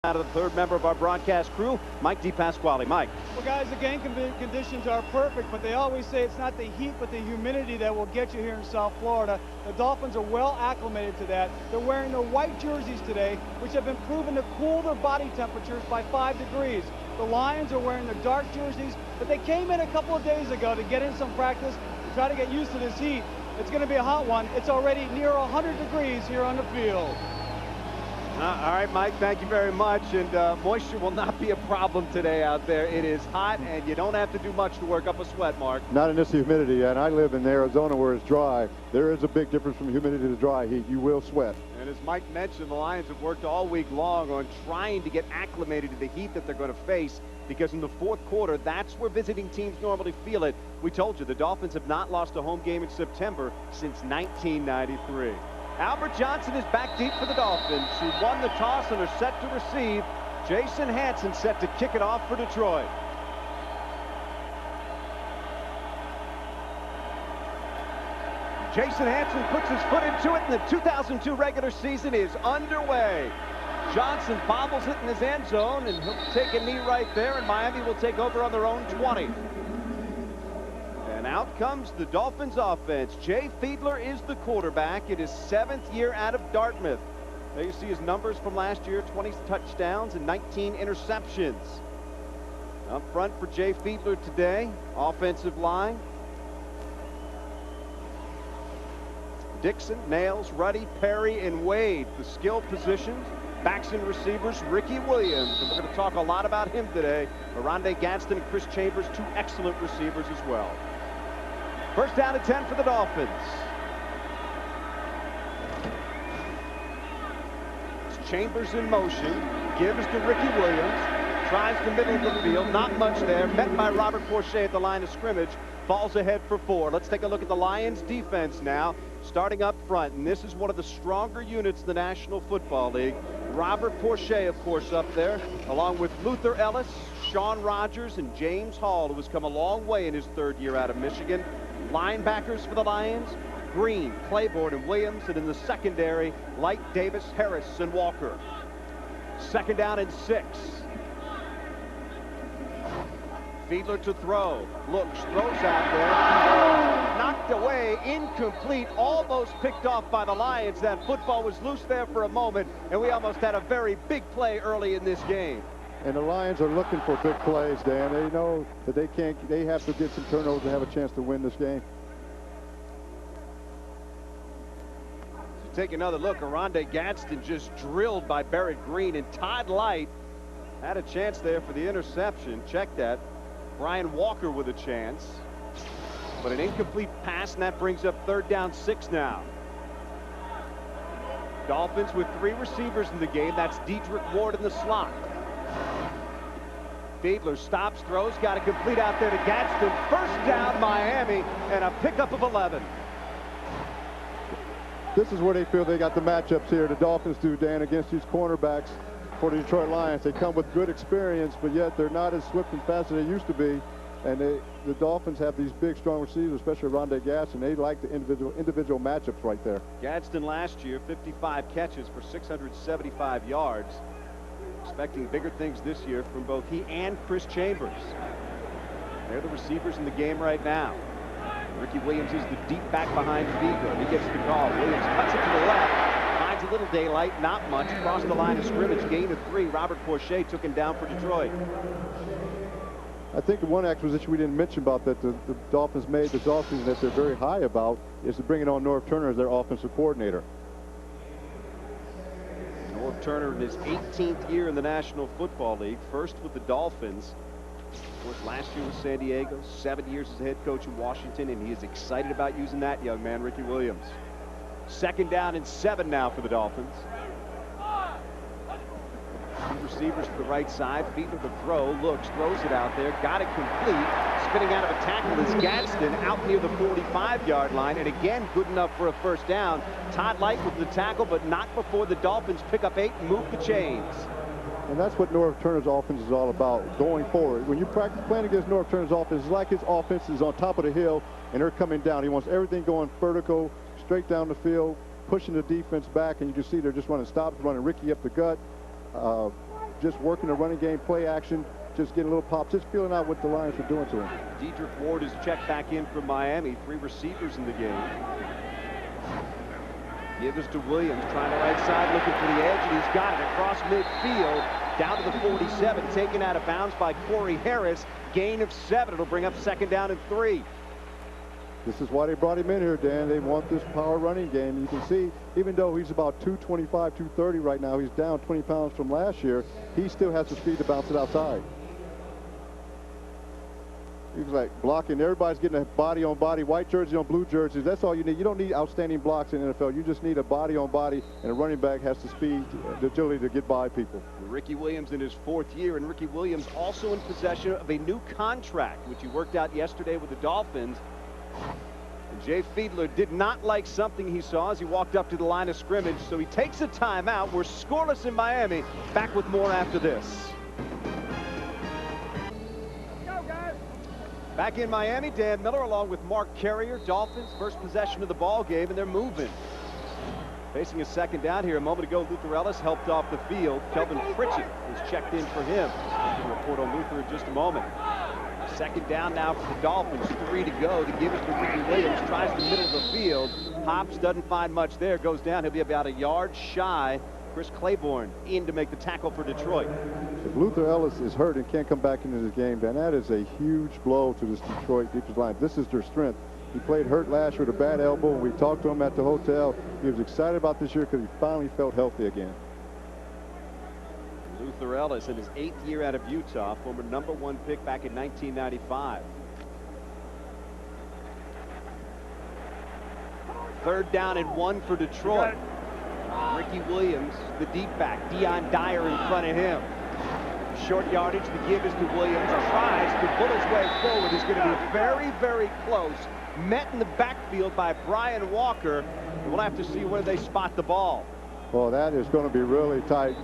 Out of the third member of our broadcast crew, Mike DePasquale. Mike. Well, guys, the game conditions are perfect, but they always say it's not the heat but the humidity that will get you here in South Florida. The Dolphins are well acclimated to that. They're wearing their white jerseys today, which have been proven to cool their body temperatures by 5 degrees. The Lions are wearing their dark jerseys, but they came in a couple of days ago to get in some practice to try to get used to this heat. It's going to be a hot one. It's already near 100 degrees here on the field. All right, Mike, thank you very much. And moisture will not be a problem today out there. It is hot, and you don't have to do much to work up a sweat, Mark. Not in this humidity, and I live in Arizona where it's dry. There is a big difference from humidity to dry heat. You will sweat. And as Mike mentioned, the Lions have worked all week long on trying to get acclimated to the heat that they're going to face, because in the fourth quarter, that's where visiting teams normally feel it. We told you the Dolphins have not lost a home game in September since 1993. Albert Johnson is back deep for the Dolphins, who won the toss and are set to receive. Jason Hanson set to kick it off for Detroit. Jason Hanson puts his foot into it, and the 2002 regular season is underway. Johnson bobbles it in his end zone, and he'll take a knee right there, and Miami will take over on their own 20. And out comes the Dolphins offense. Jay Fiedler is the quarterback. It is 7th year out of Dartmouth. There you see his numbers from last year, 20 touchdowns and 19 interceptions. Up front for Jay Fiedler today, offensive line. Dixon, Nails, Ruddy, Perry, and Wade, the skill positions. Backs and receivers, Ricky Williams. And we're going to talk a lot about him today. Rondé Gadsden and Chris Chambers, 2 excellent receivers as well. First down and 10 for the Dolphins. It's Chambers in motion. Gives to Ricky Williams. Tries the middle of the field. Not much there. Met by Robert Porcher at the line of scrimmage. Falls ahead for 4. Let's take a look at the Lions defense now. Starting up front. And this is one of the stronger units in the National Football League. Robert Porcher, of course, up there, along with Luther Ellis, Sean Rogers, and James Hall, who has come a long way in his 3rd year out of Michigan. Linebackers for the Lions, Green, Claiborne, and Williams. And in the secondary, Light, Davis, Harris, and Walker. Second down and 6. Fiedler to throw. Looks, throws out there. Knocked away, incomplete, almost picked off by the Lions. That football was loose there for a moment, and we almost had a very big play early in this game. And the Lions are looking for big plays, Dan. They know that they have to get some turnovers to have a chance to win this game. Take another look. Rondé Gadsden just drilled by Barrett Green, and Todd Light had a chance there for the interception. Check that. Brian Walker with a chance, but an incomplete pass, and that brings up 3rd down 6 now. Dolphins with 3 receivers in the game. That's Dietrich Ward in the slot. Fiedler stops, throws, got a complete out there to Gadsden. First down, Miami, and a pickup of 11. This is where they feel they got the matchups here. The Dolphins do, Dan, against these cornerbacks for the Detroit Lions. They come with good experience, but yet they're not as swift and fast as they used to be. And the Dolphins have these big, strong receivers, especially Rondé Gadsden. They like the individual matchups right there. Gadsden last year, 55 catches for 675 yards. Expecting bigger things this year from both he and Chris Chambers. They're the receivers in the game right now. Ricky Williams is the deep back behind Fiedler. He gets the call. Williams cuts it to the left. Finds a little daylight, not much. Across the line of scrimmage, gain of 3. Robert Porcher took him down for Detroit. I think the one acquisition we didn't mention about that the Dolphins made this offseason that they're very high about is bringing on Norv Turner as their offensive coordinator. Norv Turner in his 18th year in the National Football League, first with the Dolphins. Of course, last year with San Diego, 7 years as head coach in Washington, and he is excited about using that young man, Ricky Williams. Second down and 7 now for the Dolphins. 2 receivers to the right side. Fiedler to throw, looks, throws it out there, got it complete. Spinning out of a tackle is Gadsden out near the 45-yard line, and again good enough for a first down. Todd Light with the tackle, but not before the Dolphins pick up 8 and move the chains. And that's what Norv Turner's offense is all about, going forward. When you practice playing against Norv Turner's offense, it's like his offense is on top of the hill, and they're coming down. He wants everything going vertical, straight down the field, pushing the defense back, and you can see they're just running stops, running Ricky up the gut. just working the running game, play action, just getting a little pop, just feeling out what the Lions were doing to him. Dedrick Ward is checked back in from Miami. 3 receivers in the game. Gives to Williams, trying the right side, looking for the edge, and he's got it across midfield, down to the 47, taken out of bounds by Corey Harris. Gain of 7. It'll bring up 2nd down and 3. This is why they brought him in here, Dan. They want this power running game. You can see, even though he's about 225, 230 right now, he's down 20 pounds from last year, he still has the speed to bounce it outside. He was like blocking. Everybody's getting a body on body, white jersey on blue jerseys. That's all you need. You don't need outstanding blocks in the NFL. You just need a body on body, and a running back has the speed, the agility to get by people. Ricky Williams in his 4th year, and Ricky Williams also in possession of a new contract, which he worked out yesterday with the Dolphins. And Jay Fiedler did not like something he saw as he walked up to the line of scrimmage, so he takes a timeout. We're scoreless in Miami. Back with more after this. Back in Miami, Dan Miller along with Mark Carrier. Dolphins first possession of the ball game, and they're moving. Facing a 2nd down here. A moment ago, Luther Ellis helped off the field. Kelvin Pritchett was checked in for him. We'll report on Luther in just a moment. 2nd down now for the Dolphins. 3 to go. To give it to Ricky Williams. Tries the middle of the field. Hops doesn't find much there. Goes down. He'll be about a yard shy. Chris Claiborne in to make the tackle for Detroit. If Luther Ellis is hurt and can't come back into this game, then that is a huge blow to this Detroit defensive line. This is their strength. He played hurt last year with a bad elbow. We talked to him at the hotel. He was excited about this year because he finally felt healthy again. Luther Ellis in his 8th year out of Utah, former #1 pick back in 1995. 3rd down and 1 for Detroit. Ricky Williams, the deep back. Deion Dyer in front of him. Short yardage. The give is to Williams. Tries to pull his way forward. He's going to be very, very close. Met in the backfield by Brian Walker. We'll have to see where they spot the ball. Well, that is going to be really tight.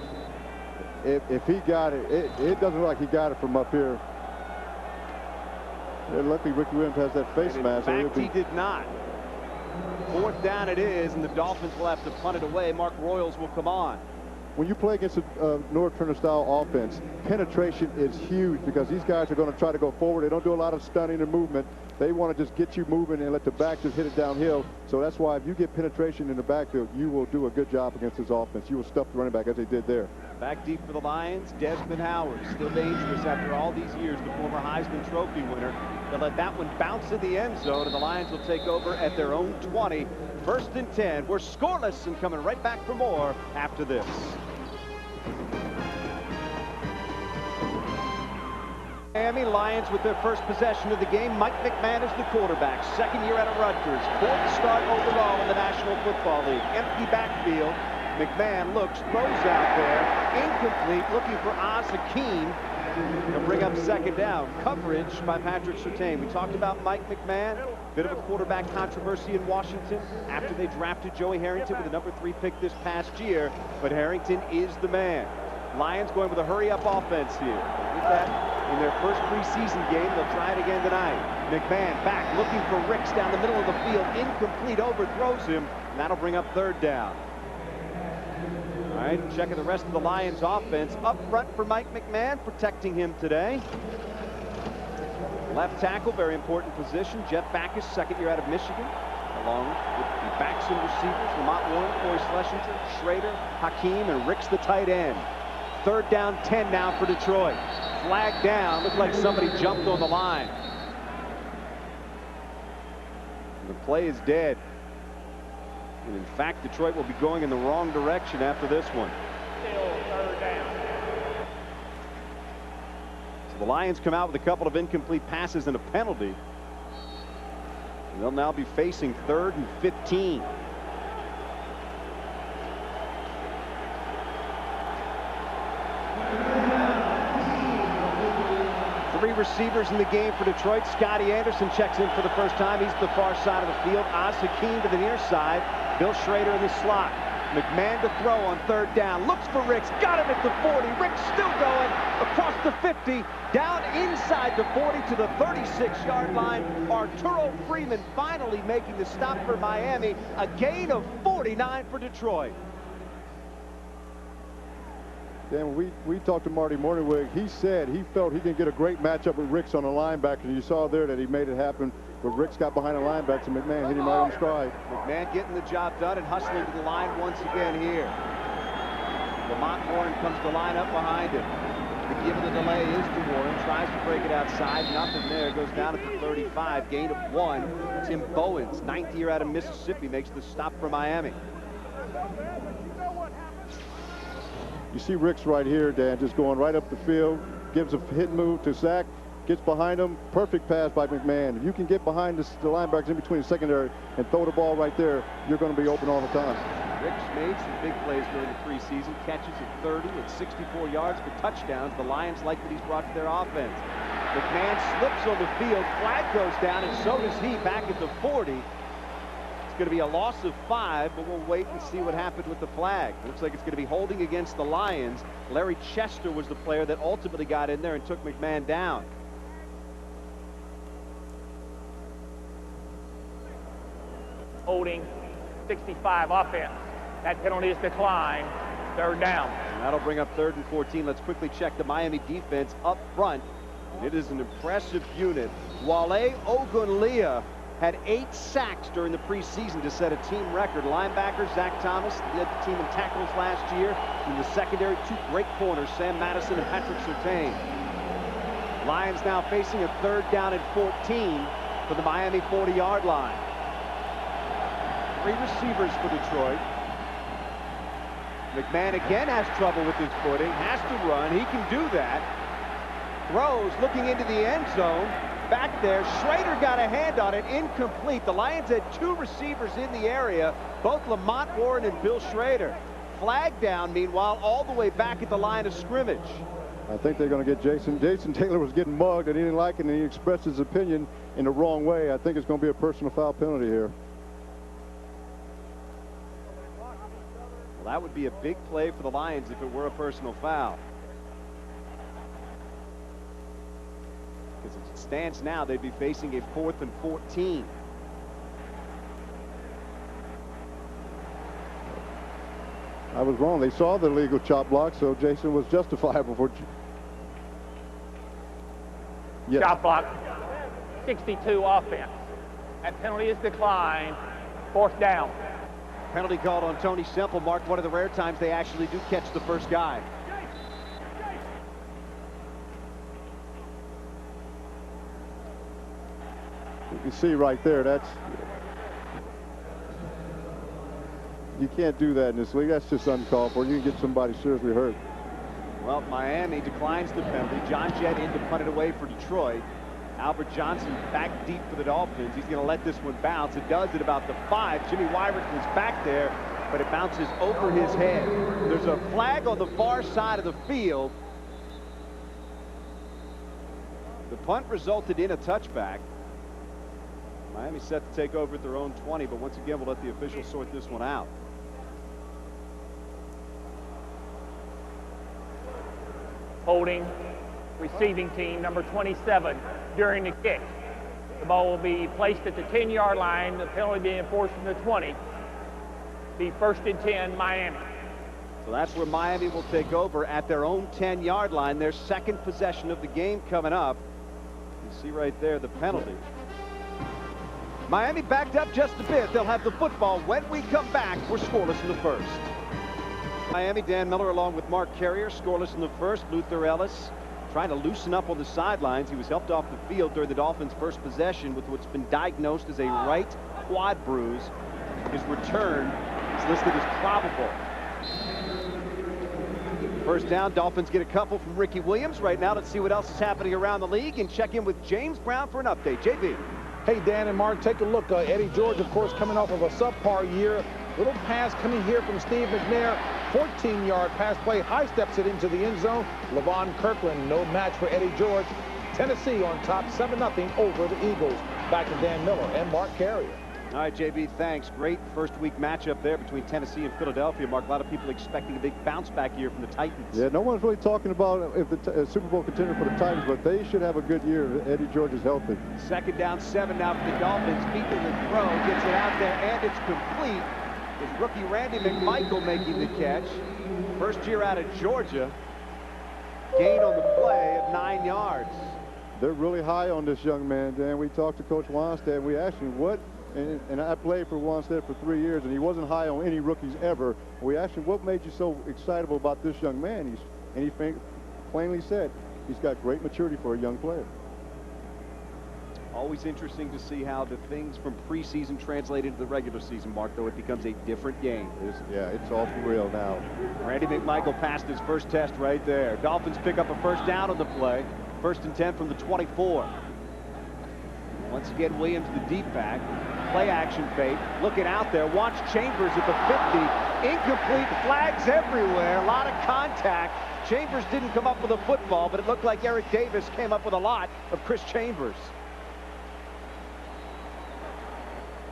If he got it, it doesn't look like he got it from up here. Luckily, Ricky Williams has that face mask. In fact, he did not. 4th down it is, and the Dolphins will have to punt it away. Mark Royals will come on. When you play against a North Turner style offense, penetration is huge because these guys are going to try to go forward. They don't do a lot of stunning and movement. They want to just get you moving and let the back just hit it downhill. So that's why if you get penetration in the backfield, you will do a good job against this offense. You will stuff the running back as they did there. Back deep for the Lions, Desmond Howard, still dangerous after all these years, the former Heisman Trophy winner. They'll let that one bounce in the end zone, and the Lions will take over at their own 20. 1st and 10. We're scoreless and coming right back for more after this. Miami Lions with their first possession of the game. Mike McMahon is the quarterback. 2nd year out of Rutgers. 4th start overall in the National Football League. Empty backfield. McMahon looks, throws out there. Incomplete, looking for Oz Hakeem. He'll bring up 2nd down. Coverage by Patrick Surtain. We talked about Mike McMahon. Bit of a quarterback controversy in Washington after they drafted Joey Harrington with the #3 pick this past year. But Harrington is the man. Lions going with a hurry-up offense here. They did that in their first preseason game. They'll try it again tonight. McMahon back, looking for Ricks down the middle of the field. Incomplete, overthrows him, and that'll bring up 3rd down. All right, checking the rest of the Lions offense. Up front for Mike McMahon, protecting him today. Left tackle, very important position. Jeff Backus, 2nd year out of Michigan, along with the backs and receivers, Lamont Warren, Corey Schlesinger, Schrader, Hakeem, and Ricks the tight end. 3rd down, 10 now for Detroit. Flag down. Looked like somebody jumped on the line. The play is dead. And in fact, Detroit will be going in the wrong direction after this one. Still 3rd down. So the Lions come out with a couple of incomplete passes and a penalty. And they'll now be facing 3rd and 15. Three receivers in the game for Detroit. Scotty Anderson checks in for the first time. He's the far side of the field. Oz Hakeem to the near side. Bill Schrader in the slot. McMahon to throw on 3rd down. Looks for Ricks. Got him at the 40. Ricks still going across the 50. Down inside the 40 to the 36-yard line. Arturo Freeman finally making the stop for Miami. A gain of 49 for Detroit. Dan, we talked to Marty Morningwig. He said he felt he can get a great matchup with Ricks on the linebacker. You saw there that he made it happen. But Ricks got behind the linebacker, and McMahon hit him right on stride. McMahon getting the job done and hustling to the line once again here. Lamont Warren comes to line up behind him. The give of the delay is to Warren. Tries to break it outside. Nothing there. Goes down at the 35. Gain of 1. Tim Bowens, 9th year out of Mississippi, makes the stop for Miami. You see Ricks right here, Dan, just going right up the field. Gives a hit move to Zach. Gets behind him. Perfect pass by McMahon. If you can get behind the linebackers in between the secondary and throw the ball right there, you're going to be open all the time. Ricks made some big plays during the preseason. Catches at 30 and 64 yards for touchdowns. The Lions like what he's brought to their offense. McMahon slips on the field. Flag goes down, and so does he back at the 40. It's going to be a loss of 5, but we'll wait and see what happened with the flag. It looks like it's going to be holding against the Lions. Larry Chester was the player that ultimately got in there and took McMahon down. Holding 65 offense. That penalty is declined. 3rd down. And that'll bring up 3rd and 14. Let's quickly check the Miami defense up front. It is an impressive unit. Wale Ogunlea had 8 sacks during the preseason to set a team record. Linebacker Zach Thomas led the team in tackles last year. In the secondary, 2 great corners, Sam Madison and Patrick Surtain. Lions now facing a 3rd down and 14 for the Miami 40-yard line. 3 receivers for Detroit. McMahon again has trouble with his footing, has to run. He can do that. Throws, looking into the end zone. Back there, Schrader got a hand on it, incomplete. The Lions had 2 receivers in the area, both Lamont Warren and Bill Schrader. Flag down, meanwhile, all the way back at the line of scrimmage. I think they're going to get Jason. Jason Taylor was getting mugged, and he didn't like it, and he expressed his opinion in the wrong way. I think it's going to be a personal foul penalty here. Well, that would be a big play for the Lions if it were a personal foul. Because as it stands now, they'd be facing a 4th and 14. I was wrong. They saw the illegal chop block, so Jason was justifiable for. Yes. Chop block, 62 offense. That penalty is declined. 4th down. Penalty called on Tony Semple. Mark, one of the rare times they actually do catch the first guy. You can see right there, that's. You can't do that in this league. That's just uncalled for. You can get somebody seriously hurt. Well, Miami declines the penalty. John Jett in to punt it away for Detroit. Albert Johnson back deep for the Dolphins. He's going to let this one bounce. It does at about the 5. Jimmy Wyrick was back there, but it bounces over his head. There's a flag on the far side of the field. The punt resulted in a touchback. Miami set to take over at their own 20, but once again, we'll let the officials sort this one out. Holding receiving team number 27 during the kick. The ball will be placed at the 10-yard line. The penalty being enforced from the 20. Be 1st and 10 Miami. So that's where Miami will take over at their own 10-yard line. Their 2nd possession of the game coming up. You see right there the penalty. Miami backed up just a bit. They'll have the football when we come back. We're scoreless in the 1st. Miami, Dan Miller along with Mark Carrier, scoreless in the 1st. Luther Ellis trying to loosen up on the sidelines. He was helped off the field during the Dolphins' first possession with what's been diagnosed as a right quad bruise. His return is listed as probable. 1st down, Dolphins get a couple from Ricky Williams. Right now, let's see what else is happening around the league and check in with James Brown for an update. JB. Hey, Dan and Mark, take a look. Eddie George, of course, coming off of a subpar year. Little pass coming here from Steve McNair. 14-yard pass play. High steps it into the end zone. Levon Kirkland, no match for Eddie George. Tennessee on top, 7-0 over the Eagles. Back to Dan Miller and Mark Carrier. All right, JB, thanks. Great first week matchup there between Tennessee and Philadelphia. Mark, a lot of people expecting a big bounce back year from the Titans. Yeah, no one's really talking about if the Super Bowl contender for the Titans, but they should have a good year if Eddie George is healthy. 2nd down, 7 now for the Dolphins. Feet in the throw, gets it out there, and it's complete. It's rookie Randy McMichael making the catch. First year out of Georgia. Gain on the play of 9 yards. They're really high on this young man, Dan. We talked to Coach Wanstead, and we asked him what, and I played for Wanstead for 3 years, and he wasn't high on any rookies ever. We asked him, what made you so excitable about this young man? And he plainly said, he's got great maturity for a young player. Always interesting to see how the things from preseason translate into the regular season, Mark, though it becomes a different game. Yeah, it's all for real now. Randy McMichael passed his first test right there. Dolphins pick up a first down on the play. 1st and 10 from the 24. Once again, Williams, the deep back. Play action fake. Looking out there. Watch Chambers at the 50. Incomplete, flags everywhere. A lot of contact. Chambers didn't come up with a football, but it looked like Eric Davis came up with a lot of Chris Chambers.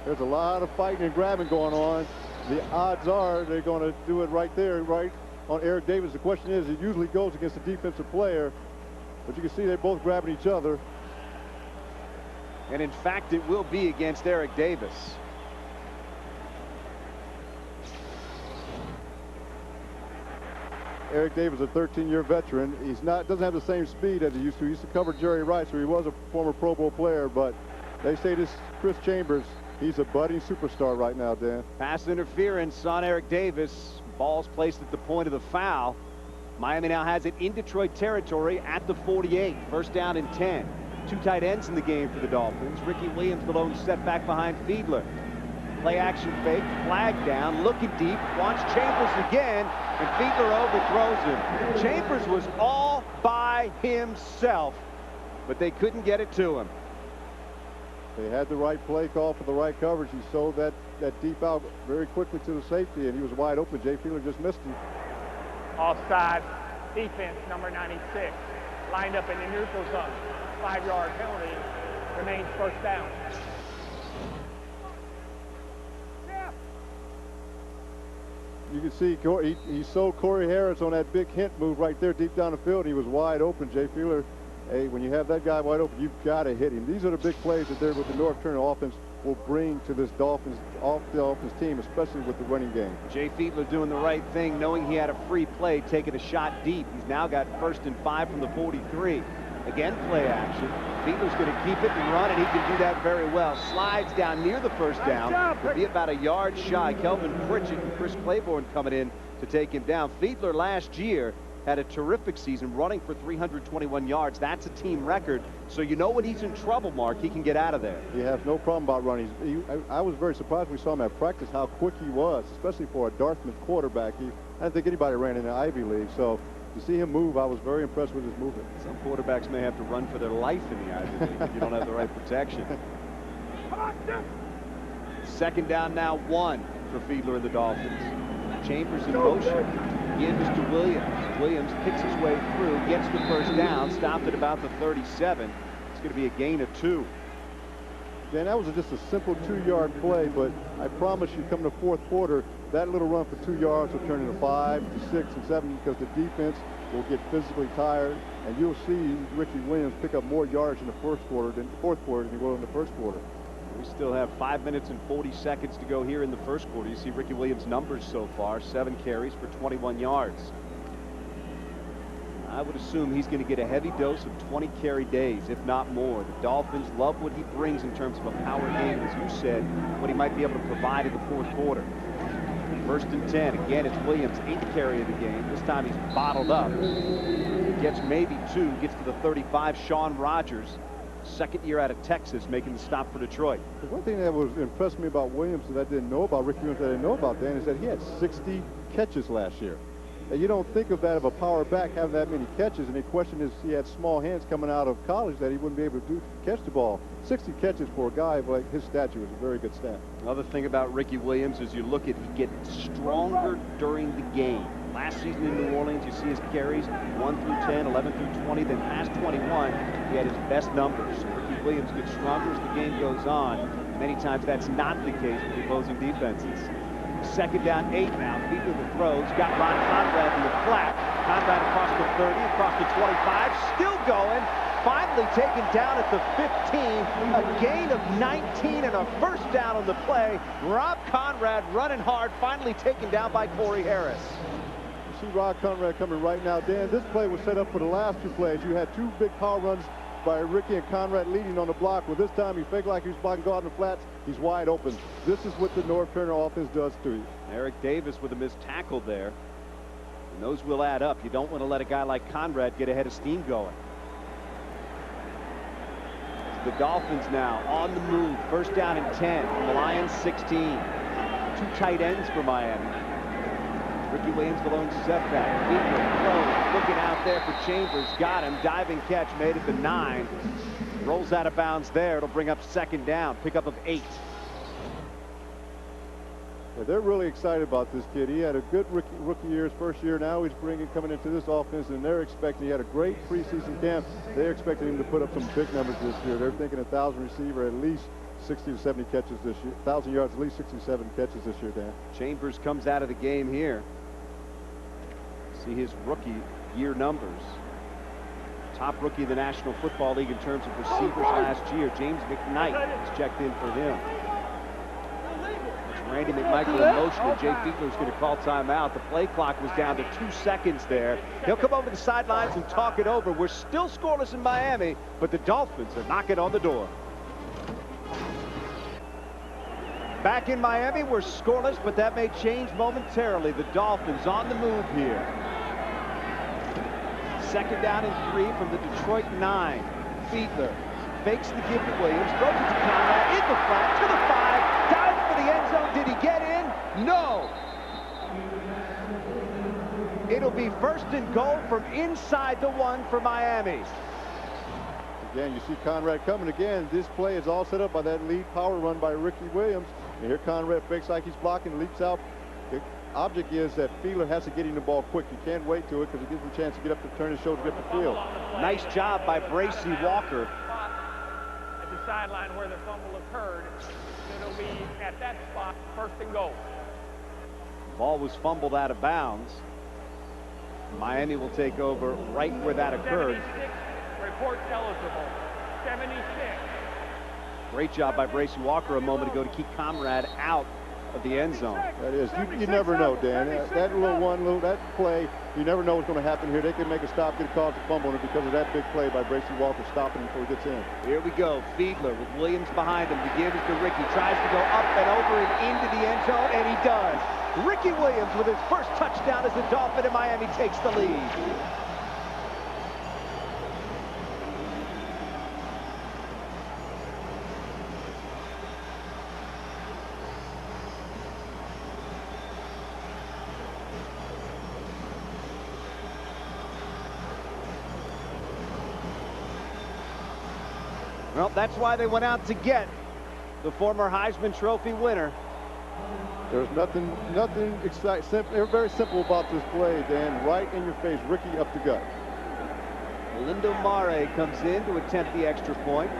There's a lot of fighting and grabbing going on. The odds are they're going to do it right there, right on Eric Davis. The question is, it usually goes against a defensive player, but you can see they're both grabbing each other. And in fact, it will be against Eric Davis. Eric Davis, a 13-year veteran. Doesn't have the same speed as he used to. He used to cover Jerry Rice, so he was a former Pro Bowl player, but they say this Chris Chambers, he's a budding superstar right now, Dan. Pass interference on Eric Davis. Ball's placed at the point of the foul. Miami now has it in Detroit territory at the 48. First down and 10. 2 tight ends in the game for the Dolphins. Ricky Williams, the lone setback behind Fiedler. Play action fake, flag down, looking deep. Watch Chambers again, and Fiedler overthrows him. Chambers was all by himself, but they couldn't get it to him. They had the right play call for the right coverage. He sold that deep out very quickly to the safety, and he was wide open. Jay Fiedler just missed him. Offside defense, number 96, lined up in the neutral zone. 5-yard penalty, remains first down. You can see he sold Corey Harris on that big hint move right there deep down the field. He was wide open. Jay Fiedler, hey, when you have that guy wide open, you've got to hit him. These are the big plays that they're with the North Carolina offense will bring to this Dolphins team, especially with the running game. Jay Fiedler doing the right thing, knowing he had a free play, taking a shot deep. He's now got 1st and 5 from the 43. Again, play action. Fiedler's going to keep it and run, and he can do that very well. Slides down near the first down. Will be about a yard shy. Kelvin Pritchett and Chris Claiborne coming in to take him down. Fiedler last year had a terrific season, running for 321 yards. That's a team record. So you know when he's in trouble, Mark, he can get out of there. He has no problem about running. I was very surprised when we saw him at practice how quick he was, especially for a Dartmouth quarterback. I didn't think anybody ran in the Ivy League. So to see him move, I was very impressed with his movement. Some quarterbacks may have to run for their life in the Ivy League if you don't have the right protection. 2nd down now, 1 for Fiedler and the Dolphins. Chambers in motion. Gives to Williams. Williams picks his way through, gets the first down, stopped at about the 37. It's going to be a gain of 2. Dan, that was just a simple 2-yard play, but I promise you, coming to 4th quarter, that little run for 2 yards will turn into 5 to 6 and 7 because the defense will get physically tired, and you'll see Ricky Williams pick up more yards in the 4th quarter than he will in the 1st quarter. We still have 5 minutes and 40 seconds to go here in the 1st quarter. You see Ricky Williams' numbers so far, 7 carries for 21 yards. I would assume he's going to get a heavy dose of 20 carry days, if not more. The Dolphins love what he brings in terms of a power game, as you said, what he might be able to provide in the 4th quarter. 1st and 10. Again, it's Williams' 8th carry of the game. This time he's bottled up. Gets maybe 2, gets to the 35. Sean Rogers, 2nd year out of Texas, making the stop for Detroit. The one thing that was impressed me about Williams that I didn't know about, Ricky Williams that I didn't know about, Dan, is that he had 60 catches last year. And you don't think of that of a power back having that many catches, and the question is he had small hands coming out of college that he wouldn't be able to catch the ball. 60 catches for a guy like his stature is a very good stat. Another thing about Ricky Williams is you look at he gets stronger during the game. Last season in New Orleans, you see his carries 1 through 10, 11 through 20, then past 21, he had his best numbers. Ricky Williams gets stronger as the game goes on. Many times that's not the case with the opposing defenses. 2nd down, 8 now. Fiedler the throws. Got Ron Conrad in the flat. Conrad across the 30, across the 25. Still going. Finally taken down at the 15. A gain of 19 and a first down on the play. Rob Conrad running hard. Finally taken down by Corey Harris. see Rod Conrad coming right now. Dan, this play was set up for the last two plays. You had two big power runs by Ricky and Conrad leading on the block. Well, this time he faked like he was blocking guard in the flats. He's wide open. This is what the North Carolina offense does to you. Eric Davis with a missed tackle there. And those will add up. You don't want to let a guy like Conrad get ahead of steam going. The Dolphins now on the move. First down and 10 from the Lions 16. Two tight ends for Miami. Ricky Williams, the lone setback. Fiedler throws, looking out there for Chambers. Got him. Diving catch made it to 9. Rolls out of bounds there. It'll bring up second down. Pickup of 8. Yeah, they're really excited about this kid. He had a good rookie year, his first year. Now he's coming into this offense, and they're expecting. He had a great preseason camp. They're expecting him to put up some big numbers this year. They're thinking 1,000 receiver, at least 60 to 70 catches this year. 1,000 yards, at least 67 catches this year, Dan. Chambers comes out of the game here. See his rookie year numbers. Top rookie of the National Football League in terms of receivers last year. James McKnight has checked in for him. Randy McMichael in motion, and Jay Fiedler's going to call timeout. The play clock was down to 2 seconds there. He'll come over to the sidelines and talk it over. We're still scoreless in Miami, but the Dolphins are knocking on the door. Back in Miami, we're scoreless, but that may change momentarily. The Dolphins on the move here. Second down and 3 from the Detroit 9. Fiedler fakes the give to Williams, throws it to Conrad, in the flat, to the 5, dives for the end zone. Did he get in? No. It'll be first and goal from inside the 1 for Miami. Again, you see Conrad coming again. This play is all set up by that lead power run by Ricky Williams. And here Conrad fakes like he's blocking, leaps out. The object is that Fiedler has to get him the ball quick. You can't wait to it because it gives him a chance to get up to turn his shoulder, get the field. Nice job by Bracy Walker. At the sideline where the fumble occurred, it'll be at that spot, first and goal. Ball was fumbled out of bounds. Miami will take over right where that occurred. 76 reports eligible. 76. Great job by Bracy Walker a moment ago to keep Conrad out of the end zone. That is, you never know, Dan. That play, you never know what's going to happen here. They can make a stop, get a cause a fumble, and because of that big play by Bracy Walker stopping him before he gets in. Here we go. Fiedler with Williams behind him. The give is to Ricky. Tries to go up and over and into the end zone, and he does. Ricky Williams with his first touchdown as the Dolphin in Miami takes the lead. Well, that's why they went out to get the former Heisman Trophy winner. There's nothing exciting, very simple about this play, Dan. Right in your face, Ricky up the gut. Lindo Mare comes in to attempt the extra point.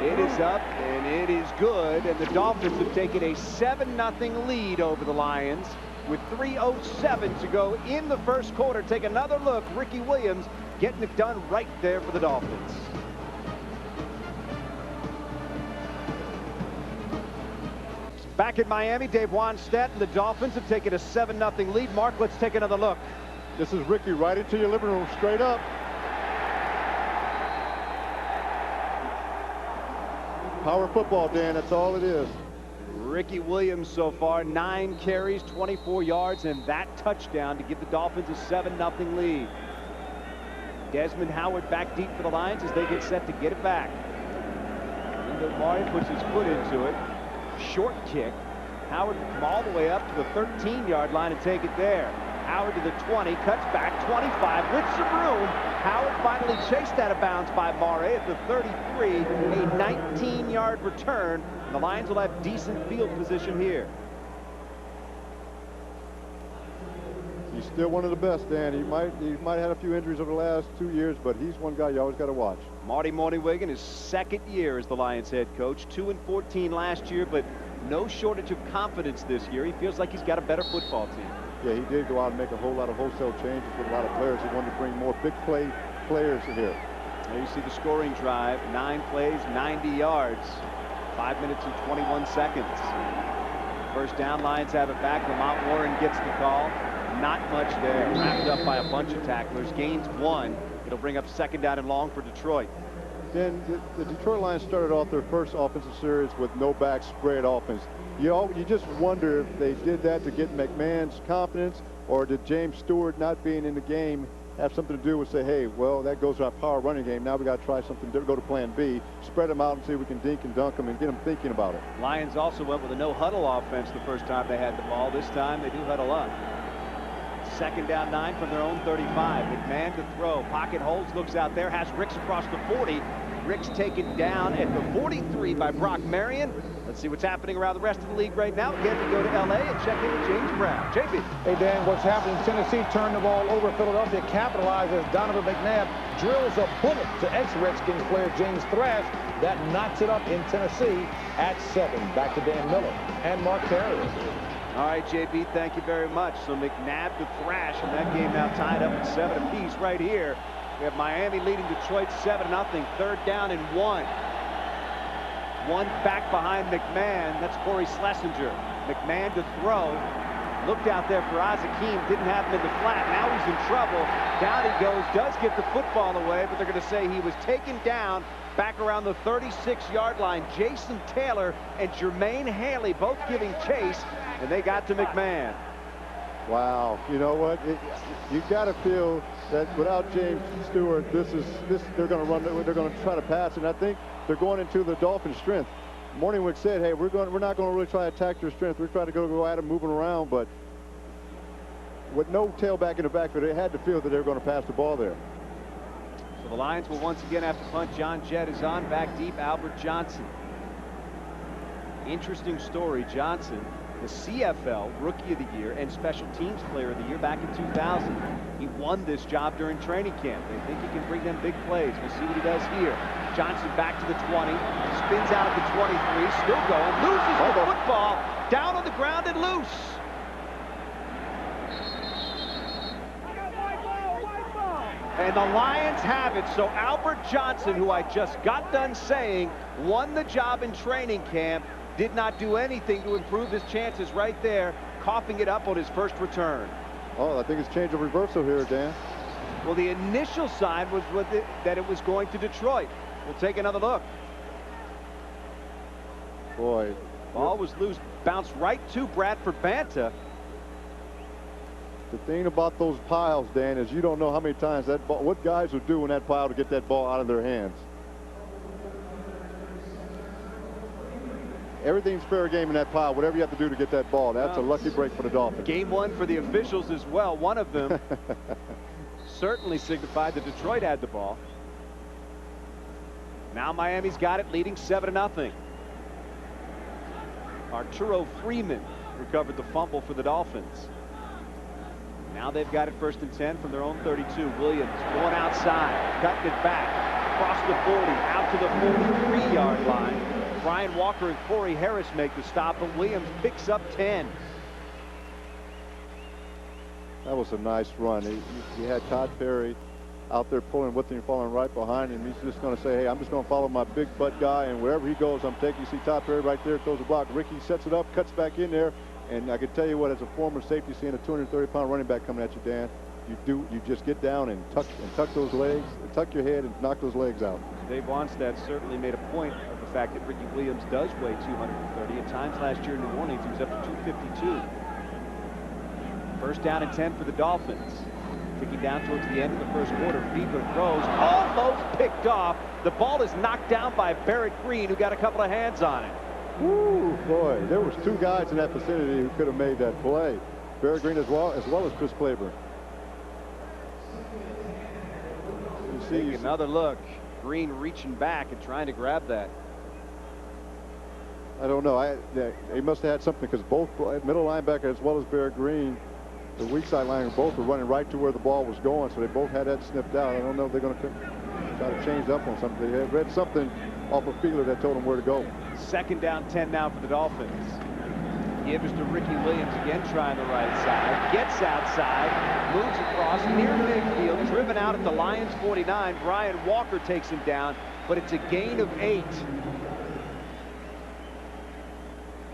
It is up, and it is good, and the Dolphins have taken a 7-0 lead over the Lions with 3:07 to go in the first quarter. Take another look. Ricky Williams getting it done right there for the Dolphins. Back in Miami, Dave Wanstedt and the Dolphins have taken a 7-0 lead. Mark, let's take another look. This is Ricky right into your living room, straight up. Power football, Dan, that's all it is. Ricky Williams so far, 9 carries, 24 yards, and that touchdown to give the Dolphins a 7-0 lead. Desmond Howard back deep for the Lions as they get set to get it back. Lindo Mare puts his foot into it. Short kick. Howard will come all the way up to the 13-yard line and take it there. Howard to the 20, cuts back, 25 with some room. Howard finally chased out of bounds by Mare at the 33, a 19-yard return. The Lions will have decent field position here. He's still one of the best, Dan. He might have had a few injuries over the last 2 years, but he's one guy you always got to watch. Marty Mornhinweg, his second year as the Lions head coach, 2-14 last year, but no shortage of confidence this year. He feels like he's got a better football team. Yeah, he did go out and make a whole lot of wholesale changes with a lot of players. He wanted to bring more big play players here. There you see the scoring drive, 9 plays, 90 yards, 5 minutes and 21 seconds. First down, Lions have it back. Lamont Warren gets the call. not much there. Wrapped up by a bunch of tacklers. Gains 1. It'll bring up 2nd down and long for Detroit. Then the Detroit Lions started off their first offensive series with no back spread offense. You just wonder if they did that to get McMahon's confidence, or did James Stewart not being in the game have something to do with, say, hey, well, that goes to our power running game. Now we got to try something, go to plan B, spread them out and see if we can dink and dunk them and get them thinking about it. Lions also went with a no-huddle offense the first time they had the ball. This time they do huddle up. 2nd down 9 from their own 35. McMahon to throw. Pocket holds, looks out there, has Ricks across the 40. Ricks taken down at the 43 by Brock Marion. Let's see what's happening around the rest of the league right now. Again, we go to L.A. and check in with James Brown. JP. Hey, Dan, what's happening? Tennessee turned the ball over. Philadelphia capitalizes. Donovan McNabb drills a bullet to ex-Redskins player James Thrash. That knocks it up in Tennessee at 7. Back to Dan Miller and Mark Carrier. All right, JP, thank you very much. So McNabb to Thrash, and that game now tied up at 7 apiece right here. We have Miami leading Detroit 7-0. 3rd down and 1. One back behind McMahon. That's Corey Schlesinger. McMahon to throw. Looked out there for Azakim. Didn't have him in the flat. Now he's in trouble. Down he goes. Does get the football away, but they're going to say he was taken down back around the 36-yard line. Jason Taylor and Jermaine Haley both giving chase, and they got to McMahon. Wow, you know what? You got to feel that without James Stewart, they're going to run. They're going to try to pass, and I think they're going into the Dolphins' strength. Morningwood said, "Hey, we're not going to really try to attack their strength. We're trying to go at them, moving around, but with no tailback in the backfield, they had to feel that they were going to pass the ball there." So the Lions will once again have to punt. John Jett is on, back deep. Albert Johnson. Interesting story. Johnson, the CFL Rookie of the Year and Special Teams Player of the Year back in 2000. He won this job during training camp. They think he can bring them big plays. We'll see what he does here. Johnson back to the 20, spins out at the 23, still going, loses the football, down on the ground and loose. And the Lions have it. So Albert Johnson, who I just got done saying won the job in training camp, did not do anything to improve his chances right there, coughing it up on his first return. Oh, I think it's change of reversal here, Dan. Well, the initial sign was that it was going to Detroit. We'll take another look. Boy. Ball was loose, bounced right to Bradford Banta. The thing about those piles, Dan, is you don't know how many times that ball, what guys would do in that pile to get that ball out of their hands. Everything's fair game in that pile, whatever you have to do to get that ball. That's a lucky break for the Dolphins. Game 1 for the officials as well. One of them certainly signified that Detroit had the ball. Now Miami's got it, leading 7-0. Arturo Freeman recovered the fumble for the Dolphins. Now they've got it 1st and 10 from their own 32. Williams going outside, cutting it back, across the 40, out to the 43-yard line. Brian Walker and Corey Harris make the stop, but Williams picks up 10. That was a nice run. He had Todd Perry out there pulling with him, falling right behind him. He's just going to say, hey, I'm just going to follow my big butt guy, and wherever he goes, I'm taking. You see Todd Perry right there, throws the block. Ricky sets it up, cuts back in there, and I can tell you what, as a former safety, seeing a 230-pound running back coming at you, Dan, you just get down and tuck those legs, and tuck your head and knock those legs out. Dave Wanstead certainly made a point of the fact that Ricky Williams does weigh 230. At times last year in New Orleans, he was up to 252. 1st down and 10 for the Dolphins. Ticking down towards the end of the first quarter. Fiedler throws, almost picked off. The ball is knocked down by Barrett Green, who got a couple of hands on it. Woo, boy, there was 2 guys in that vicinity who could have made that play. Barrett Green as well as Chris Claiborne. Take another look. Green reaching back and trying to grab that. I don't know. He must have had something, because both middle linebacker as well as Barrett Green, the weak side linebacker, both were running right to where the ball was going, so they both had that snipped out. I don't know if they're going to try to change up on something. They had read something off of Fiedler that told them where to go. 2nd down 10 now for the Dolphins. Gives to Ricky Williams, again trying the right side. Gets outside, moves across near midfield, driven out at the Lions 49. Brian Walker takes him down, but it's a gain of 8.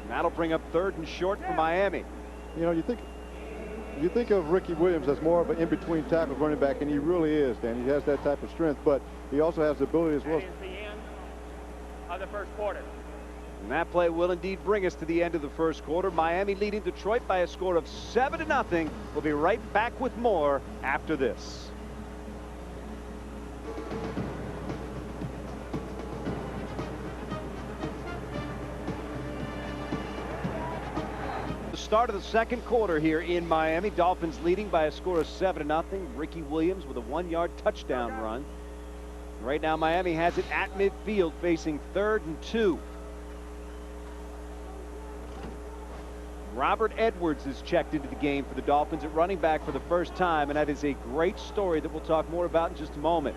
And that'll bring up 3rd and short for Miami. You know, you think You think of Ricky Williams as more of an in-between tackle running back, and he really is, Dan. He has that type of strength, but he also has the ability as well. That is the end of the first quarter. And that play will indeed bring us to the end of the first quarter. Miami leading Detroit by a score of 7-0. We'll be right back with more after this. The start of the second quarter here in Miami. Dolphins leading by a score of 7-0. Ricky Williams with a 1-yard touchdown run. Right now Miami has it at midfield facing 3rd and 2. Robert Edwards is checked into the game for the Dolphins at running back for the first time, and that is a great story that we'll talk more about in just a moment.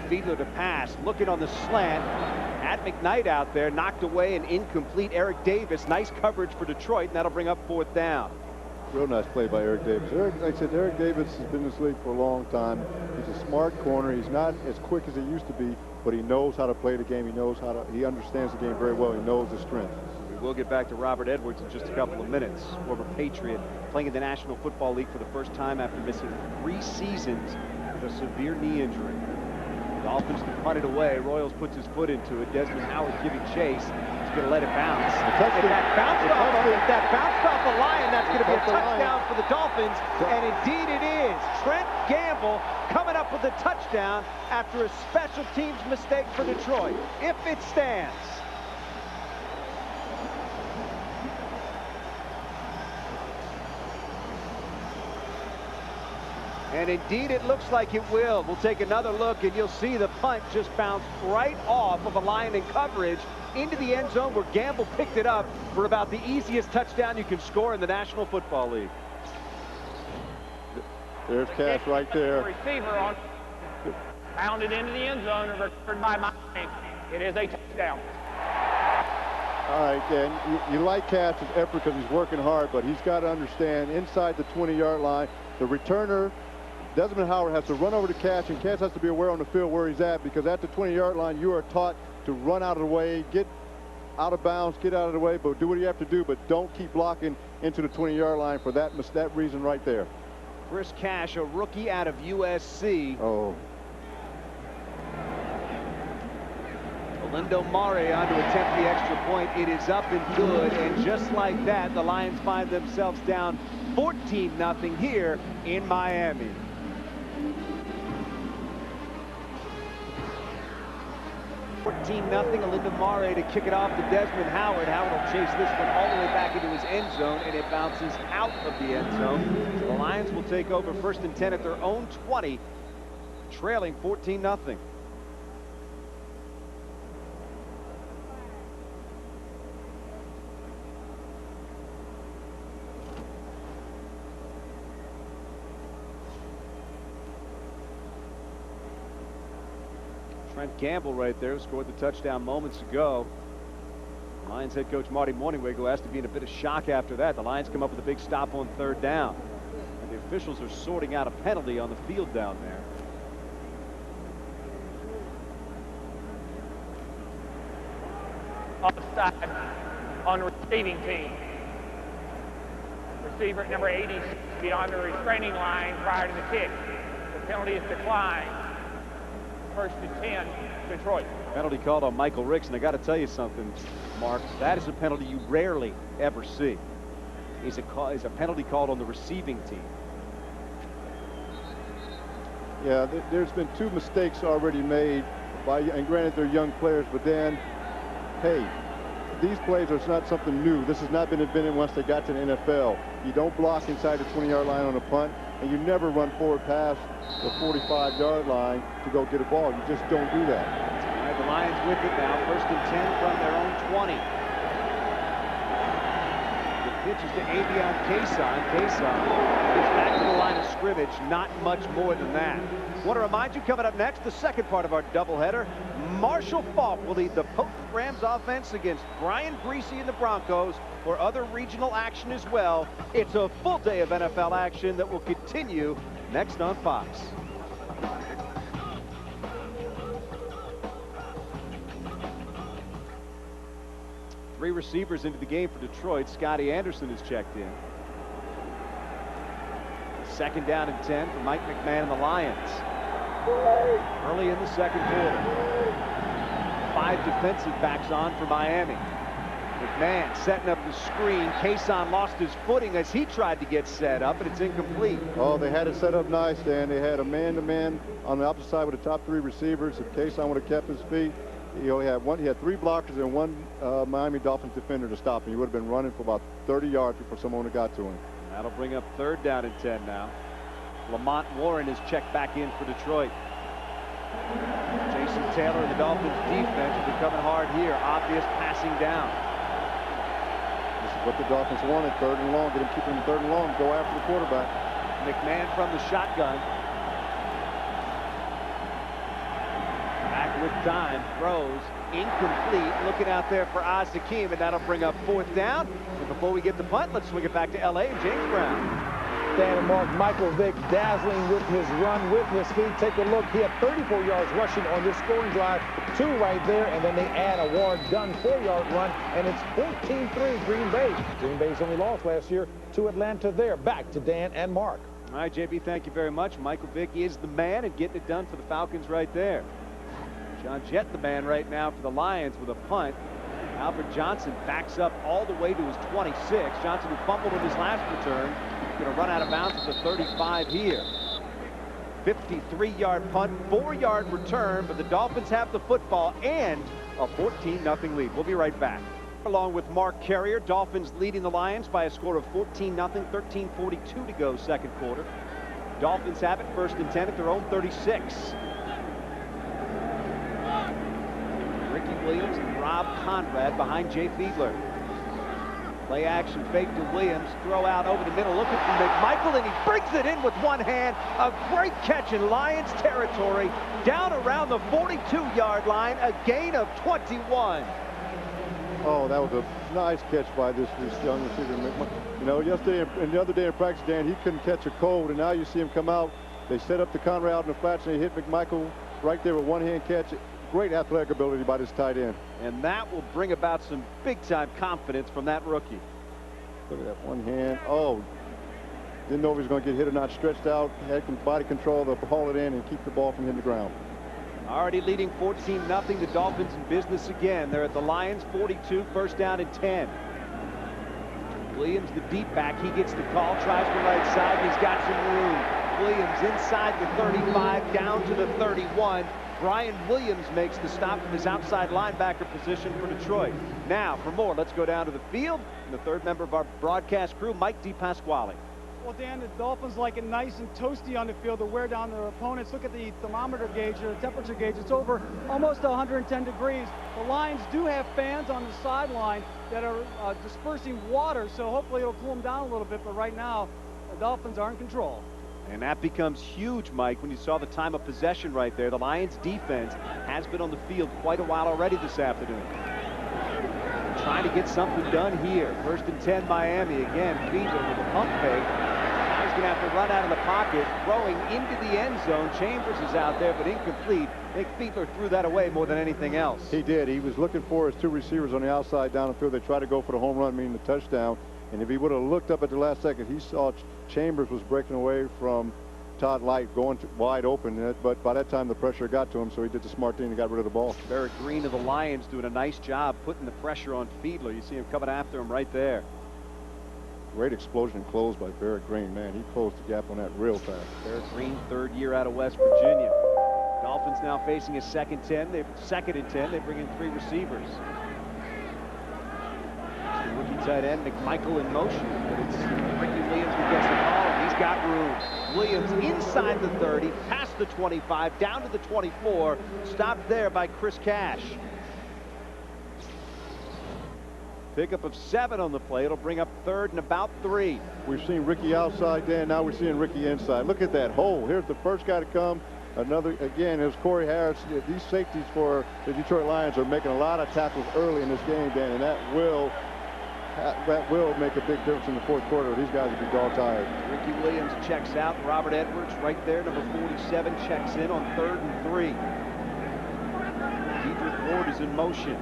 Fiedler to pass, looking on the slant. At McKnight out there, knocked away and incomplete. Eric Davis, nice coverage for Detroit, and that'll bring up 4th down. Real nice play by Eric Davis. Like I said, Eric Davis has been in this league for a long time. He's a smart corner. He's not as quick as he used to be, but he knows how to play the game. He understands the game very well. He knows his strength. We will get back to Robert Edwards in just a couple of minutes. Former Patriot, playing in the National Football League for the first time after missing 3 seasons with a severe knee injury. Dolphins to punt it away. Royals puts his foot into it. Desmond Howard giving chase. He's going to let it bounce. If that bounced off the line, that's going to be a touchdown for the Dolphins. And indeed it is. Trent Gamble coming up with a touchdown after a special teams mistake for Detroit. If it stands. And indeed it looks like it will. We'll take another look and you'll see the punt just bounced right off of a line in coverage into the end zone where Gamble picked it up for about the easiest touchdown you can score in the National Football League. There's Cash right there. The receiver on pounded into the end zone and returned by Miami. It is a touchdown. All right, Dan, you like Cash's effort because he's working hard, but he's got to understand inside the 20-yard line, the returner, Desmond Howard, has to run over to Cash, and Cash has to be aware on the field where he's at, because at the 20-yard line, you are taught to run out of the way, get out of bounds, get out of the way, but do what you have to do, but don't keep blocking into the 20-yard line for that reason right there. Chris Cash, a rookie out of USC. Oh. Lindo Mare on to attempt the extra point. It is up and good, and just like that, the Lions find themselves down 14-0 here in Miami. Nothing. Lindo Mare to kick it off to Desmond Howard. Howard will chase this one all the way back into his end zone, and it bounces out of the end zone. So the Lions will take over 1st and 10 at their own 20, trailing 14-0. Trent Gamble right there scored the touchdown moments ago. Lions head coach Marty Mornhinweg has to be in a bit of shock after that. The Lions come up with a big stop on 3rd down. And the officials are sorting out a penalty on the field down there. Offside on the receiving team. Receiver at number 86 beyond the restraining line prior to the kick. The penalty is declined. 1st and 10, Detroit. Penalty called on Michael Ricks, and I got to tell you something, Mark. That is a penalty you rarely ever see. Is a penalty called on the receiving team. Yeah, there's been 2 mistakes already made and granted they're young players, but then, hey, these plays are not something new. This has not been invented once they got to the NFL. You don't block inside the 20-yard line on a punt, and you never run forward past the 45-yard line to go get a ball. You just don't do that. All right, the Lions with it now. 1st and 10 from their own 20. The pitch is to Avion Kason. Kason gets back to the line of scrimmage. Not much more than that. Want to remind you, coming up next, the second part of our doubleheader, Marshall Faulk will lead the potent Rams offense against Brian Griese and the Broncos, or other regional action as well. It's a full day of NFL action that will continue next on Fox. 3 receivers into the game for Detroit. Scotty Anderson has checked in. 2nd down and 10 for Mike McMahon and the Lions. Early in the 2nd quarter. 5 defensive backs on for Miami. McMahon setting up the screen. Kason lost his footing as he tried to get set up, but it's incomplete. Oh, they had it set up nice, Dan. They had a man-to-man on the opposite side with the top 3 receivers. If Kason would have kept his feet, he only had one. He had 3 blockers and 1 Miami Dolphins defender to stop him. He would have been running for about 30 yards before someone would have got to him. That'll bring up 3rd down and 10 now. Lamont Warren is checked back in for Detroit. Jason Taylor and the Dolphins defense will be coming hard here. Obvious passing down. This is what the Dolphins wanted, 3rd and long. Get him, keep him 3rd and long. Go after the quarterback. McMahon from the shotgun. Back with time. Throws. Incomplete. Looking out there for Hakeem, and that'll bring up 4th down. And before we get the punt, let's swing it back to L.A. and James Brown. Dan and Mark, Michael Vick dazzling with his run, with his feet. Take a look. He had 34 yards rushing on this scoring drive. 2 right there, and then they add a Warren Dunn 4-yard run, and it's 14-3 Green Bay. Green Bay's only lost last year to Atlanta there. Back to Dan and Mark. All right, JB, thank you very much. Michael Vick is the man and getting it done for the Falcons right there. John Jett the man right now for the Lions with a punt. Albert Johnson backs up all the way to his 26. Johnson, who fumbled in his last return, going to run out of bounds at the 35 here. 53-yard punt, 4-yard return, but the Dolphins have the football and a 14-0 lead. We'll be right back. Along with Mark Carrier, Dolphins leading the Lions by a score of 14-0, 13:42 to go 2nd quarter. Dolphins have it 1st and 10 at their own 36. Ricky Williams and Rob Conrad behind Jay Fiedler. Play action fake to Williams. Throw out over the middle. Looking for McMichael, and he brings it in with one hand. A great catch in Lions territory. Down around the 42-yard line. A gain of 21. Oh, that was a nice catch by this young receiver. You know, yesterday and the other day in practice, Dan, he couldn't catch a cold, and now you see him come out. They set up the Conrad out in the flats, and they hit McMichael right there with one-hand catch. Great athletic ability by this tight end. And that will bring about some big-time confidence from that rookie. Look at that one hand. Oh, didn't know if he was going to get hit or not. Stretched out, had body control to haul it in and keep the ball from hitting the ground. Already leading 14-0. The Dolphins in business again. They're at the Lions 42, 1st down and 10. Williams, the deep back, he gets the call, tries the right side, and he's got some room. Williams inside the 35, down to the 31. Brian Williams makes the stop from his outside linebacker position for Detroit. Now, for more, let's go down to the field. And the 3rd member of our broadcast crew, Mike DePasquale. Well, Dan, the Dolphins like it nice and toasty on the field to wear down their opponents. Look at the thermometer gauge, or the temperature gauge. It's over almost 110 degrees. The Lions do have fans on the sideline that are dispersing water, so hopefully it'll cool them down a little bit. But right now, the Dolphins are in control. And that becomes huge, Mike, when you saw the time of possession right there. The Lions defense has been on the field quite a while already this afternoon. Trying to get something done here. 1st and 10, Miami. Again, Fiedler with a pump fake. Now he's going to have to run out of the pocket, throwing into the end zone. Chambers is out there, but incomplete. I think Fiedler threw that away more than anything else. He did. He was looking for his 2 receivers on the outside down the field. They tried to go for the home run, meaning the touchdown. And if he would have looked up at the last second, he saw Chambers was breaking away from Todd Light, going wide open. But by that time, the pressure got to him, so he did the smart thing and got rid of the ball. Barrett Green of the Lions doing a nice job putting the pressure on Fiedler. You see him coming after him right there. Great explosion close by Barrett Green. Man, he closed the gap on that real fast. Barrett Green, 3rd year out of West Virginia. Dolphins now facing a 2nd and 10. They bring in 3 receivers. Rookie tight end McMichael in motion, but it's Ricky Williams who gets the call, and he's got room. Williams inside the 30, past the 25, down to the 24, stopped there by Chris Cash. Pickup of 7 on the play. It'll bring up 3rd and about 3. We've seen Ricky outside, Dan. Now we're seeing Ricky inside. Look at that hole. Here's the first guy to come. Another, again, is Corey Harris. These safeties for the Detroit Lions are making a lot of tackles early in this game, Dan, and that will make a big difference in the 4th quarter. These guys will be dog tired. Ricky Williams checks out. Robert Edwards right there, number 47, checks in on 3rd and 3. Dedrick Ward is in motion.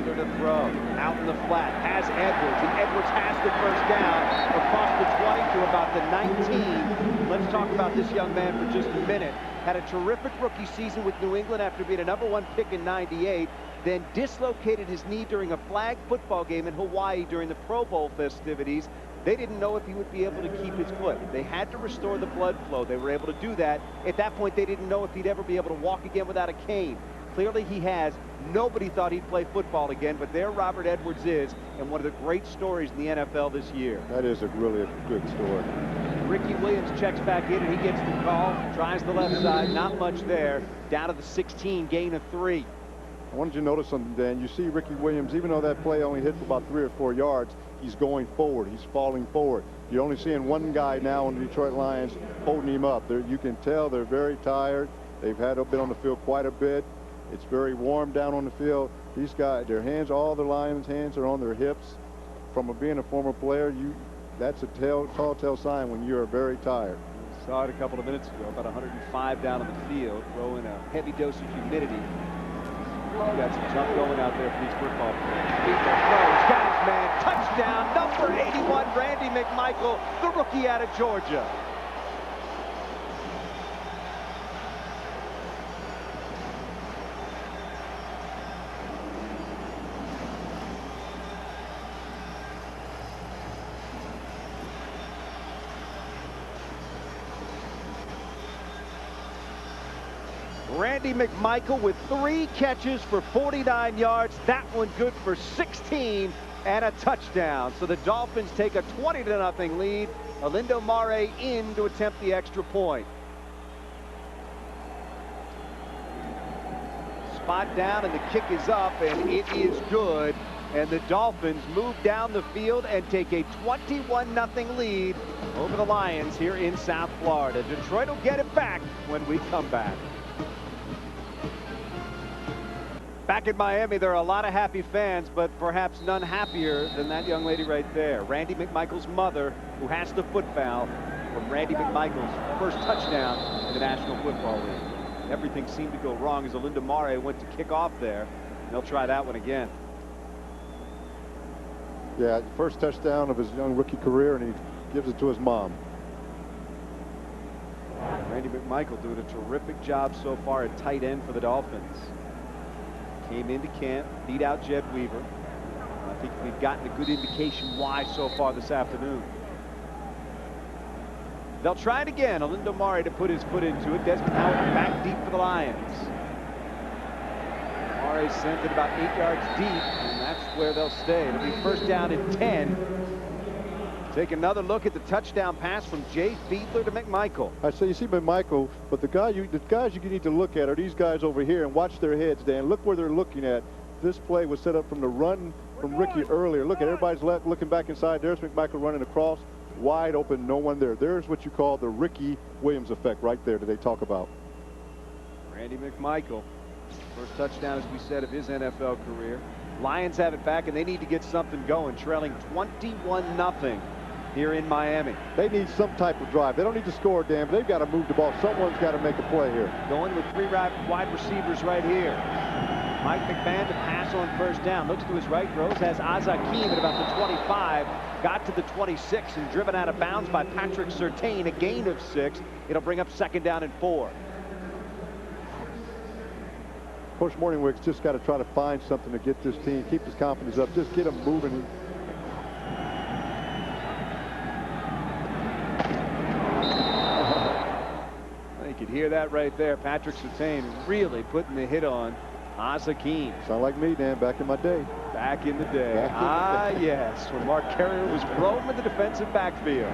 Fiedler to throw. Out in the flat. Has Edwards. And Edwards has the first down across the 20 to about the 19. Let's talk about this young man for just a minute. Had a terrific rookie season with New England after being a #1 pick in '98. Then dislocated his knee during a flag football game in Hawaii during the Pro Bowl festivities. They didn't know if he would be able to keep his foot. They had to restore the blood flow. They were able to do that. At that point, they didn't know if he'd ever be able to walk again without a cane. Clearly he has. Nobody thought he'd play football again, but there Robert Edwards is, and one of the great stories in the NFL this year. That is really a good story. Ricky Williams checks back in, and he gets the call. Tries the left side. Not much there. Down to the 16, gain of 3. I wanted you to notice something, Dan. You see Ricky Williams, even though that play only hit for about 3 or 4 yards, he's going forward. He's falling forward. You're only seeing one guy now on the Detroit Lions holding him up. You can tell they're very tired. They've been on the field quite a bit. It's very warm down on the field. These guys, their hands, all the Lions' hands are on their hips. From being a former player, that's a telltale sign when you're very tired. Saw it a couple of minutes ago, about 105 down on the field, throw in a heavy dose of humidity. He's got some tough going out there for these football players. Fiedler throws, got his man, touchdown, number 81, Randy McMichael, the rookie out of Georgia. Randy McMichael with 3 catches for 49 yards. That one good for 16 and a touchdown. So the Dolphins take a 20-0 lead. Olindo Mare in to attempt the extra point. Spot down and the kick is up and it is good. And the Dolphins move down the field and take a 21-0 lead over the Lions here in South Florida. Detroit will get it back when we come back. Back in Miami, there are a lot of happy fans, but perhaps none happier than that young lady right there. Randy McMichael's mother, who has the foot foul from Randy McMichael's first touchdown in the National Football League. Everything seemed to go wrong as Olindo Mare went to kick off there. And they'll try that one again. Yeah, first touchdown of his young rookie career, and he gives it to his mom. Randy McMichael doing a terrific job so far at tight end for the Dolphins. Came into camp, beat out Jed Weaver. I think we've gotten a good indication why so far this afternoon. They'll try it again. Olindo Mare to put his foot into it. Desmond Howard back deep for the Lions. Mare sent it about 8 yards deep, and that's where they'll stay. It'll be first down and 10. Take another look at the touchdown pass from Jay Fiedler to McMichael. I say you see McMichael, but the guys you need to look at are these guys over here and watch their heads, Dan. Look where they're looking at. This play was set up from the run from Ricky earlier. Look at everybody's looking back inside. There's McMichael running across, wide open, no one there. There's what you call the Ricky Williams effect right there that they talk about. Randy McMichael, first touchdown, as we said, of his NFL career. Lions have it back, and they need to get something going, trailing 21-0. Here in Miami. They need some type of drive. They don't need to score, Dan, but they've got to move the ball. Someone's got to make a play here. Going with 3 wide receivers right here. Mike McMahon to pass on first down. Looks to his right, throws, has Azakim at about the 25. Got to the 26 and driven out of bounds by Patrick Surtain, a gain of 6. It'll bring up second down and 4. Coach Morningwick's just got to try to find something to get this team, keep his confidence up, just get them moving. You could hear that right there. Patrick Surtain really putting the hit on Azakim. Sound like me, Dan, back in my day. Back in the day. Yes, when Mark Carrier was roaming the defensive backfield.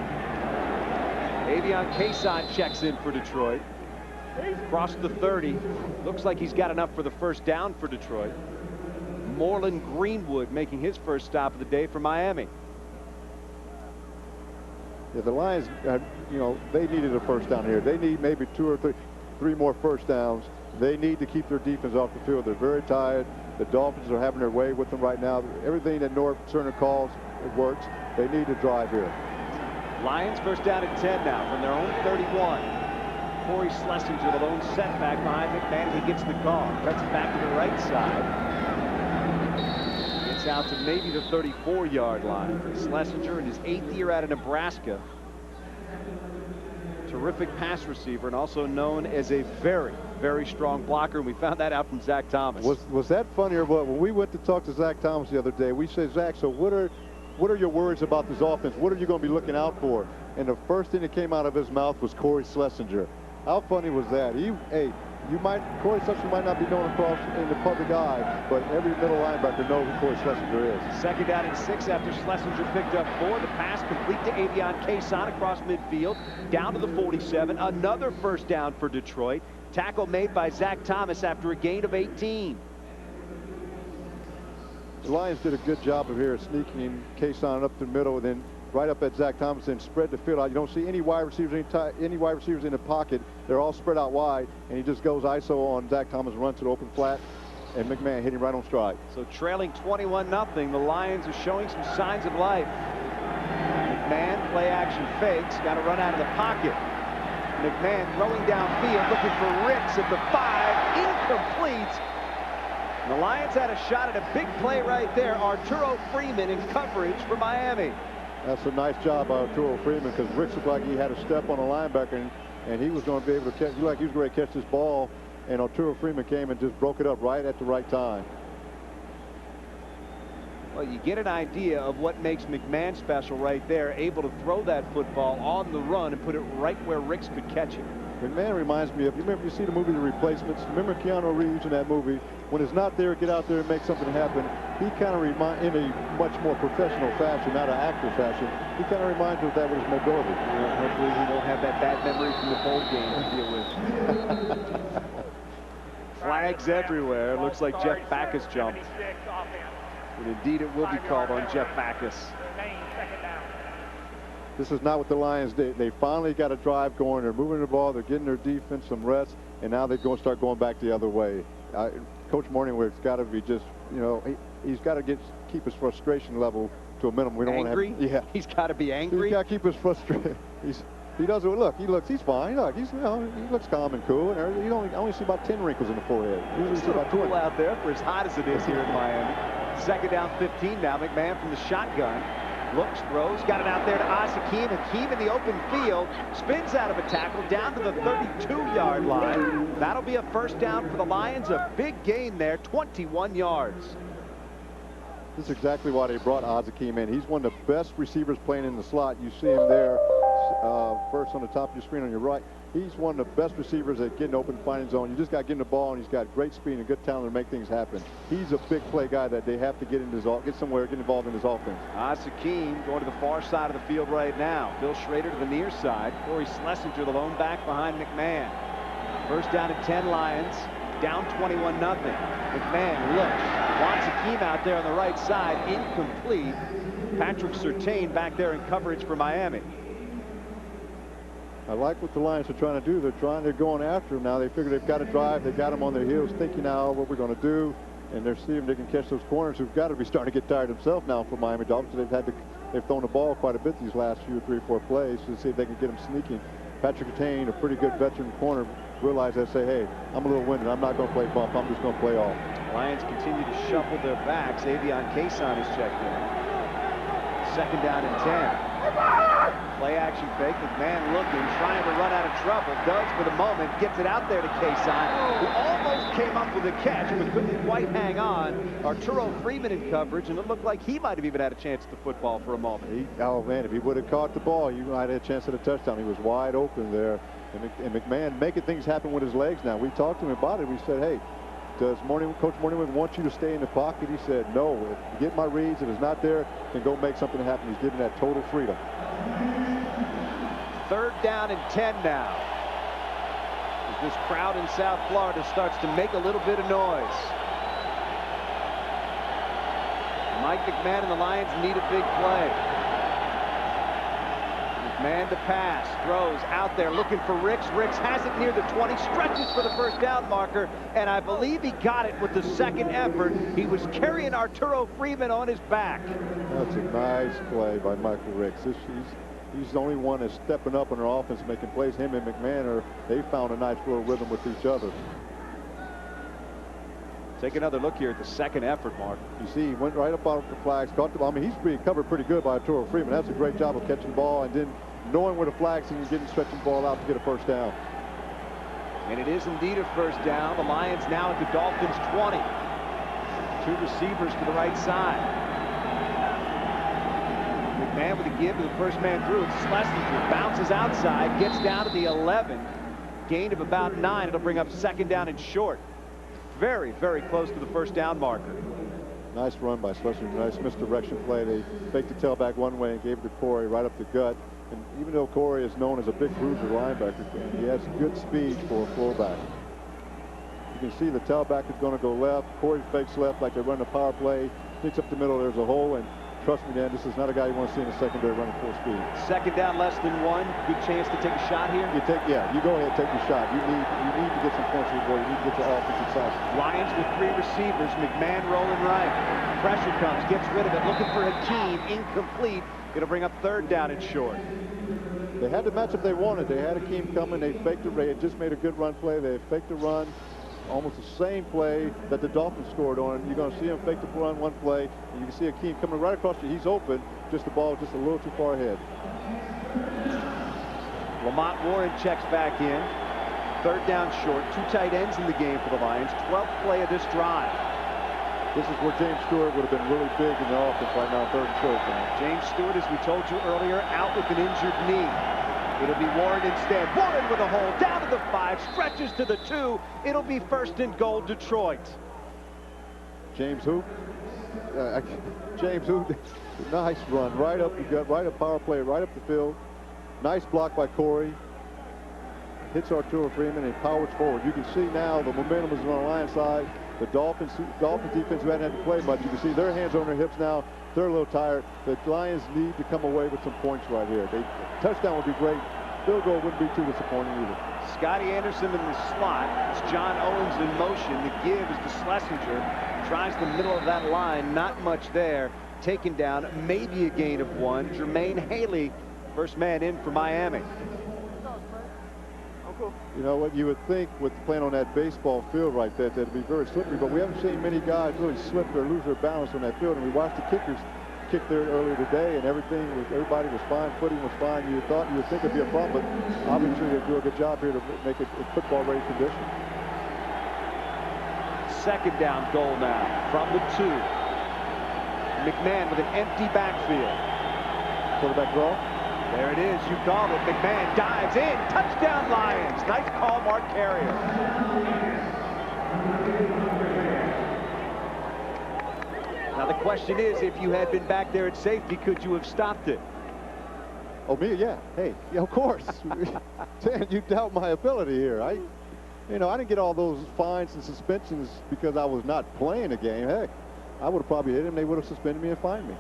Avion Kason checks in for Detroit. Across the 30. Looks like he's got enough for the first down for Detroit. Moreland Greenwood making his first stop of the day for Miami. Yeah, the Lions, you know, they needed a first down here. They need maybe 2 or 3 more first downs. They need to keep their defense off the field. They're very tired. The Dolphins are having their way with them right now. Everything that Norv Turner calls, it works. They need to drive here. Lions first down at 10 now from their own 31. Corey Schlesinger, the lone setback behind McMahon. He gets the call. Cuts it back to the right side. backs out to maybe the 34-yard line. Schlesinger in his 8th year out of Nebraska. Terrific pass receiver and also known as a very, very strong blocker. And we found that out from Zach Thomas. Was that funny or what? When we went to talk to Zach Thomas the other day, we said, Zach, so what are your worries about this offense? What are you going to be looking out for? And the first thing that came out of his mouth was Corey Schlesinger. How funny was that? Corey Schlesinger might not be known across in the public eye, but every middle linebacker knows who Corey Schlesinger is. 2nd down and 6 after Schlesinger picked up 4. The pass complete to Avion Kayson across midfield, down to the 47. Another first down for Detroit. Tackle made by Zach Thomas after a gain of 18. The Lions did a good job of here sneaking Kayson up the middle and then right up at Zach Thomas and spread the field out. You don't see any wide receivers in the pocket. They're all spread out wide, and he just goes ISO on Zach Thomas, runs to the open flat, and McMahon hit him right on stride. So trailing 21-0, the Lions are showing some signs of life. McMahon play action fakes, got to run out of the pocket. McMahon throwing downfield, looking for Ricks at the 5, incomplete. And the Lions had a shot at a big play right there. Arturo Freeman in coverage for Miami. That's a nice job by Arturo Freeman, because Ricks looked like he had a step on the linebacker, and he was going to be able to catch. He looked like he was going to catch this ball, and Arturo Freeman came and just broke it up right at the right time. Well, you get an idea of what makes McMahon special right there, able to throw that football on the run and put it right where Ricks could catch it. McMahon reminds me of, you see the movie The Replacements? Remember Keanu Reeves in that movie? When it's not there, get out there and make something happen. He kind of in a much more professional fashion, not an actor fashion. He kind of reminds me of that with his mobility. Well, hopefully he won't have that bad memory from the bowl game to deal with. Flags everywhere. Looks like Jeff Backus jumped. And indeed it will be called on Jeff Backus. This is not what the Lions did. They finally got a drive going. They're moving the ball. They're getting their defense some rest. And now they're going to start going back the other way. Coach Morningweg's got to be just, he's got to keep his frustration level to a minimum. We don't want to have. Yeah. He's got to be angry. He's got to keep his frustration. He doesn't look. He's fine. Look, he looks calm and cool. And you only see about 10 wrinkles in the forehead. Usually see about 20 out there for as hot as it is here in Miami. 2nd down, 15 now. McMahon from the shotgun. Looks, throws, got it out there to Asakeem, and Keem in the open field spins out of a tackle down to the 32-yard line. That'll be a first down for the Lions. A big gain there, 21 yards. This is exactly why they brought Asakeem in. He's one of the best receivers playing in the slot. You see him there first on the top of your screen on your right. He's one of the best receivers at getting open, finding zone. You just got to get him the ball, and he's got great speed and good talent to make things happen. He's a big play guy that they have to get somewhere, get involved in his offense. Asakeem going to the far side of the field right now. Bill Schrader to the near side. Corey Schlesinger, the lone back behind McMahon. First down and 10 Lions. Down 21-0. McMahon looks. Wants Akeem out there on the right side. Incomplete. Patrick Surtain back there in coverage for Miami. I like what the Lions are trying to do. They're going after him now. They figure they've got to drive. They got him on their heels, thinking now what we're going to do, and they're seeing if they can catch those corners who've got to be starting to get tired themselves now for Miami Dolphins. They've thrown the ball quite a bit these last 3 or 4 plays to see if they can get him sneaking. Patrick Surtain, a pretty good veteran corner, realize they say, hey, I'm a little winded. I'm not going to play bump. I'm just going to play off. Lions continue to shuffle their backs. Avion Kayson is checked in. 2nd down and 10. Play action fake. McMahon looking, trying to run out of trouble. Does for the moment. Gets it out there to Kayson, who almost came up with a catch but couldn't quite hang on. Arturo Freeman in coverage, and it looked like he might have even had a chance at the football for a moment. Oh, man, if he would have caught the ball, he might have had a chance at a touchdown. He was wide open there. And McMahon making things happen with his legs now. We talked to him about it. We said, hey, does Coach Morningweg want you to stay in the pocket? He said, no. If you get my reads, if it's not there, then go make something happen. He's giving that total freedom. 3rd down and 10 now. As this crowd in South Florida starts to make a little bit of noise. Mike McMahon and the Lions need a big play. McMahon to pass, throws out there looking for Ricks. Ricks has it near the 20, stretches for the first down marker, and I believe he got it with the second effort. He was carrying Arturo Freeman on his back. That's a nice play by Michael Ricks. He's the only one that's stepping up on their offense, making plays. Him and McMahon, they found a nice little rhythm with each other. Take another look here at the second effort, Mark. You see, he went right up off the flags, caught the ball. I mean, he's being covered pretty good by Arturo Freeman. That's a great job of catching the ball and then knowing where the flags and getting stretching the ball out to get a first down. And it is indeed a first down. The Lions now at the Dolphins 20. Two receivers to the right side. McMahon with a give to the first man through. It's Schlesinger. Bounces outside. Gets down to the 11. Gain of about 9. It'll bring up second down and short. Very, very close to the first down marker. Nice run by Schlesinger. Nice misdirection play. They faked the tailback one way and gave it to Corey right up the gut. And even though Corey is known as a big bruiser linebacker, he has good speed for a fullback. You can see the tailback is going to go left. Corey fakes left like they run the power play. Thinks up the middle there's a hole, and trust me, Dan, this is not a guy you want to see in the secondary running full speed. Second down, less than 1. Good chance to take a shot here. You go ahead and take your shot. You need to get some points here, boy. You need to get your offensive side. Lions with 3 receivers. McMahon rolling right. Pressure comes, gets rid of it, looking for Hakeem. Incomplete. It'll bring up third down and short. They had the matchup they wanted. They had Hakeem coming. They faked it. They had just made a good run play. They faked the run. Almost the same play that the Dolphins scored on. You're going to see him fake the run one play, and you can see Hakeem coming right across you. He's open, just the ball just a little too far ahead. Lamont Warren checks back in. Third down short. 2 tight ends in the game for the Lions. 12th play of this drive. This is where James Stewart would have been really big in the offense right now, third and short. James Stewart, as we told you earlier, out with an injured knee. It'll be Warren instead. Warren with a hole, down to the 5, stretches to the 2. It'll be first and goal, Detroit. James who? James who? Nice run, right up the gut, right up power play, right up the field. Nice block by Corey. Hits Arturo Freeman and powers forward. You can see now the momentum is on the Lions side. The Dolphins defense who hadn't had to play much, you can see their hands on their hips now. They're a little tired. The Lions need to come away with some points right here. Touchdown would be great. Field goal wouldn't be too disappointing either. Scotty Anderson in the slot. It's John Owens in motion. The give is to Schlesinger. Tries the middle of that line. Not much there. Taken down. Maybe a gain of 1. Jermaine Haley, first man in for Miami. You know what, you would think with playing on that baseball field right there, that'd be very slippery, but we haven't seen many guys really slip or lose their balance on that field, and we watched the kickers kick there earlier today, and everybody was fine, footing was fine. You would think it'd be a problem, but obviously they do a good job here to make it a football-ready condition. Second down goal now from the 2. McMahon with an empty backfield. Quarterback draw. There it is. You called it. McMahon dives in. Touchdown, Lions. Nice call, Mark Carrier. Now, the question is, if you had been back there at safety, could you have stopped it? Oh, me? Yeah. Hey, yeah, of course. Dan, you doubt my ability here. I didn't get all those fines and suspensions because I was not playing the game. Heck, I would have probably hit him. They would have suspended me and fined me.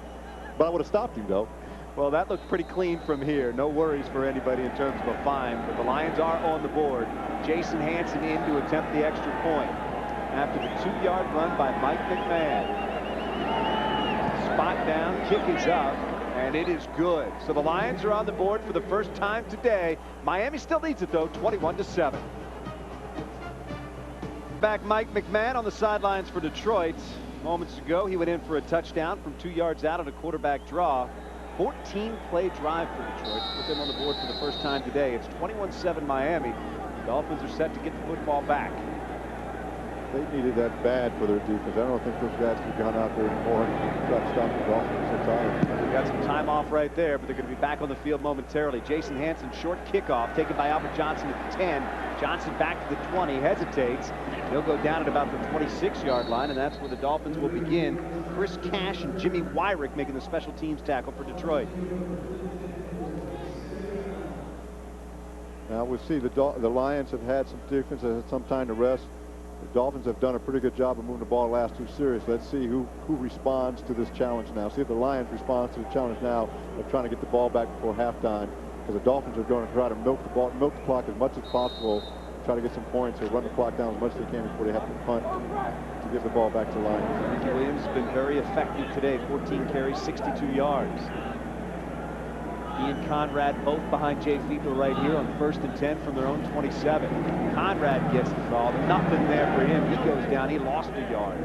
But I would have stopped him, though. Well, that looked pretty clean from here. No worries for anybody in terms of a fine, but the Lions are on the board. Jason Hanson in to attempt the extra point after the 2-yard run by Mike McMahon. Spot down, kick is up, and it is good. So the Lions are on the board for the first time today. Miami still leads it, though, 21-7. Back Mike McMahon on the sidelines for Detroit. Moments ago, he went in for a touchdown from 2 yards out on a quarterback draw. 14-play drive for Detroit. Put them on the board for the first time today. It's 21-7 Miami. The Dolphins are set to get the football back. They needed that bad for their defense. I don't think those guys could have gone out there anymore and try to stop the Dolphins. So tired. They got some time off right there, but they're going to be back on the field momentarily. Jason Hanson, short kickoff taken by Albert Johnson at the 10. Johnson back to the 20, hesitates. He'll go down at about the 26-yard line, and that's where the Dolphins will begin. Chris Cash and Jimmy Wyrick making the special teams tackle for Detroit. Now we'll see the Lions have had some defense, have had some time to rest. The Dolphins have done a pretty good job of moving the ball the last 2 series. Let's see who responds to this challenge now. See if the Lions responds to the challenge now of trying to get the ball back before halftime, because the Dolphins are going to try to milk the clock as much as possible, try to get some points or run the clock down as much as they can before they have to punt to give the ball back to the Lions. Ricky Williams has been very effective today. 14 carries, 62 yards. He and Conrad both behind Jay Fiedler right here on 1st and 10 from their own 27. Conrad gets the call. Nothing there for him. He goes down. He lost a yard.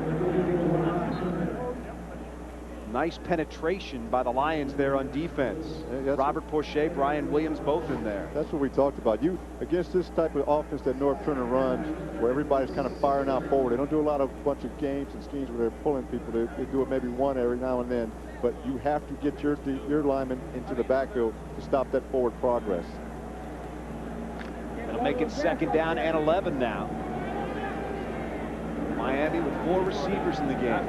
Nice penetration by the Lions there on defense. Yeah, Robert Porcher, Brian Williams, both in there. That's what we talked about. You against this type of offense that North Turner runs, where everybody's kind of firing out forward. They don't do a lot of bunch of games and schemes where they're pulling people. They do it maybe one every now and then. But you have to get your linemen into the backfield to stop that forward progress. It'll make it 2nd down and 11 now. Miami with 4 receivers in the game.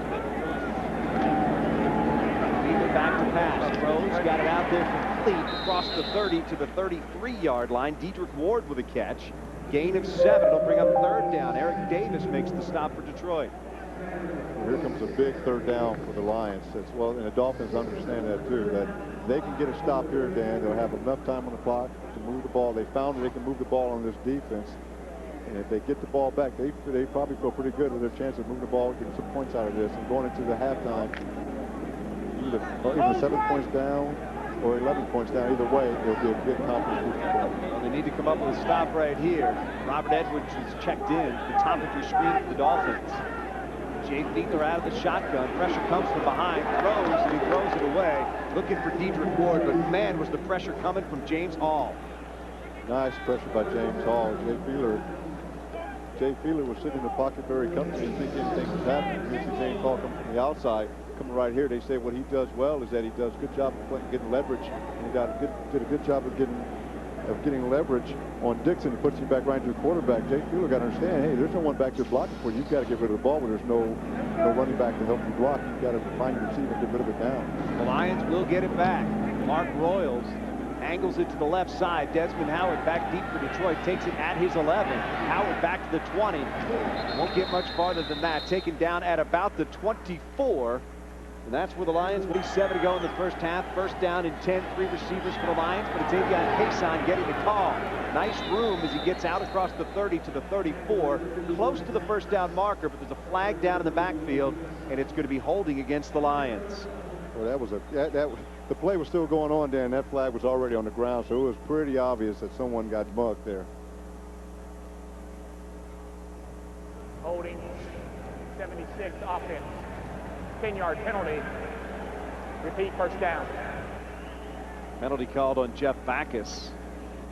Back to pass. Throws, got it out there complete across the 30 to the 33-yard line. Dedrick Ward with a catch. Gain of 7. It'll bring up 3rd down. Eric Davis makes the stop for Detroit. Well, here comes a big 3rd down for the Lions as well, and the Dolphins understand that too, that they can get a stop here, Dan. They'll have enough time on the clock to move the ball. They found that they can move the ball on this defense, and if they get the ball back, they probably feel pretty good with their chance of moving the ball, getting some points out of this, and going into the halftime. Either 7 points down or 11 points down. Either way, it'll be a good confidence. Well, they need to come up with a stop right here. Robert Edwards is checked in. The top of your screen for the Dolphins. Jay Fiedler out of the shotgun. Pressure comes from behind. Throws, and he throws it away. Looking for Dedrick Ward, but man, was the pressure coming from James Hall. Nice pressure by James Hall. Jay Fiedler was sitting in the pocket very comfortably, thinking anything was happening. You see James Hall coming from the outside. Coming right here, they say what he does well is that he does a good job of getting leverage, and he did a good job of getting leverage on Dixon. It puts him back right into the quarterback. Jay Fiedler got to understand, hey, there's no one back there blocking for you. You've got to get rid of the ball, but there's no running back to help you block. You've got to find your receiver and get rid of it down. The Lions will get it back. Mark Royals angles it to the left side. Desmond Howard back deep for Detroit, takes it at his 11. Howard back to the 20. Won't get much farther than that. Taken down at about the 24. And that's where the Lions will be. 7 to go in the first half. 1st down and 10. 3 receivers for the Lions, but it's Avion Cason getting the call. Nice room as he gets out across the 30 to the 34. Close to the 1st down marker, but there's a flag down in the backfield, and it's going to be holding against the Lions. Well, the play was still going on, Dan. That flag was already on the ground, so it was pretty obvious that someone got mugged there. Holding 76 offense. 10-yard penalty. Repeat, 1st down. Penalty called on Jeff Backus,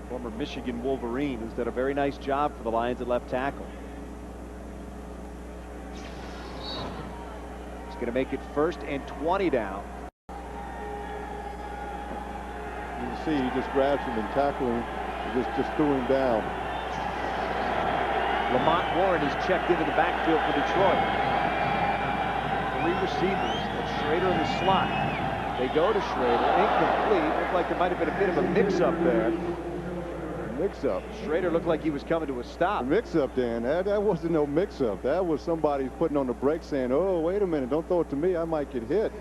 former Michigan Wolverine, who's done a very nice job for the Lions at left tackle. He's going to make it 1st and 20 down. You can see he just grabs him and tackled him and just threw him down. Lamont Warren is checked into the backfield for Detroit. 3 receivers. Schrader in the slot. They go to Schrader. Incomplete. Looked like there might have been a bit of a mix-up there. Mix-up. Schrader looked like he was coming to a stop. Mix-up, Dan. That wasn't no mix-up. That was somebody putting on the brakes saying, oh, wait a minute, don't throw it to me. I might get hit.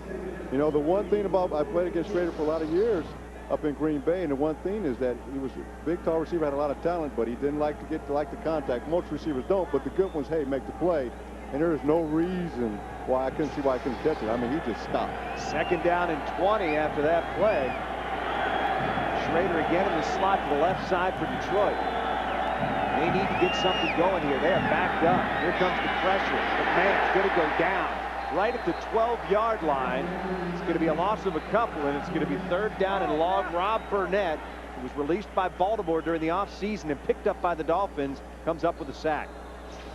You know, the one thing about, I played against Schrader for a lot of years up in Green Bay, and the one thing is that he was a big, tall receiver, had a lot of talent, but he didn't like to get the contact. Most receivers don't, but the good ones, hey, make the play. And there is no reason why I couldn't see why I couldn't catch it. I mean, he just stopped. 2nd down and 20 after that play. Schrader again in the slot to the left side for Detroit. They need to get something going here. They are backed up. Here comes the pressure. McMahon's going to go down right at the 12-yard line. It's going to be a loss of a couple, and it's going to be 3rd down and long. Rob Burnett, who was released by Baltimore during the offseason and picked up by the Dolphins, comes up with a sack.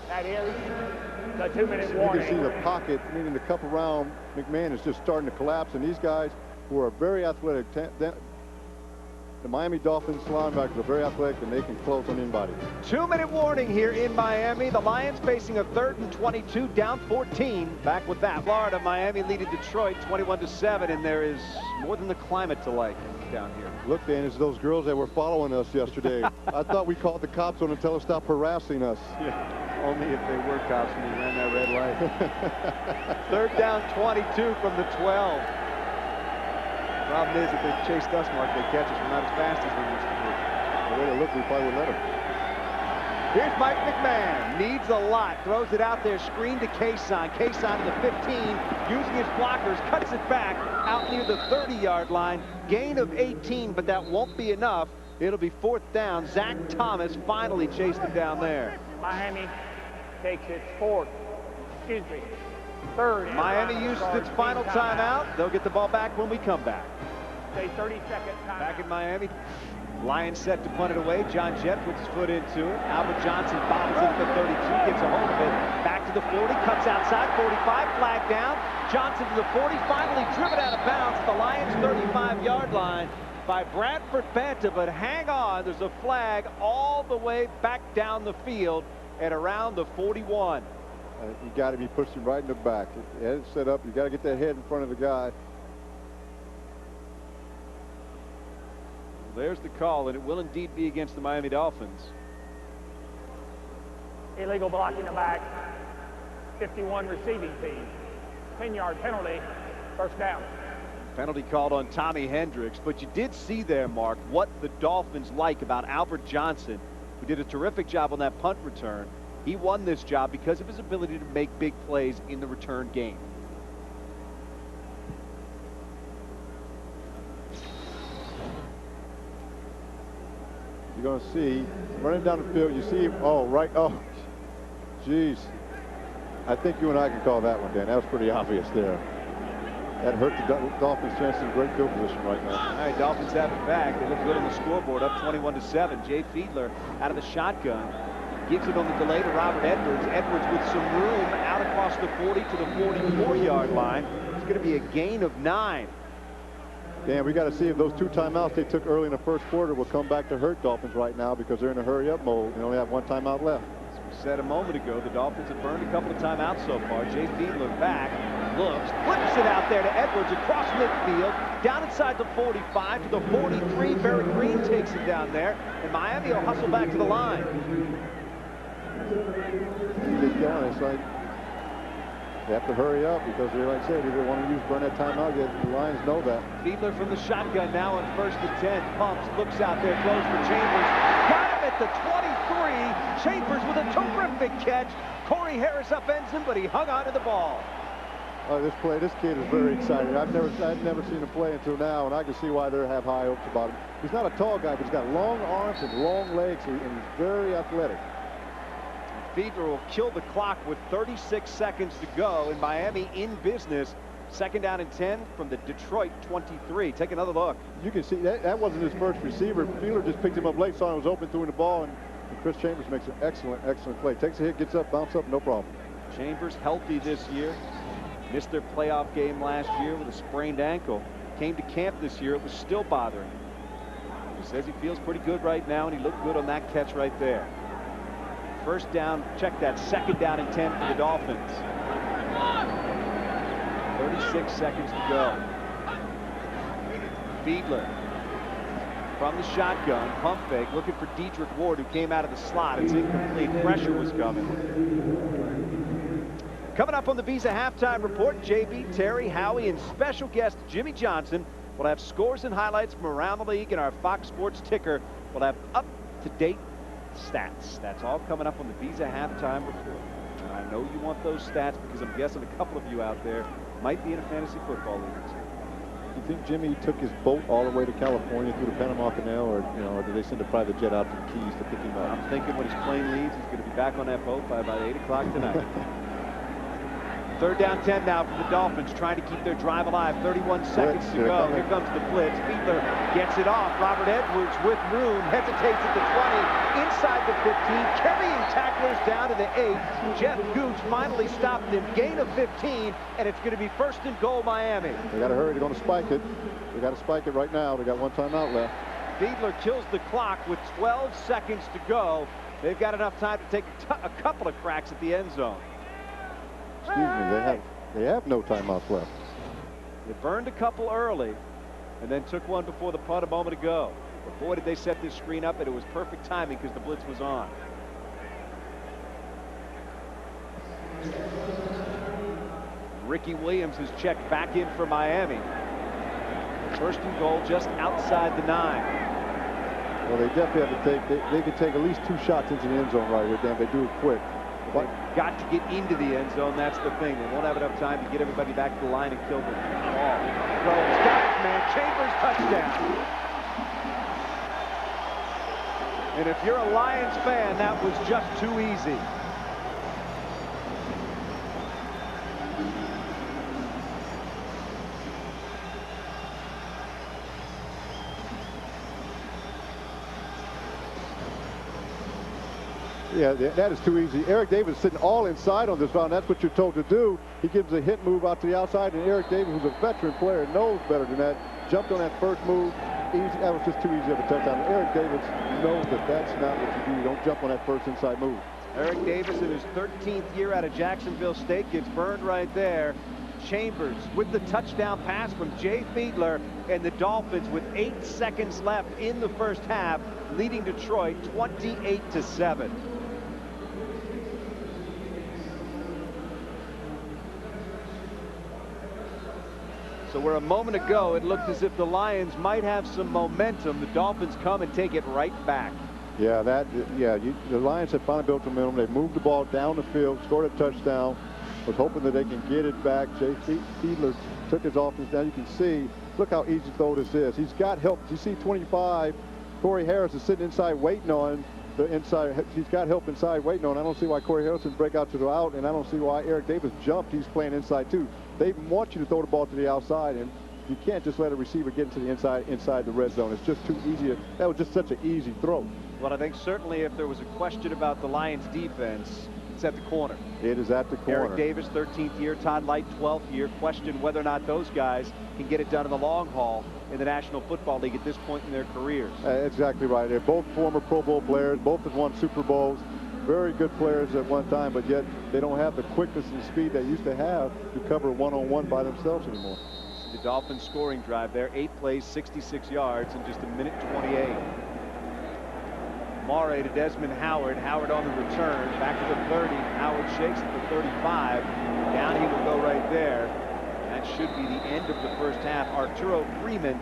That is the 2-minute warning. You can see the pocket, meaning the cup around McMahon is just starting to collapse, and these guys who are very athletic, the Miami Dolphins linebackers are very athletic, and they can close on anybody. 2-minute warning here in Miami. The Lions facing a 3rd and 22, down 14. Back with that. Florida, Miami leading Detroit 21-7, and there is more than the climate to like down here. Look, Dan, it's those girls that were following us yesterday. I thought we called the cops on them and tell them to stop harassing us. Yeah. Only if they were cops when we ran that red light. 3rd down 22 from the 12. Problem is, if they chased us, Mark, they catch us. We're not as fast as we used to be. The way they look, we probably would let them. Here's Mike McMahon. Needs a lot. Throws it out there. Screen to Kason. Kason to the 15. Using his blockers. Cuts it back out near the 30-yard line. Gain of 18, but that won't be enough. It'll be 4th down. Zach Thomas finally chased him down there. Miami takes its third. Miami uses its final timeout. They'll get the ball back when we come back. Say 30-second timeout. Back in Miami. Lions set to punt it away. John Jett puts his foot into it. Albert Johnson bobbles it at the 32, gets a hold of it. Back to the 40, cuts outside, 45, flag down. Johnson to the 40, finally driven out of bounds at the Lions' 35-yard line by Bradford Banta, but hang on, there's a flag all the way back down the field at around the 41. You got to be pushing right in the back. Head set up. You got to get that head in front of the guy. There's the call, and it will indeed be against the Miami Dolphins. Illegal blocking the back. 51 receiving team. 10-yard penalty. First down. Penalty called on Tommy Hendricks, but you did see there, Mark, what the Dolphins like about Albert Johnson, who did a terrific job on that punt return. He won this job because of his ability to make big plays in the return game. You're going to see, running down the field, you see him, oh, geez. I think you and I can call that one, Dan. That was pretty obvious there. That hurt the Dolphins' chance in great field position right now. All right, Dolphins have it back. They look good on the scoreboard, up 21-7. Jay Fiedler out of the shotgun. Gives it on the delay to Robert Edwards. Edwards with some room out across the 40 to the 44-yard line. It's going to be a gain of 9. Dan, we got to see if those 2 timeouts they took early in the first quarter will come back to hurt Dolphins right now because they're in a hurry-up mode. They only have 1 timeout left. As we said a moment ago, the Dolphins have burned a couple of timeouts so far. Jay Fiedler back, looks, flips it out there to Edwards across midfield, down inside the 45 to the 43. Barrett Green takes it down there, and Miami will hustle back to the line. Keep going. It's like they have to hurry up because, like I said, if they want to burn that timeout, the Lions know that. Fiedler from the shotgun now on 1st and 10. Pumps, looks out there, throws for Chambers. Got him at the 23. Chambers with a terrific catch. Corey Harris upends him, but he hung on to the ball. This kid is very excited. I've never seen him play until now, and I can see why they have high hopes about him. He's not a tall guy, but he's got long arms and long legs, and he's very athletic. Fiedler will kill the clock with 36 seconds to go, and Miami in business. 2nd down and 10 from the Detroit 23. Take another look. You can see that wasn't his first receiver. Fiedler just picked him up late, saw him was open, threw him the ball, and Chris Chambers makes an excellent play. Takes a hit, gets up, bounce up, no problem. Chambers healthy this year. Missed their playoff game last year with a sprained ankle. Came to camp this year, it was still bothering him. He says he feels pretty good right now, and he looked good on that catch right there. 1st down, check that, 2nd down and 10 for the Dolphins. 36 seconds to go. Fiedler from the shotgun, pump fake, looking for Dedrick Ward, who came out of the slot. It's incomplete. Pressure was coming. Coming up on the Visa Halftime Report, JB, Terry, Howie, and special guest Jimmy Johnson will have scores and highlights from around the league, and our Fox Sports ticker will have up-to-date stats. That's all coming up on the Visa Halftime Report. And I know you want those stats because I'm guessing a couple of you out there might be in a fantasy football league. Do you think Jimmy took his boat all the way to California through the Panama Canal, or or did they send a private jet out to the Keys to pick him up? I'm thinking when his plane leaves, he's going to be back on that boat by about 8 o'clock tonight. 3rd down 10 now for the Dolphins, trying to keep their drive alive. 31 seconds to go. Here comes the blitz. Fiedler gets it off. Robert Edwards with room, hesitates at the 20, inside the 15, carrying tacklers down to the 8. Jeff Gooch finally stopped him. Gain of 15, and it's going to be 1st and goal Miami. They got to hurry. They're going to spike it. They got to spike it right now. They got 1 timeout left. Fiedler kills the clock with 12 seconds to go. They've got enough time to take a couple of cracks at the end zone. Excuse me, they have no timeouts left. They burned a couple early and then took one before the punt a moment ago. But boy, did they set this screen up, and it was perfect timing because the blitz was on. Ricky Williams is checked back in for Miami. 1st and goal just outside the 9. Well, they definitely have to take, they can take at least 2 shots into the end zone right here, Dan. They do it quick. But got to get into the end zone. That's the thing. They won't have enough time to get everybody back to the line and kill the ball. Throws, got it, man. Chambers, touchdown. And if you're a Lions fan, that was just too easy. Yeah, that is too easy. Eric Davis sitting all inside on this round. That's what you're told to do. He gives a hit move out to the outside, and Eric Davis, who's a veteran player, knows better than that. Jumped on that first move. Easy. That was just too easy of a touchdown. Eric Davis knows that that's not what you do. You don't jump on that first inside move. Eric Davis in his 13th year out of Jacksonville State gets burned right there. Chambers with the touchdown pass from Jay Fiedler, and the Dolphins with 8 seconds left in the first half, leading Detroit 28-7. So where a moment ago it looked as if the Lions might have some momentum, the Dolphins come and take it right back. Yeah, the Lions have finally built momentum. They moved the ball down the field, scored a touchdown. Was hoping that they can get it back. Jay Fiedler took his offense down. You can see, look how easy throw this is. He's got help. You see 25, Corey Harris is sitting inside waiting on the inside. He's got help inside waiting on. I don't see why Corey Harris would break out to the out, and I don't see why Eric Davis jumped. He's playing inside too. They want you to throw the ball to the outside, and you can't just let a receiver get into the inside the red zone. It's just too easy. That was just such an easy throw. Well, I think certainly if there was a question about the Lions defense, it's at the corner. It is at the corner. Eric Davis, 13th year. Todd Light, 12th year. Question whether or not those guys can get it done in the long haul in the National Football League at this point in their careers. Exactly right. They're both former Pro Bowl players. Both have won Super Bowls. Very good players at one time, but yet they don't have the quickness and speed they used to have to cover one-on-one by themselves anymore. The Dolphins scoring drive there. 8 plays, 66 yards in just a minute 28. Mare to Desmond Howard. Howard on the return. Back to the 30. Howard shakes at the 35. Down he will go right there. That should be the end of the first half. Arturo Freeman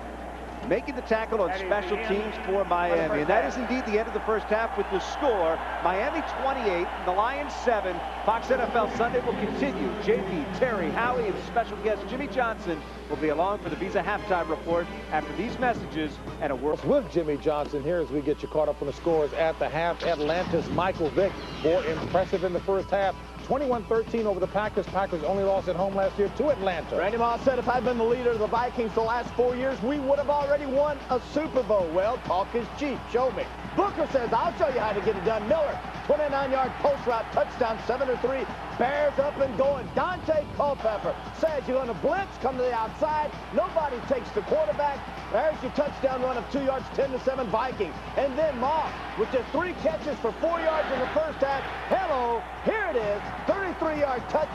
making the tackle on special teams for Miami. And that is indeed the end of the first half with the score. Miami 28, the Lions 7. Fox NFL Sunday will continue. JP, Terry, Howie, and special guest Jimmy Johnson will be along for the Visa halftime report after these messages and a word with Jimmy Johnson here as we get you caught up on the scores at the half. Atlanta's Michael Vick, more impressive in the first half. 21-13 over the Packers. Packers only lost at home last year to Atlanta. Randy Moss said if I'd been the leader of the Vikings the last 4 years, we would have already won a Super Bowl. Well, talk is cheap. Show me. Booker says, I'll show you how to get it done. Miller, 29-yard post route, touchdown, 7-3. Bears up and going. Dante Culpepper says you're going to blitz, come to the outside. Nobody takes the quarterback. There's your touchdown run of 2 yards, 10-7 Vikings. And then Moss with just 3 catches for 4 yards in the first half. Hello, here it is. 33-yard touch.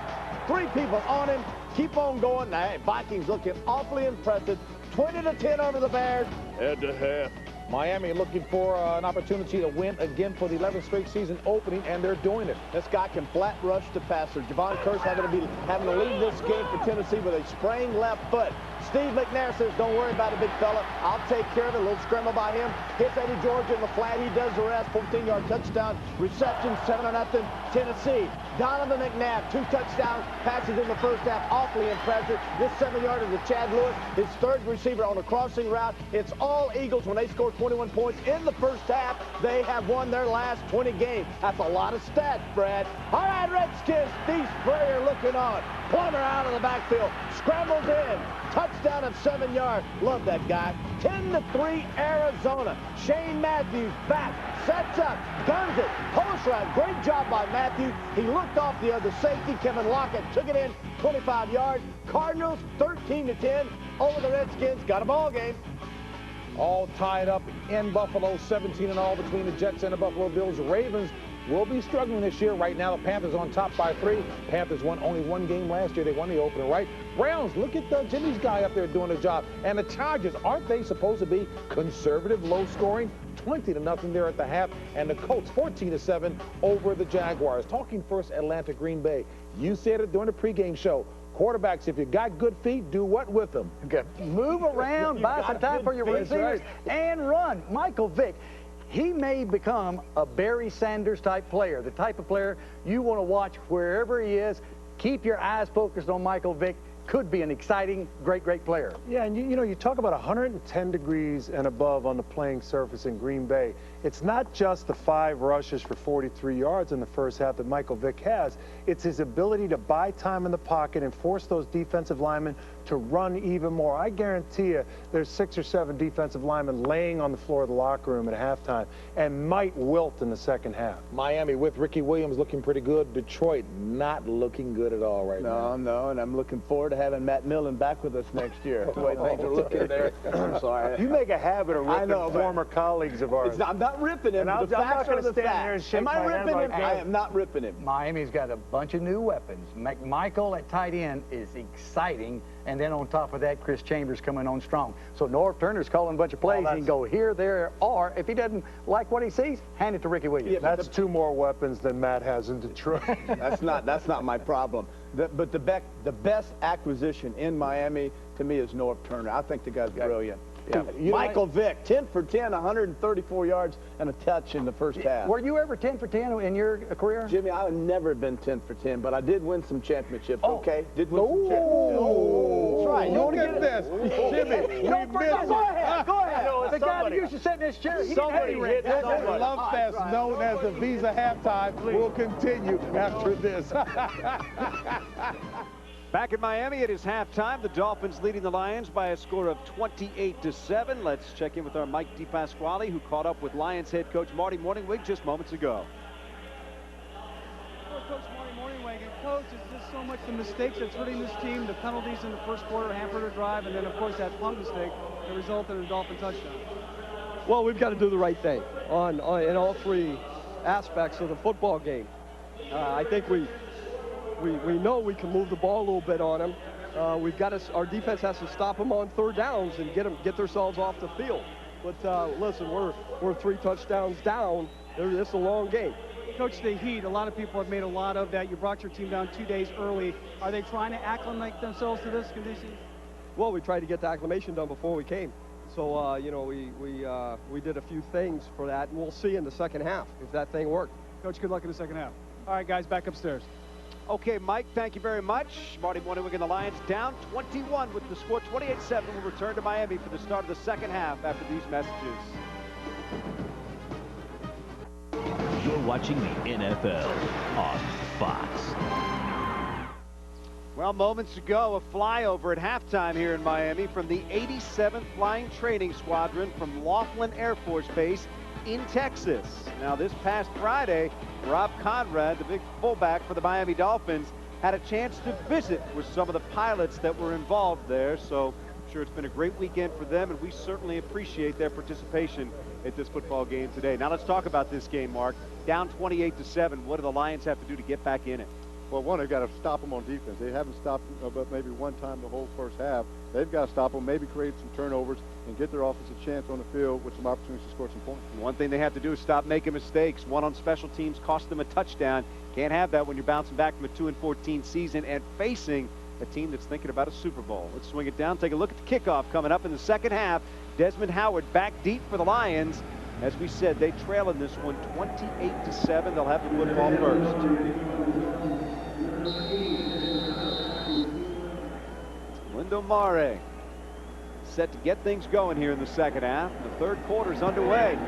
3 people on him. Keep on going. Now, hey, Vikings looking awfully impressive. 20-10 over the Bears. Head to half. Miami looking for an opportunity to win again for the 11th straight season opening, and they're doing it. This guy can flat rush the passer. Javon Curse having to lead this game for Tennessee with a sprained left foot. Steve McNair says, don't worry about it, big fella. I'll take care of it. A little scramble by him. Hits Eddie George in the flat. He does the rest. 14-yard touchdown. Reception, 7-0 Tennessee. Donovan McNabb, 2 touchdown passes in the first half. Awfully impressive. This 7-yarder to Chad Lewis, his 3rd receiver on a crossing route. It's all Eagles. When they score 21 points in the first half, they have won their last 20 games. That's a lot of stats, Brad. All right, Redskins, Steve Spurrier looking on. Plummer out of the backfield. Scrambles in. Touchdown of 7 yards. Love that guy. 10-3 Arizona. Shane Matthews back. Sets up. Guns it. Post route. Great job by Matthews. He looked off the other safety. Kevin Lockett took it in 25 yards. Cardinals 13-10 over the Redskins. Got a ball game. All tied up in Buffalo, 17-all between the Jets and the Buffalo Bills. Ravens will be struggling this year. Right now, the Panthers on top by 3. Panthers won only 1 game last year. They won the opener, right? Browns, look at Jimmy's guy up there doing a job. And the Chargers, aren't they supposed to be conservative, low-scoring? 20-0 there at the half. And the Colts, 14-7 over the Jaguars. Talking first, Atlanta, Green Bay. You said it during the pregame show. Quarterbacks, if you got good feet, do what with them? Okay. Move around, buy some time for your receivers, and run. Michael Vick, he may become a Barry Sanders type player, the type of player you want to watch wherever he is. Keep your eyes focused on Michael Vick. Could be an exciting, great player. Yeah, and you know, you talk about 110 degrees and above on the playing surface in Green Bay. It's not just the 5 rushes for 43 yards in the first half that Michael Vick has. It's his ability to buy time in the pocket and force those defensive linemen to run even more. I guarantee you there's 6 or 7 defensive linemen laying on the floor of the locker room at halftime and might wilt in the second half. Miami with Ricky Williams looking pretty good. Detroit not looking good at all right now. No, and I'm looking forward to having Matt Millen back with us next year. The way things are looking there. I'm sorry. You make a habit of ripping former colleagues of ours. I'm not ripping him. And the facts are the facts. Am I ripping him? I am not ripping him. Miami's got a bunch of new weapons. McMichael at tight end is exciting. And then on top of that, Chris Chambers coming on strong. So Norv Turner's calling a bunch of plays. He can go here, there, or if he doesn't like what he sees, hand it to Ricky Williams. Yeah, that's 2 more weapons than Matt has in Detroit. That's not my problem. But the best acquisition in Miami to me is Norv Turner. I think the guy's brilliant. Yeah. Michael Vick, 10 for 10, 134 yards and a touch in the first half. Were you ever 10 for 10 in your career? Jimmy, I've never been 10 for 10, but I did win some championships. Okay, did win some championships. Oh, that's right. You want to get this, Jimmy? Go ahead. Go ahead. The guy that used to sit in this chair, he Somebody hit That's somebody. right. Love fest known as the Visa halftime will continue after this. Back in Miami, it is halftime. The Dolphins leading the Lions by a score of 28-7. Let's check in with our Mike DePasquale, who caught up with Lions head coach Marty Mornhinweg just moments ago. Well, Coach Marty Mornhinweg, and Coach, it's just so much the mistakes that's hurting this team. The penalties in the first quarter hampered their drive, and then, of course, that punt mistake that resulted in a Dolphin touchdown. Well, we've got to do the right thing in all 3 aspects of the football game. I think we know we can move the ball a little bit on them. Our defense has to stop them on 3rd downs and get themselves off the field. But listen, we're 3 touchdowns down. It's a long game. Coach, the heat, a lot of people have made a lot of that. You brought your team down 2 days early. Are they trying to acclimate themselves to this condition? Well, we tried to get the acclimation done before we came. So, you know, we did a few things for that, and we'll see in the second half if that thing worked. Coach, good luck in the second half. All right, guys, back upstairs. Okay, Mike, thank you very much. Marty Mornhinweg and the Lions down 21 with the score 28-7. We'll return to Miami for the start of the second half after these messages. You're watching the NFL on Fox. Well, moments ago, a flyover at halftime here in Miami from the 87th Flying Training Squadron from Laughlin Air Force Base in Texas. Now, this past Friday, Rob Conrad, the big fullback for the Miami Dolphins, had a chance to visit with some of the pilots that were involved there. So I'm sure it's been a great weekend for them, and we certainly appreciate their participation at this football game today. Now let's talk about this game, Mark. Down 28-7. What do the Lions have to do to get back in it? Well, one, they've got to stop them on defense. They haven't stopped but maybe one time the whole first half. They've got to stop them, maybe create some turnovers, and get their offensive chance on the field with some opportunities to score some points. One thing they have to do is stop making mistakes. One on special teams cost them a touchdown. Can't have that when you're bouncing back from a 2-14 season and facing a team that's thinking about a Super Bowl. Let's swing it down. Take a look at the kickoff coming up in the second half. Desmond Howard back deep for the Lions. As we said, they trail in this one 28-7. They'll have the football first. Lindo Mare set to get things going here in the second half. The third quarter's underway.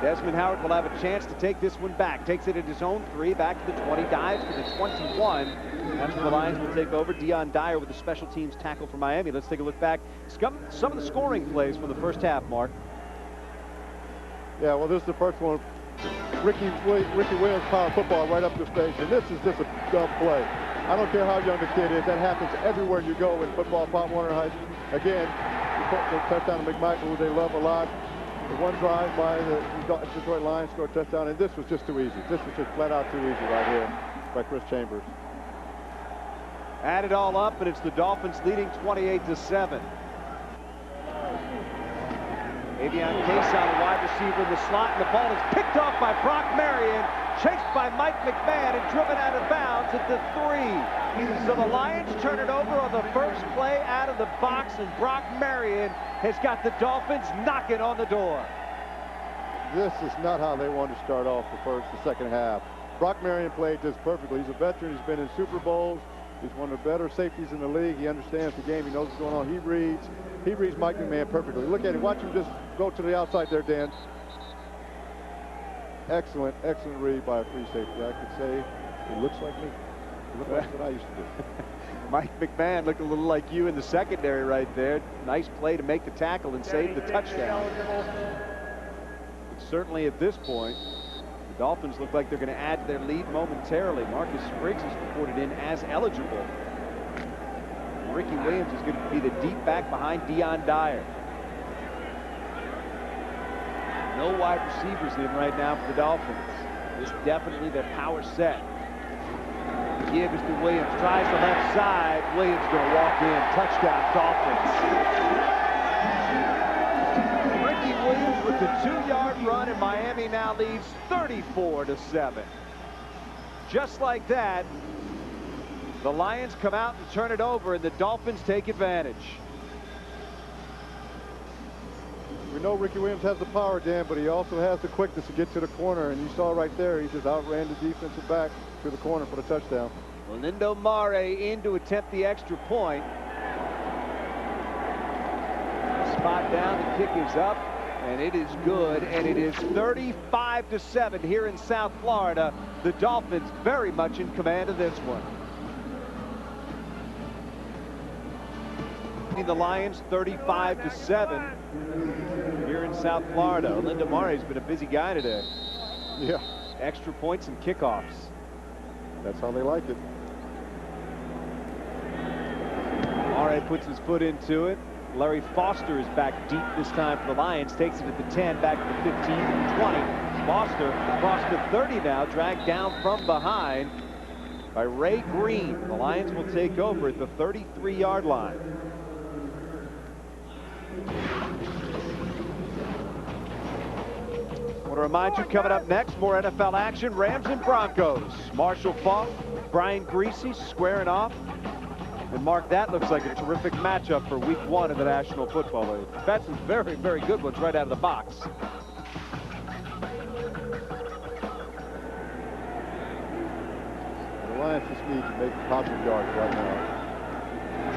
Desmond Howard will have a chance to take this one back. Takes it at his own 3, back to the 20, dives to the 21. That's where the Lions will take over. Deion Dyer with the special teams tackle for Miami. Let's take a look back. Some of the scoring plays from the first half, Mark. Yeah, well, this is the first one. Ricky Williams power football right up the face, and this is just a dumb play. I don't care how young the kid is. That happens everywhere you go in football. Pop Warner Heights. Again, the touchdown to McMichael, who they love a lot. The one drive by the Detroit Lions scored a touchdown, and this was just too easy. This was just flat out too easy right here by Chris Chambers. Add it all up, and it's the Dolphins leading 28-7. Avion Case on a wide receiver in the slot, and the ball is picked off by Brock Marion. chased by Mike McMahon and driven out of bounds at the 3. So the Lions turn it over on the first play out of the box, and Brock Marion has got the Dolphins knocking on the door. This is not how they want to start off the second half. Brock Marion played this perfectly. He's a veteran. He's been in Super Bowls. He's one of the better safeties in the league. He understands the game. He knows what's going on. He reads Mike McMahon perfectly. Look at him. Watch him just go to the outside there, Dan. Excellent, excellent read by a free safety. I could say he looks like me. He looks like what I used to do. Mike McMahon looked a little like you in the secondary right there. Nice play to make the tackle and save the touchdown. But certainly at this point, the Dolphins look like they're going to add to their lead momentarily. Marcus Spriggs is reported in as eligible. Ricky Williams is going to be the deep back behind Deion Dyer. No wide receivers in right now for the Dolphins. This is definitely their power set. Give is to Williams. Tries the left side. Williams going to walk in. Touchdown, Dolphins. Ricky Williams with the 2-yard run, and Miami now leads 34-7. Just like that, the Lions come out and turn it over, and the Dolphins take advantage. We know Ricky Williams has the power, Dan, but he also has the quickness to get to the corner, and you saw right there, he just outran the defensive back to the corner for the touchdown. Lindo Mare in to attempt the extra point. Spot down, the kick is up, and it is good, and it is 35-7 here in South Florida. The Dolphins very much in command of this one. The Lions 35-7 here in South Florida. Lindo Mare's been a busy guy today. Yeah. Extra points and kickoffs. That's how they like it. Mare puts his foot into it. Larry Foster is back deep this time for the Lions. Takes it at the 10, back to the 15, to the 20. Foster across the 30 now, dragged down from behind by Ray Green. The Lions will take over at the 33-yard line. I want to remind you, coming up next, more NFL action. Rams and Broncos. Marshall Faulk, Brian Greasy squaring off. And Mark, that looks like a terrific matchup for week 1 of the National Football League. We've had some very, very good ones right out of the box. The Lions just need to make positive yards right now.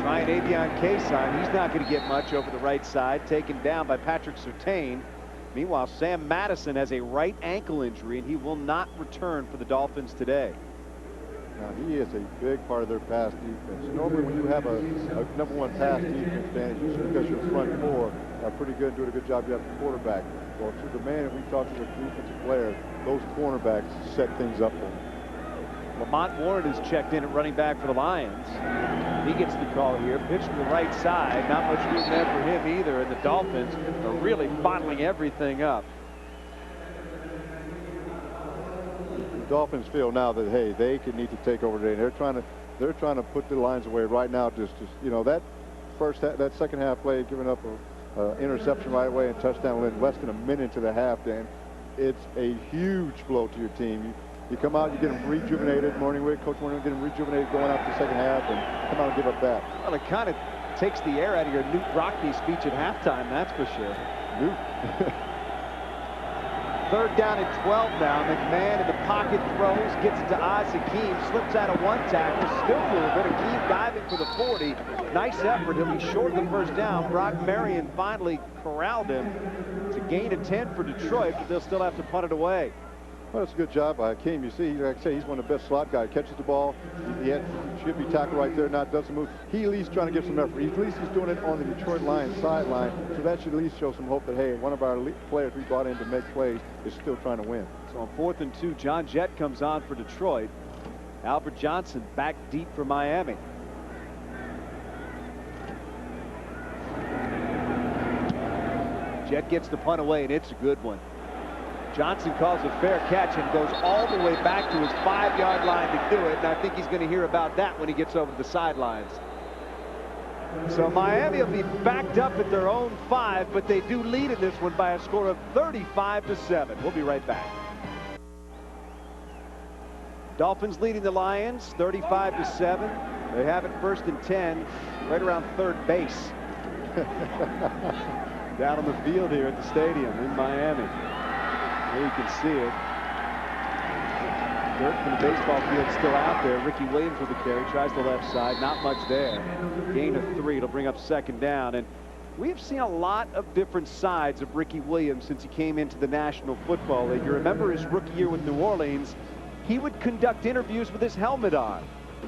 Trying Avion Kason. He's not going to get much over the right side. Taken down by Patrick Surtain. Meanwhile, Sam Madison has a right ankle injury, and he will not return for the Dolphins today. Now, he is a big part of their pass defense. Normally, when you have a #1 pass defense, Dan, it's usually because your front four are pretty good, doing a good job. You have the quarterback. Well, to the man, if we talk to the defensive players, those cornerbacks set things up for them. Lamont Warren is checked in at running back for the Lions. He gets the call here. Pitch to the right side. Not much room there for him either. And the Dolphins are really bottling everything up. The Dolphins feel now that, hey, they need to take over today. They're trying to put the Lions away right now. Just you know, that second half play, giving up an interception right away and touchdown less than a minute into the half, Dan. It's a huge blow to your team. You come out, you get them rejuvenated. Coach Morningwick, get them rejuvenated going out to the second half, and come out and give up that. Well, it kind of takes the air out of your Newt Rockne speech at halftime, that's for sure. Newt. 3rd down and 12 now. McMahon in the pocket throws, gets it to Oz Hakeem, slips out of one tackle, still moving. Hakeem diving for the 40. Nice effort. He'll be short of the first down. Brock Marion finally corralled him. It's a gain of 10 for Detroit, but they'll still have to punt it away. Well, it's a good job by Hakeem. You see, like I say, he's one of the best slot guys. Catches the ball. He should be tackled right there. Not doesn't move. He at least trying to give some effort. At least he's doing it on the Detroit Lions sideline. So that should at least show some hope that, hey, one of our elite players we brought in to make plays is still trying to win. So on 4th and 2, John Jett comes on for Detroit. Albert Johnson back deep for Miami. Jett gets the punt away, and it's a good one. Johnson calls a fair catch and goes all the way back to his 5-yard line to do it, and I think he's going to hear about that when he gets over the sidelines. So Miami will be backed up at their own 5, but they do lead in this one by a score of 35-7. We'll be right back. Dolphins leading the Lions 35-7. They have it 1st and 10, right around third base. Down on the field here at the stadium in Miami. There you can see it. Dirt from the baseball field still out there. Ricky Williams with the carry, tries the left side, not much there. Gain of 3, it'll bring up 2nd down. And we have seen a lot of different sides of Ricky Williams since he came into the National Football League. You remember his rookie year with New Orleans, he would conduct interviews with his helmet on.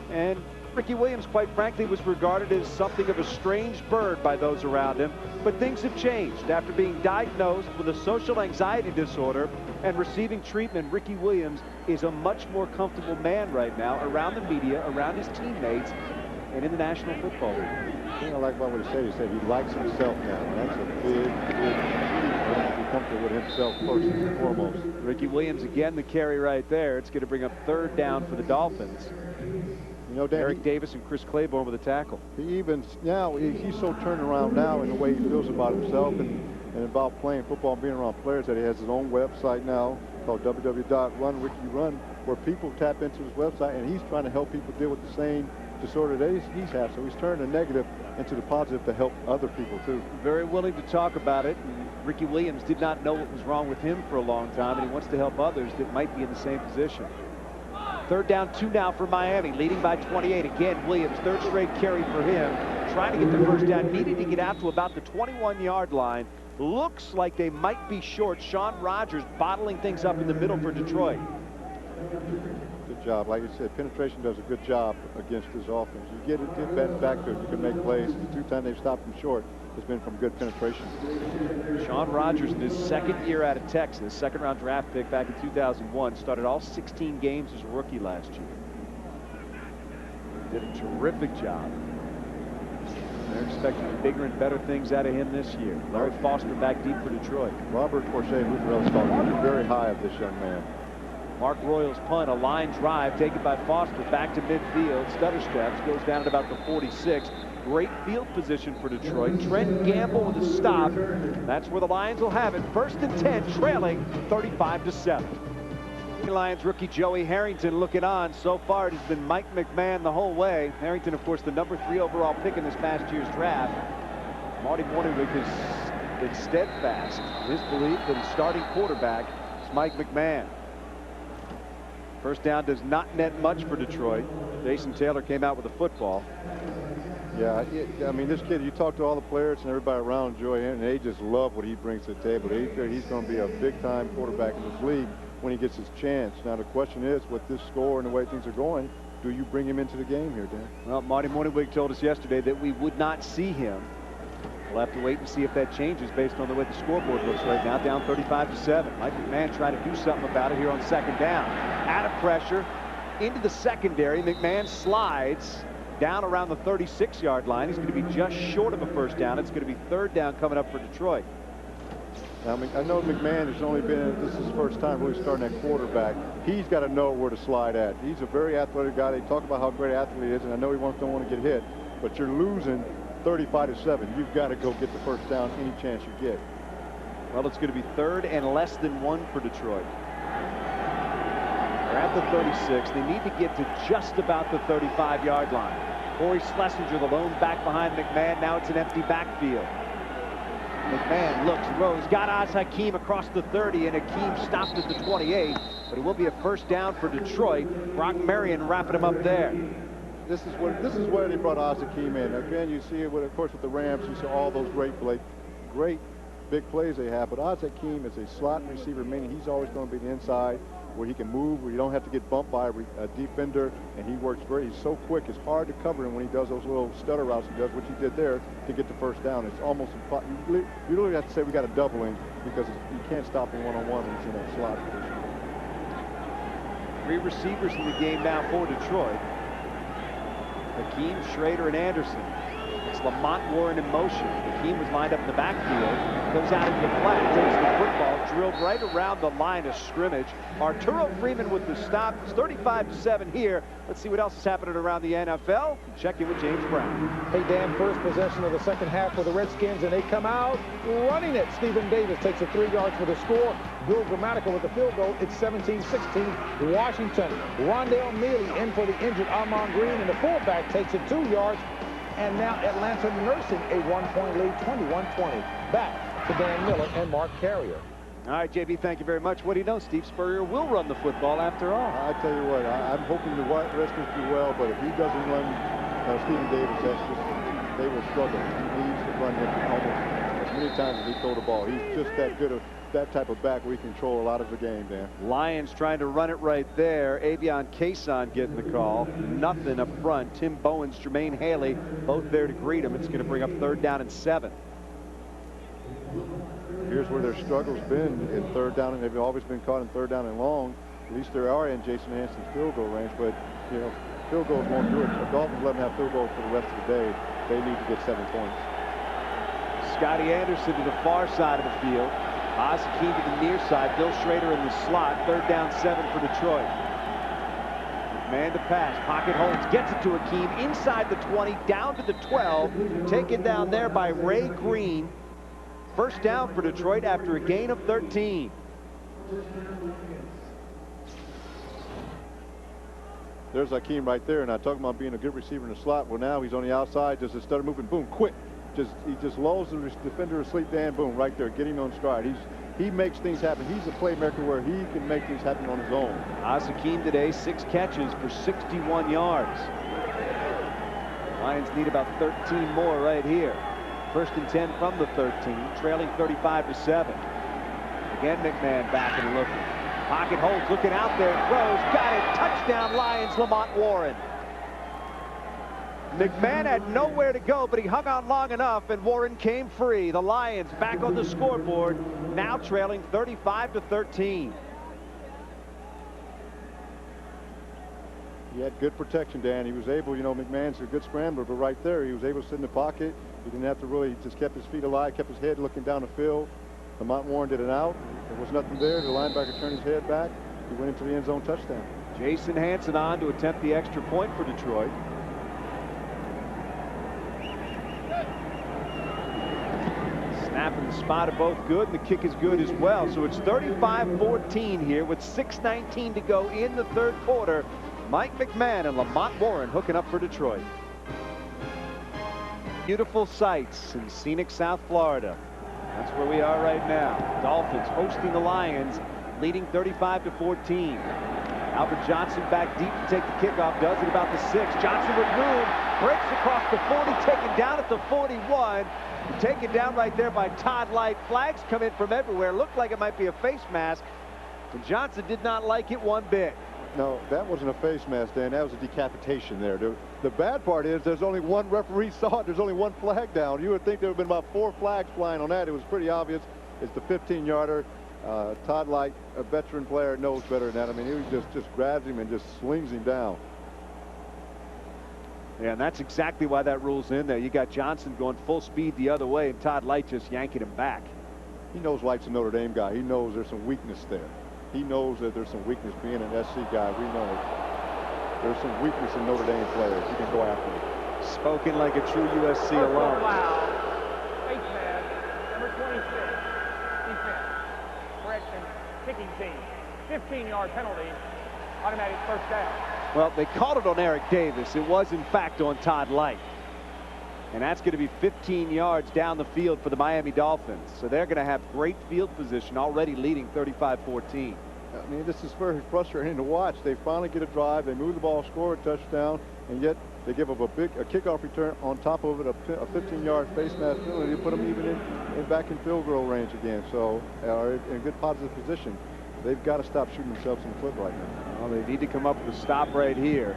And Ricky Williams, quite frankly, was regarded as something of a strange bird by those around him. But things have changed. After being diagnosed with a social anxiety disorder and receiving treatment, Ricky Williams is a much more comfortable man right now around the media, around his teammates, and in the National Football League. The thing I like about what he said he likes himself now. That's a big be comfortable with himself first and foremost. Ricky Williams again, the carry right there. It's going to bring up 3rd down for the Dolphins. You know, Dan, Eric Davis and Chris Claiborne with a tackle. He's so turned around now in the way he feels about himself and about playing football and being around players that he has his own website now called www.runrickyrun, where people tap into his website, and he's trying to help people deal with the same disorder that he's had. So he's turned the negative into the positive to help other people too. Very willing to talk about it. And Ricky Williams did not know what was wrong with him for a long time, and he wants to help others that might be in the same position. 3rd down, 2 now for Miami, leading by 28. Again, Williams, 3rd straight carry for him. Trying to get the 1st down, needed to get out to about the 21-yard line. Looks like they might be short. Sean Rogers bottling things up in the middle for Detroit. Good job. Like you said, penetration does a good job against this offense. You get back to it, you can make plays. The 2 times they've stopped him short has been from good penetration. Sean Rogers in his 2nd year out of Texas, 2nd-round draft pick back in 2001, started all 16 games as a rookie last year. Did a terrific job. They're expecting bigger and better things out of him this year. Larry Foster back deep for Detroit. Robert Forshea, Lutherell's talking very high of this young man. Mark Royal's punt, a line drive taken by Foster back to midfield. Stutter steps, goes down at about the 46. Great field position for Detroit. Trent Gamble with a stop. That's where the Lions will have it. 1st and 10, trailing 35-7. Lions rookie Joey Harrington looking on. So far it has been Mike McMahon the whole way. Harrington, of course, the number 3 overall pick in this past year's draft. Marty Morningwig has been steadfast in his belief that his starting quarterback is Mike McMahon. 1st down does not net much for Detroit. Jason Taylor came out with a football. Yeah, I mean, this kid, you talk to all the players and everybody around Joey, and they just love what he brings to the table. They figure he's going to be a big-time quarterback in this league when he gets his chance. Now, the question is, with this score and the way things are going, do you bring him into the game here, Dan? Well, Marty Morningwig told us yesterday that we would not see him. We'll have to wait and see if that changes based on the way the scoreboard looks right now, down 35-7. Mike McMahon trying to do something about it here on 2nd down. Out of pressure, into the secondary. McMahon slides down around the 36-yard line. He's going to be just short of a 1st down. It's going to be 3rd down coming up for Detroit. Now, I know McMahon has only been, this is his 1st time really starting at quarterback. He's got to know where to slide at. He's a very athletic guy. They talk about how great an athlete he is, and I know he don't want to get hit, but you're losing 35-7. You've got to go get the 1st down any chance you get. Well, it's going to be 3rd and less than 1 for Detroit. They're at the 36. They need to get to just about the 35-yard line. Corey Schlesinger, the lone back behind McMahon. Now it's an empty backfield. McMahon looks, throws, got Oz Hakeem across the 30, and Hakeem stopped at the 28. But it will be a 1st down for Detroit. Brock Marion wrapping him up there. This is where they brought Oz Hakeem in. Again, you see it with, of course, with the Rams. You see all those great big plays they have. But Oz Hakeem is a slot receiver, meaning he's always going to be the inside, where he can move, where you don't have to get bumped by a defender, and he works great. He's so quick, it's hard to cover him when he does those little stutter routes he does, which he did there to get the 1st down. It's almost impossible. You literally have to say we got a doubling because you can't stop him one-on-one when he's in that slot position. 3 receivers in the game now for Detroit. Hakeem, Schrader, and Anderson. It's Lamont Warren in motion. Hakeem was lined up in the backfield, goes out into the flat, takes the football, drilled right around the line of scrimmage. Arturo Freeman with the stop. It's 35-7 here. Let's see what else is happening around the NFL. Check in with James Brown. Hey, Dan, first possession of the second half for the Redskins, and they come out running it. Stephen Davis takes it 3 yards for the score. Bill Grammatical with the field goal. It's 17-16. Washington. Rondell Mealy in for the injured Amon Green, and the fullback takes it 2 yards. And now Atlanta nursing a 1-point lead, 21-20. Back to Dan Miller and Mark Carrier. All right, JB, thank you very much. What do you know? Steve Spurrier will run the football after all. I tell you what, I'm hoping the Redskins do well, but if he doesn't run Stephen Davis, they will struggle. He needs to run him almost as many times as he throw the ball. He's just that good of that type of back where he control a lot of the game, Dan. Lions trying to run it right there. Avion Cason getting the call. Nothing up front. Tim Bowens, Jermaine Haley, both there to greet him. It's going to bring up 3rd down and 7. Here's where their struggle's been in 3rd down, and they've always been caught in 3rd down and long. At least they are in Jason Hanson's field goal range, but you know, field goals won't do it. The Dolphins let them have field goals for the rest of the day. They need to get 7 points. Scotty Anderson to the far side of the field. Oz Hakeem to the near side. Bill Schrader in the slot. 3rd down 7 for Detroit. Man to pass. Pocket holds. Gets it to Hakeem inside the 20. Down to the 12. Taken down there by Ray Green. 1st down for Detroit after a gain of 13. There's Hakeem right there, and I talking about being a good receiver in the slot. Well, now he's on the outside. Just instead of moving, boom, quick. He just lulls the defender asleep, Dan, boom, right there, getting on stride. He makes things happen. He's a playmaker where he can make things happen on his own. Oz Hakeem today, 6 catches for 61 yards. Lions need about 13 more right here. 1st and 10 from the 13, trailing 35-7. Again, McMahon back and looking. Pocket holds, looking out there, throws, got it, touchdown Lions, Lamont Warren. McMahon had nowhere to go, but he hung on long enough, and Warren came free. The Lions back on the scoreboard, now trailing 35-13. He had good protection, Dan. He was able, you know, McMahon's a good scrambler, but right there, he was able to sit in the pocket. He didn't have to really, just kept his feet alive, kept his head looking down the field. Lamont Warren did it out. There was nothing there. The linebacker turned his head back. He went into the end zone touchdown. Jason Hanson on to attempt the extra point for Detroit. Snap and the spot are both good, and the kick is good as well. So it's 35-14 here with 6:19 to go in the 3rd quarter. Mike McMahon and Lamont Warren hooking up for Detroit. Beautiful sights in scenic South Florida. That's where we are right now. Dolphins hosting the Lions, leading 35-14. Albert Johnson back deep to take the kickoff, does it about the 6. Johnson with room, breaks across the 40, taken down at the 41. Taken down right there by Todd Light. Flags come in from everywhere. Looked like it might be a face mask, and Johnson did not like it one bit. No, that wasn't a face mask, Dan. That was a decapitation there. The bad part is there's only one referee saw it. There's only one flag down. You would think there would have been about 4 flags flying on that. It was pretty obvious. It's the 15-yarder. Todd Light, a veteran player, knows better than that. I mean, he just grabs him and just slings him down. Yeah, and that's exactly why that rule's in there. You got Johnson going full speed the other way, and Todd Light just yanking him back. He knows Light's a Notre Dame guy. He knows there's some weakness there. He knows that there's some weakness being an SC guy. We know there's some weakness in Notre Dame players. He can go after them. Spoken like a true USC alum. Face mask, number 26, defense, correction, kicking team, 15-yard penalty, automatic 1st down. Well, they called it on Eric Davis. It was, in fact, on Todd Light. And that's going to be 15 yards down the field for the Miami Dolphins. So they're going to have great field position, already leading 35-14. I mean, this is very frustrating to watch. They finally get a drive. They move the ball, score a touchdown, and yet they give up a kickoff return on top of it, a 15-yard face mask penalty. You put them even in back in field goal range again. So are in good positive position. They've got to stop shooting themselves in the foot right now. Well, they need to come up with a stop right here.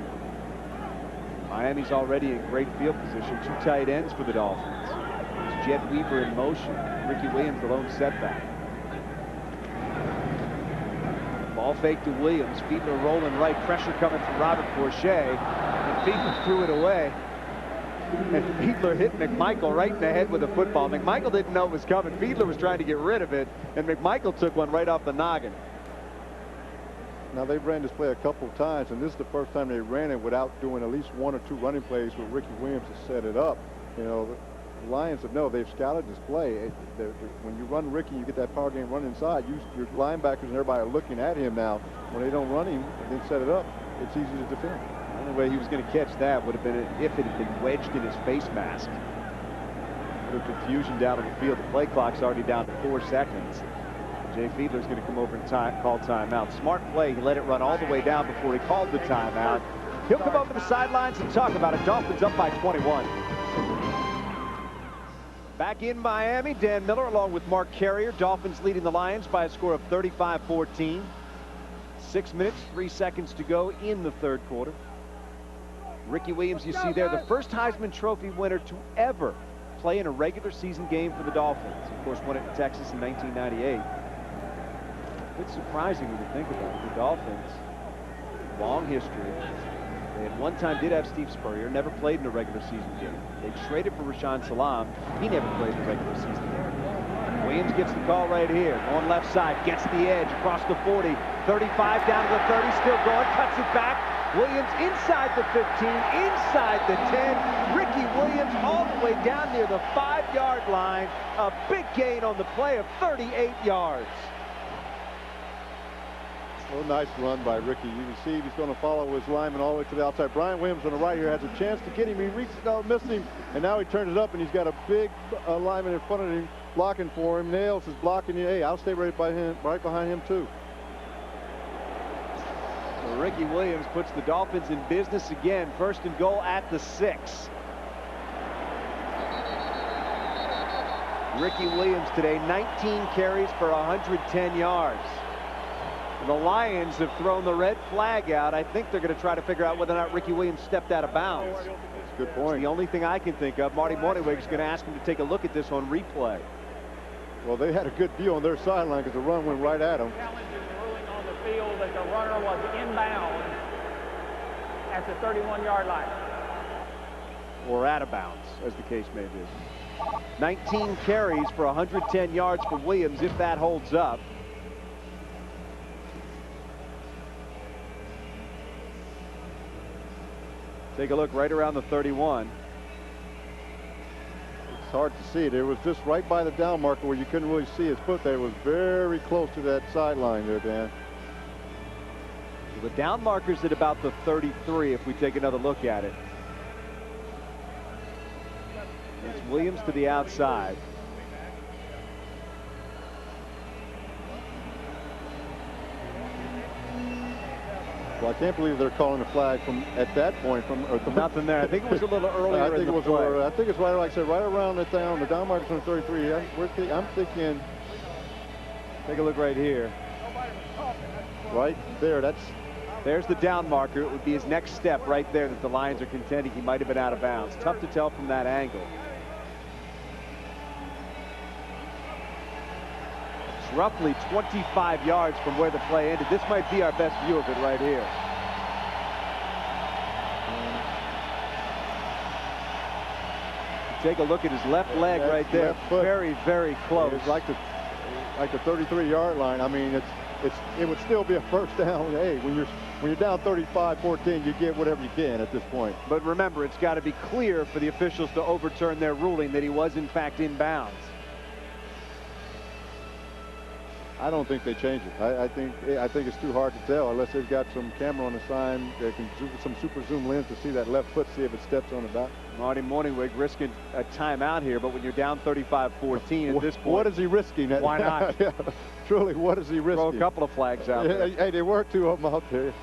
Miami's already in great field position. 2 tight ends for the Dolphins. It's Jed Weaver in motion. Ricky Williams, the lone setback. Ball fake to Williams. Fiedler rolling right. Pressure coming from Robert Forche. And Fiedler threw it away. And Fiedler hit McMichael right in the head with a football. McMichael didn't know it was coming. Fiedler was trying to get rid of it, and McMichael took one right off the noggin. Now, they've ran this play a couple of times, and this is the first time they ran it without doing at least 1 or 2 running plays where Ricky Williams has set it up. You know, the Lions have they've scouted this play. When you run Ricky, you get that power game run inside. Your linebackers and everybody are looking at him now. When they don't run him and then set it up, it's easy to defend. The only way he was going to catch that would have been if it had been wedged in his face mask. A little confusion down on the field. The play clock's already down to 4 seconds. Jay Fiedler's going to come over and call timeout. Smart play. He let it run all the way down before he called the timeout. He'll come over the sidelines and talk about it. Dolphins up by 21. Back in Miami, Dan Miller along with Mark Carrier. Dolphins leading the Lions by a score of 35-14. 6 minutes, 3 seconds to go in the third quarter. Ricky Williams, you see there, the first Heisman Trophy winner to ever play in a regular season game for the Dolphins. Of course, won it in Texas in 1998. A bit surprising when you think about it. The Dolphins, long history. They at one time did have Steve Spurrier, never played in a regular season game. They traded for Rashaan Salam. He never played in a regular season game. Williams gets the call right here. On left side, gets the edge across the 40. 35 down to the 30, still going, cuts it back. Williams inside the 15, inside the 10. Ricky Williams all the way down near the 5-yard line. A big gain on the play of 38 yards. Oh, nice run by Ricky. You can see he's going to follow his lineman all the way to the outside. Brian Williams on the right here has a chance to get him. He reaches out, missed him, and now he turns it up, and he's got a big lineman in front of him blocking for him. Nails is blocking you. Hey, I'll stay right behind him too. Well, Ricky Williams puts the Dolphins in business again. First and goal at the 6. Ricky Williams today, 19 carries for 110 yards. The Lions have thrown the red flag out. I think they're going to try to figure out whether or not Ricky Williams stepped out of bounds. That's a good point. It's the only thing I can think of. Marty Morningwig is going to ask him to take a look at this on replay. Well, they had a good view on their sideline because the run went right at them. Challenging the ruling on the field that the runner was inbound at the 31-yard line. Or out of bounds, as the case may be. 19 carries for 110 yards for Williams, if that holds up. Take a look right around the 31. It's hard to see it. It was just right by the down marker where you couldn't really see his foot there. It was very close to that sideline there, Dan. The down marker's at about the 33 if we take another look at it. It's Williams to the outside. Well, I can't believe they're calling a flag from at that point from nothing there. I think it was a little earlier. I think it was earlier. I think it's right, like I said, right around the down. The down marker's on 33. I'm thinking. Take a look right here. Right there. There's the down marker. It would be his next step right there that the Lions are contending he might have been out of bounds. Tough to tell from that angle. It's roughly 25 yards from where the play ended. This might be our best view of it right here. Take a look at his left leg right there. Very, very close. It's like the 33-yard line. I mean, it would still be a first down. Hey, when you're down 35-14, you get whatever you can at this point. But remember, it's got to be clear for the officials to overturn their ruling that he was in fact in bounds. I don't think they change it. I think it's too hard to tell unless they've got some camera on the sign. They can do some super zoom lens to see that left foot, see if it steps on the back. Marty Morningwig risking a timeout here, but when you're down 35-14 at this point, what is he risking? Why not? Yeah, truly, what is he risking? Throw a couple of flags out there. Hey, there were 2 of them out there.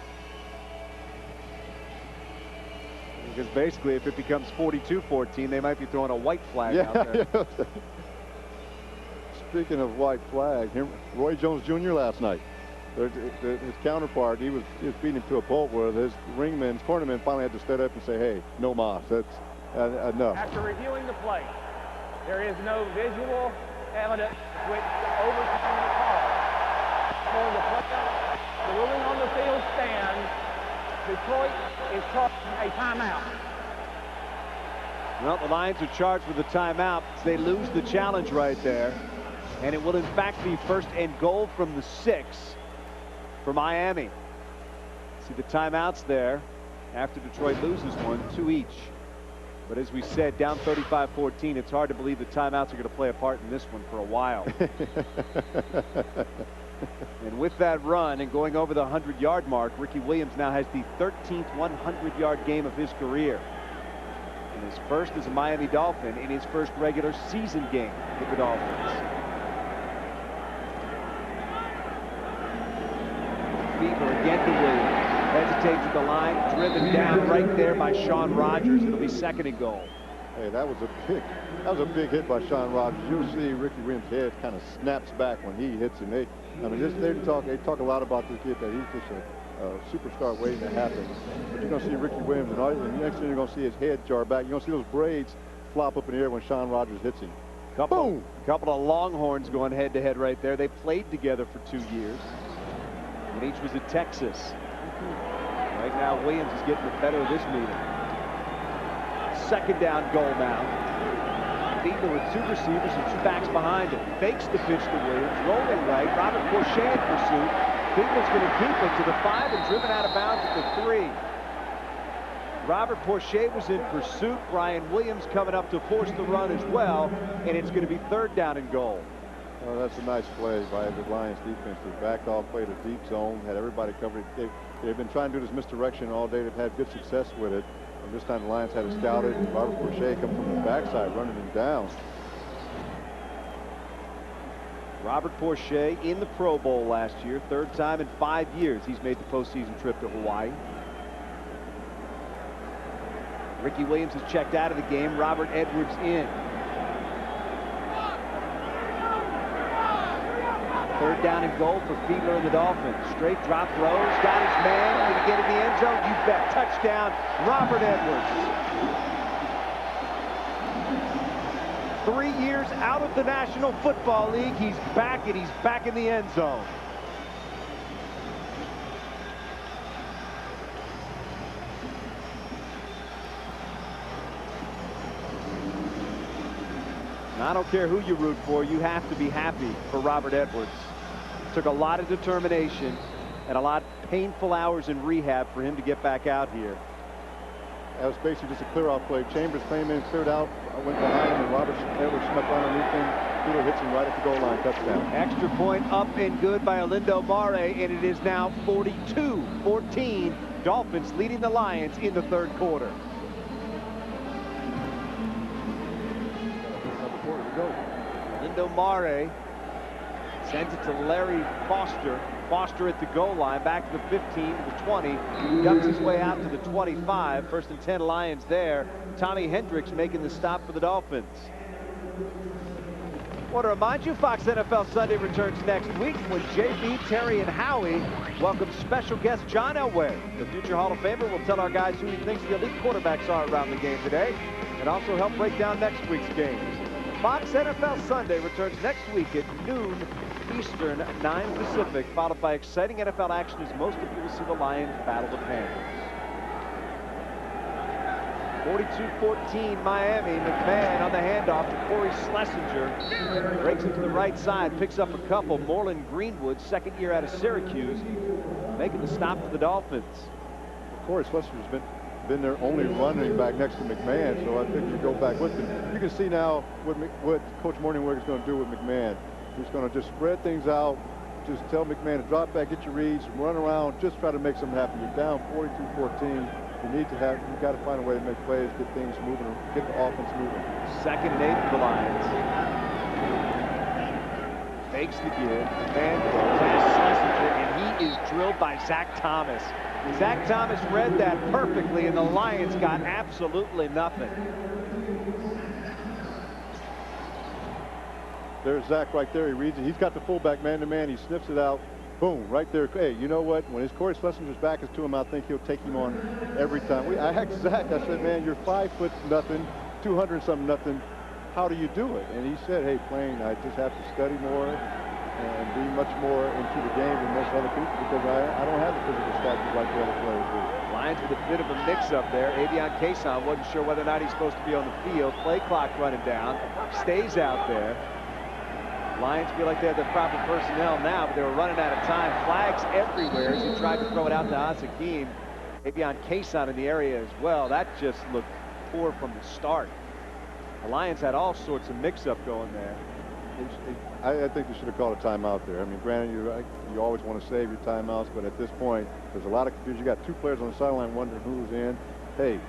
Because basically, if it becomes 42-14, they might be throwing a white flag out there. Yeah. Speaking of white flag, Roy Jones Jr. last night, his counterpart, he was beating him to a pulp where his cornerman finally had to stand up and say, hey, no mas, that's enough. After reviewing the play, there is no visual evidence which overturn the call. For the play, the ruling on the field stands. Detroit is calling a timeout. Well, the Lions are charged with a timeout. They lose the challenge right there. And it will, in fact, be first and goal from the 6 for Miami. See the timeouts there after Detroit loses one, 2 each. But as we said, down 35-14, it's hard to believe the timeouts are going to play a part in this one for a while. And with that run and going over the 100-yard mark, Ricky Williams now has the 13th 100-yard game of his career. And his first as a Miami Dolphin in his first regular season game with the Dolphins. Fever again to Williams. Hesitates at the line, driven down right there by Sean Rogers. It'll be second and goal. Hey, that was a big hit by Sean Rogers. You'll see Ricky Williams' head kind of snaps back when he hits him. They talk a lot about this kid, that he's just a superstar waiting to happen. But you're going to see Ricky Williams, and the next thing you're going to see his head jar back. You're going to see those braids flop up in the air when Sean Rogers hits him. Boom! Couple of Longhorns going head-to-head right there. They played together for 2 years. And each was at Texas. Right now, Williams is getting the better of this meeting. Second down goal now. Fiedler with 2 receivers and 2 backs behind him. Fakes the pitch to Williams. Rolling right. Robert Porcher in pursuit. Fiedler's going to keep it to the 5 and driven out of bounds at the 3. Robert Porcher was in pursuit. Brian Williams coming up to force the run as well. And it's going to be third down and goal. Oh, that's a nice play by the Lions defense. They backed off, played a deep zone, had everybody covered. They've been trying to do this misdirection all day. They've had good success with it. And this time the Lions had it scouted. And Robert Porcher comes from the backside, running him down. Robert Porcher in the Pro Bowl last year. 3rd time in 5 years he's made the postseason trip to Hawaii. Ricky Williams has checked out of the game. Robert Edwards in. 3rd down and goal for Fiedler and the Dolphins. Straight drop throws. Got his man. Going to get in the end zone. You bet. Touchdown, Robert Edwards. 3 years out of the National Football League. He's back, and he's back in the end zone. And I don't care who you root for, you have to be happy for Robert Edwards. It took a lot of determination and a lot of painful hours in rehab for him to get back out here. That was basically just a clear-off play. Chambers came in, cleared out, went behind him, and Robert Edwards snuck underneath him. Fiedler hits him right at the goal line, touchdown. Extra point up and good by Olindo Mare, and it is now 42-14. Dolphins leading the Lions in the 3rd quarter. Olindo Mare sends it to Larry Foster. Foster at the goal line, back to the 15, to the 20, ducks his way out to the 25. 1st and 10 Lions there. Tommy Hendricks making the stop for the Dolphins. I want to remind you, Fox NFL Sunday returns next week when JB, Terry, and Howie welcome special guest John Elway. The future Hall of Famer will tell our guys who he thinks the elite quarterbacks are around the game today, and also help break down next week's games. Fox NFL Sunday returns next week at noon Eastern, 9 Pacific, followed by exciting NFL action as most of you will see the Lions battle the Panthers. 42-14 Miami. McMahon on the handoff to Corey Schlesinger. Breaks it to the right side, picks up a couple. Moreland Greenwood, 2nd year out of Syracuse, making the stop for the Dolphins. Corey Schlesinger's been their only running back next to McMahon, so I think you go back with him. You can see now what Coach Morningweg is going to do with McMahon. He's going to just spread things out, just tell McMahon to drop back, get your reads, run around, just try to make something happen. You're down 42-14. You got to find a way to make plays, get things moving, get the offense moving. 2nd and 8 for the Lions. Fakes the give. Man throws Schlesinger, and he is drilled by Zach Thomas. Zach Thomas read that perfectly, and the Lions got absolutely nothing. There's Zach right there. He reads it. He's got the fullback man-to-man. He sniffs it out. Boom, right there. Hey, you know what? When his Corey Schlesinger's back is to him, I think he'll take him on every time. I asked Zach, I said, man, you're 5 foot nothing, 200 something nothing. How do you do it? And he said, hey, playing, I just have to study more. and be much more into the game than most other people because I don't have the physical stature like the other players do. Lions with a bit of a mix-up there. Avion Kason wasn't sure whether or not he's supposed to be on the field. Play clock running down. Stays out there. Lions feel like they have the proper personnel now, but they were running out of time. Flags everywhere as he tried to throw it out to Hakeem. Avion Kason in the area as well. That just looked poor from the start. The Lions had all sorts of mix-up going there. I think they should have called a timeout there. I mean, granted, you always want to save your timeouts, but at this point, there's a lot of confusion. You got two players on the sideline wondering who's in. Hey,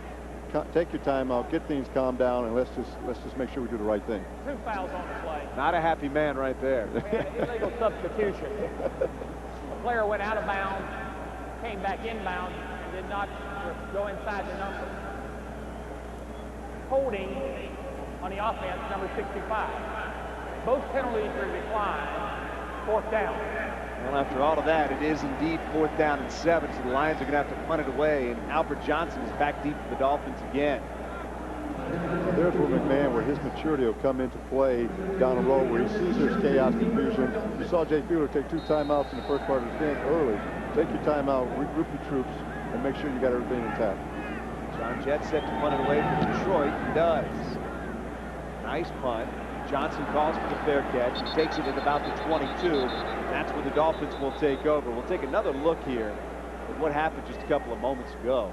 take your timeout, get things calmed down, and let's just make sure we do the right thing. 2 fouls on the play. Not a happy man right there. Illegal substitution. The player went out of bounds, came back inbound, and did not go inside the number. Holding on the offense, number 65. Both penalties were declined. 4th down. Well, after all of that, it is indeed 4th down and 7, so the Lions are going to have to punt it away, and Albert Johnson is back deep for the Dolphins again. There's where McMahon, where his maturity will come into play down the road, where he sees there's chaos, confusion. You saw Jay Fielder take 2 timeouts in the first part of the game early. Take your timeout, regroup your troops, and make sure you got everything intact. John Jett set to punt it away for Detroit. He does. Nice punt. Johnson calls for the fair catch. He takes it at about the 22. That's where the Dolphins will take over. We'll take another look here at what happened just a couple of moments ago.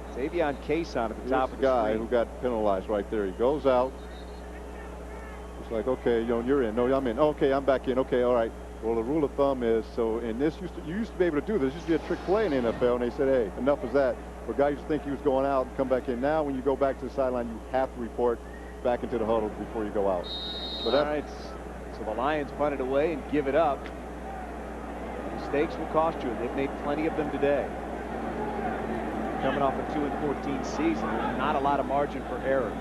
It's Avion Kason at the top of the guy screen. who got penalized right there. He goes out. It's like, okay, you're in. No, I'm in. Okay, I'm back in. Okay, all right. Well, the rule of thumb is, so in this, you used to be able to do this. Used to be a trick play in the NFL, and they said, hey, enough is that. But guys used to think he was going out and come back in. Now, when you go back to the sideline, you have to report back into the huddle before you go out. So all right, so the Lions punt it away and give it up. Mistakes will cost you, and they've made plenty of them today. Coming off a 2-14 season, there's not a lot of margin for error.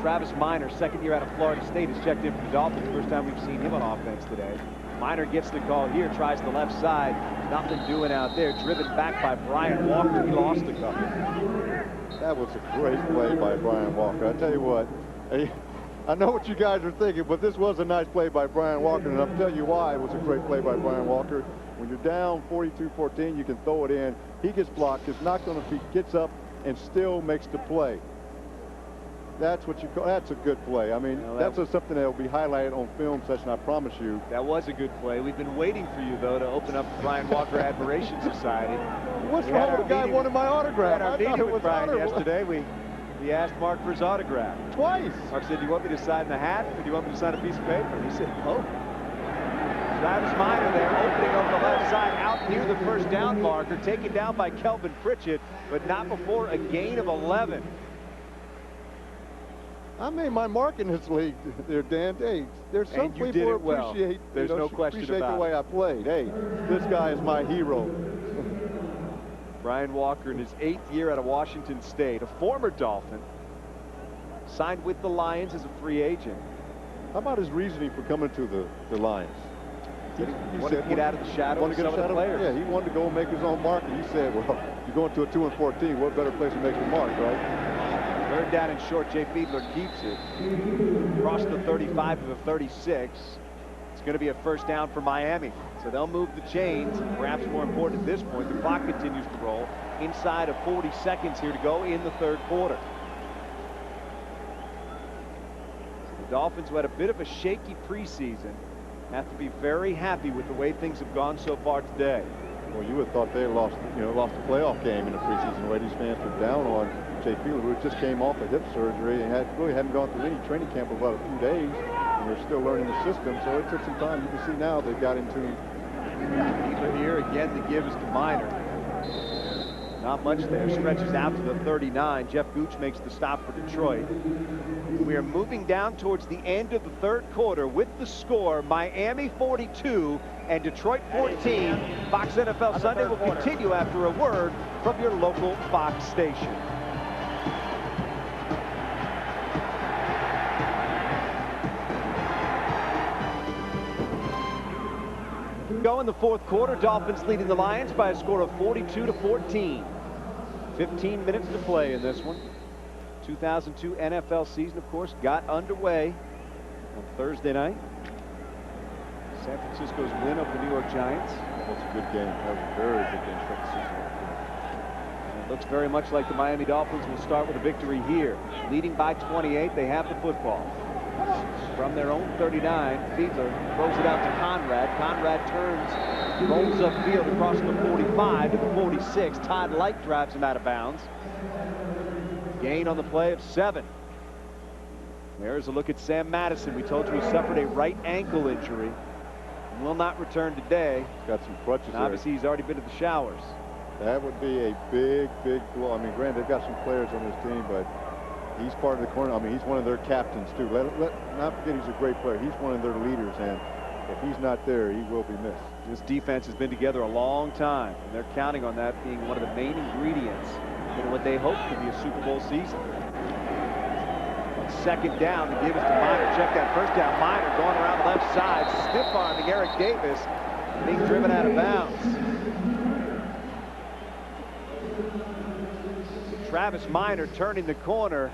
Travis Minor, 2nd year out of Florida State, has checked in for the Dolphins. First time we've seen him on offense today. Minor gets the call here, tries the left side. Nothing doing out there. Driven back by Brian Walker. He lost a couple. That was a great play by Brian Walker. I tell you what, I know what you guys are thinking, but this was a nice play by Brian Walker, and I'll tell you why it was a great play by Brian Walker. When you're down 42-14, you can throw it in. He gets blocked, gets knocked on the feet, gets up, and still makes the play. That's what you call, that's a good play. I mean, that's something that will be highlighted on film session, I promise you. That was a good play. We've been waiting for you, though, to open up the Brian Walker Admiration Society. What's wrong with the guy wanted my autograph? Our meeting with Brian yesterday, we asked Mark for his autograph. Twice. Mark said, do you want me to sign the hat, or do you want me to sign a piece of paper? He said, oh. Travis Minor there, opening over the left side, out near the first down marker, taken down by Kelvin Pritchett, but not before a gain of 11. I made my mark in this league there, Dan. Hey, there's some people who appreciate, There's no question appreciate about the way I played. Hey, this guy is my hero. Brian Walker in his 8th year out of Washington State, a former Dolphin, signed with the Lions as a free agent. How about his reasoning for coming to the Lions? He wanted to get out of the shadow of some of the players. Yeah, he wanted to go and make his own mark, and he said, well, you're going to a 2-14, what better place to make your mark, right? 3rd down and short. Jay Fiedler keeps it. Across the 35 to the 36. It's going to be a 1st down for Miami. So they'll move the chains. Perhaps more important at this point, the clock continues to roll. Inside of 40 seconds here to go in the 3rd quarter. So the Dolphins, who had a bit of a shaky preseason, have to be very happy with the way things have gone so far today. Well, you would have thought they lost a playoff game in the preseason. The way these fans were down on Jay Fiedler, who just came off a hip surgery and really hadn't gone through any training camp for about a few days, and they're still learning the system. So it took some time. You can see now they've got into Fiedler here again. The give is to Minor. Not much there. Stretches out to the 39. Jeff Gooch makes the stop for Detroit. We are moving down towards the end of the 3rd quarter with the score Miami 42 and Detroit 14. Fox NFL Sunday will continue after a word from your local Fox station. Go in the 4th quarter. Dolphins leading the Lions by a score of 42-14. 15 minutes to play in this one. 2002 NFL season, of course, got underway on Thursday night. San Francisco's win over the New York Giants. That was a good game. That was a very good game for the season. And it looks very much like the Miami Dolphins will start with a victory here. Leading by 28, they have the football. From their own 39, Fiedler throws it out to Conrad. Conrad turns, rolls upfield across the 45 to the 46. Todd Light drives him out of bounds. Gain on the play of 7. There's a look at Sam Madison. We told you he suffered a right ankle injury. Will not return today. He's got some crutches and obviously he's already been to the showers. That would be a big blow. I mean, granted, they've got some players on this team, but he's part of the corner. I mean, he's one of their captains, too. Not forget he's a great player. He's one of their leaders, and if he's not there, he will be missed. This defense has been together a long time, and they're counting on that being one of the main ingredients in what they hope to be a Super Bowl season. Second down to give us to Miner. Check that first down. Miner going around the left side, stiff arming Eric Davis, being driven out of bounds. Travis Miner turning the corner,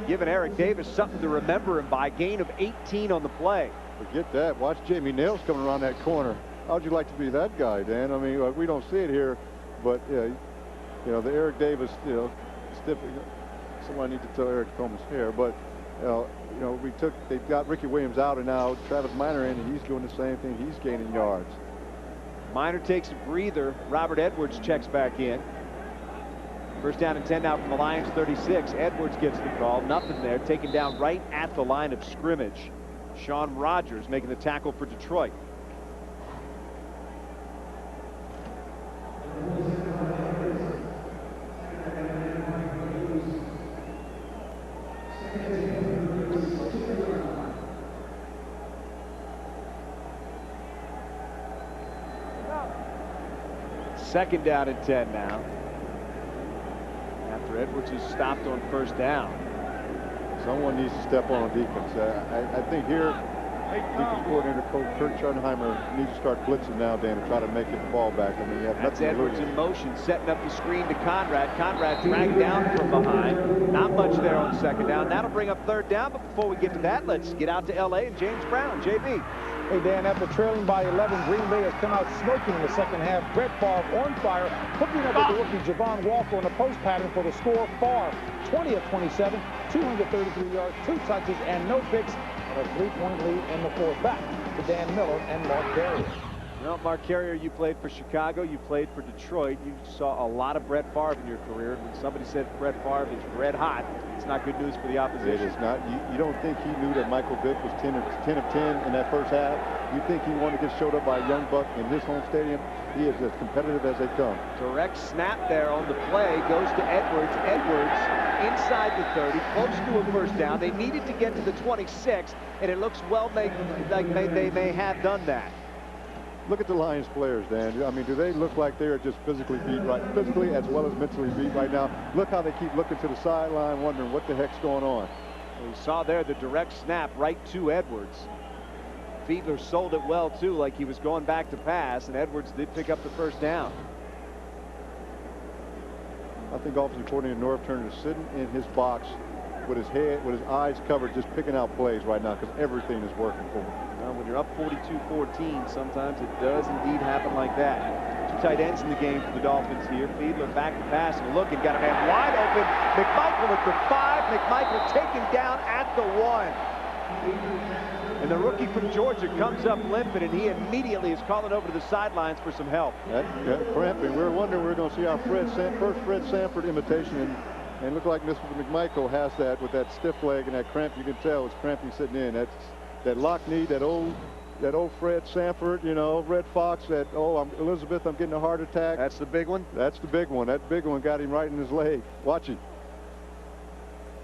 giving Eric Davis something to remember him by. Gain of 18 on the play. Forget that. Watch Jamie Nails coming around that corner. How'd you like to be that guy, Dan? I mean, we don't see it here, but you know, the Eric Davis, you know, stiff. Somebody needs to tell Eric to comb his hair, but you know, they've got Ricky Williams out, and now Travis Miner in, and he's doing the same thing. He's gaining yards. Miner takes a breather. Robert Edwards checks back in. First down and 10 now from the Lions 36. Edwards gets the call. Nothing there. Taken down right at the line of scrimmage. Sean Rogers making the tackle for Detroit. Second down and 10 now. After Edwards is stopped on first down. Someone needs to step on defense. I think here, defense coordinator Coach Kurt Schottenheimer needs to start blitzing now, Dan, and try to make it the ball back. I mean, you have That's nothing to Edwards lose. in motion, setting up the screen to Conrad. Conrad dragged down from behind. Not much there on second down. That'll bring up third down, but before we get to that, let's get out to L.A. and James Brown. JB. Hey, Dan, after trailing by 11, Green Bay has come out smoking in the second half. Brett Favre on fire, hooking up with the rookie Javon Walker on a post pattern for the score. Favre, 20 of 27, 233 yards, 2 touches, and no picks, and a 3-point lead in the fourth. Back to Dan Miller and Mark Carrier. Well, Mark Carrier, you played for Chicago, you played for Detroit. You saw a lot of Brett Favre in your career. When somebody said Brett Favre is red hot, it's not good news for the opposition. It is not. You don't think he knew that Michael Vick was 10 of 10 in that first half? You think he wanted to get showed up by a young buck in his home stadium? He is as competitive as they come. Direct snap there on the play goes to Edwards. Edwards inside the 30, close to a first down. They needed to get to the 26, and it looks well like they may have done that. Look at the Lions players, Dan. I mean, do they look like they are just physically beat right, physically as well as mentally beat right now? Look how they keep looking to the sideline, wondering what the heck's going on. We saw there the direct snap right to Edwards. Fiedler sold it well, too, like he was going back to pass, and Edwards did pick up the first down. I think offensive coordinator Norv Turner is sitting in his box with his head, with his eyes covered, just picking out plays right now because everything is working for him. Well, when you're up 42-14, sometimes it does indeed happen like that. 2 tight ends in the game for the Dolphins here. Fiedler back to pass and look and got a man wide open. McMichael at the 5. McMichael taken down at the 1. And the rookie from Georgia comes up limping, and he immediately is calling over to the sidelines for some help. Cramping. We were wondering we were going to see our first Fred Sanford imitation, and look like Mr. McMichael has that with that stiff leg and that cramp. You can tell it's cramping sitting in. That's that lock knee, that old Fred Sanford, you know, Red Fox, that, Elizabeth, I'm getting a heart attack. That's the big one? That's the big one. That big one got him right in his leg. Watch him.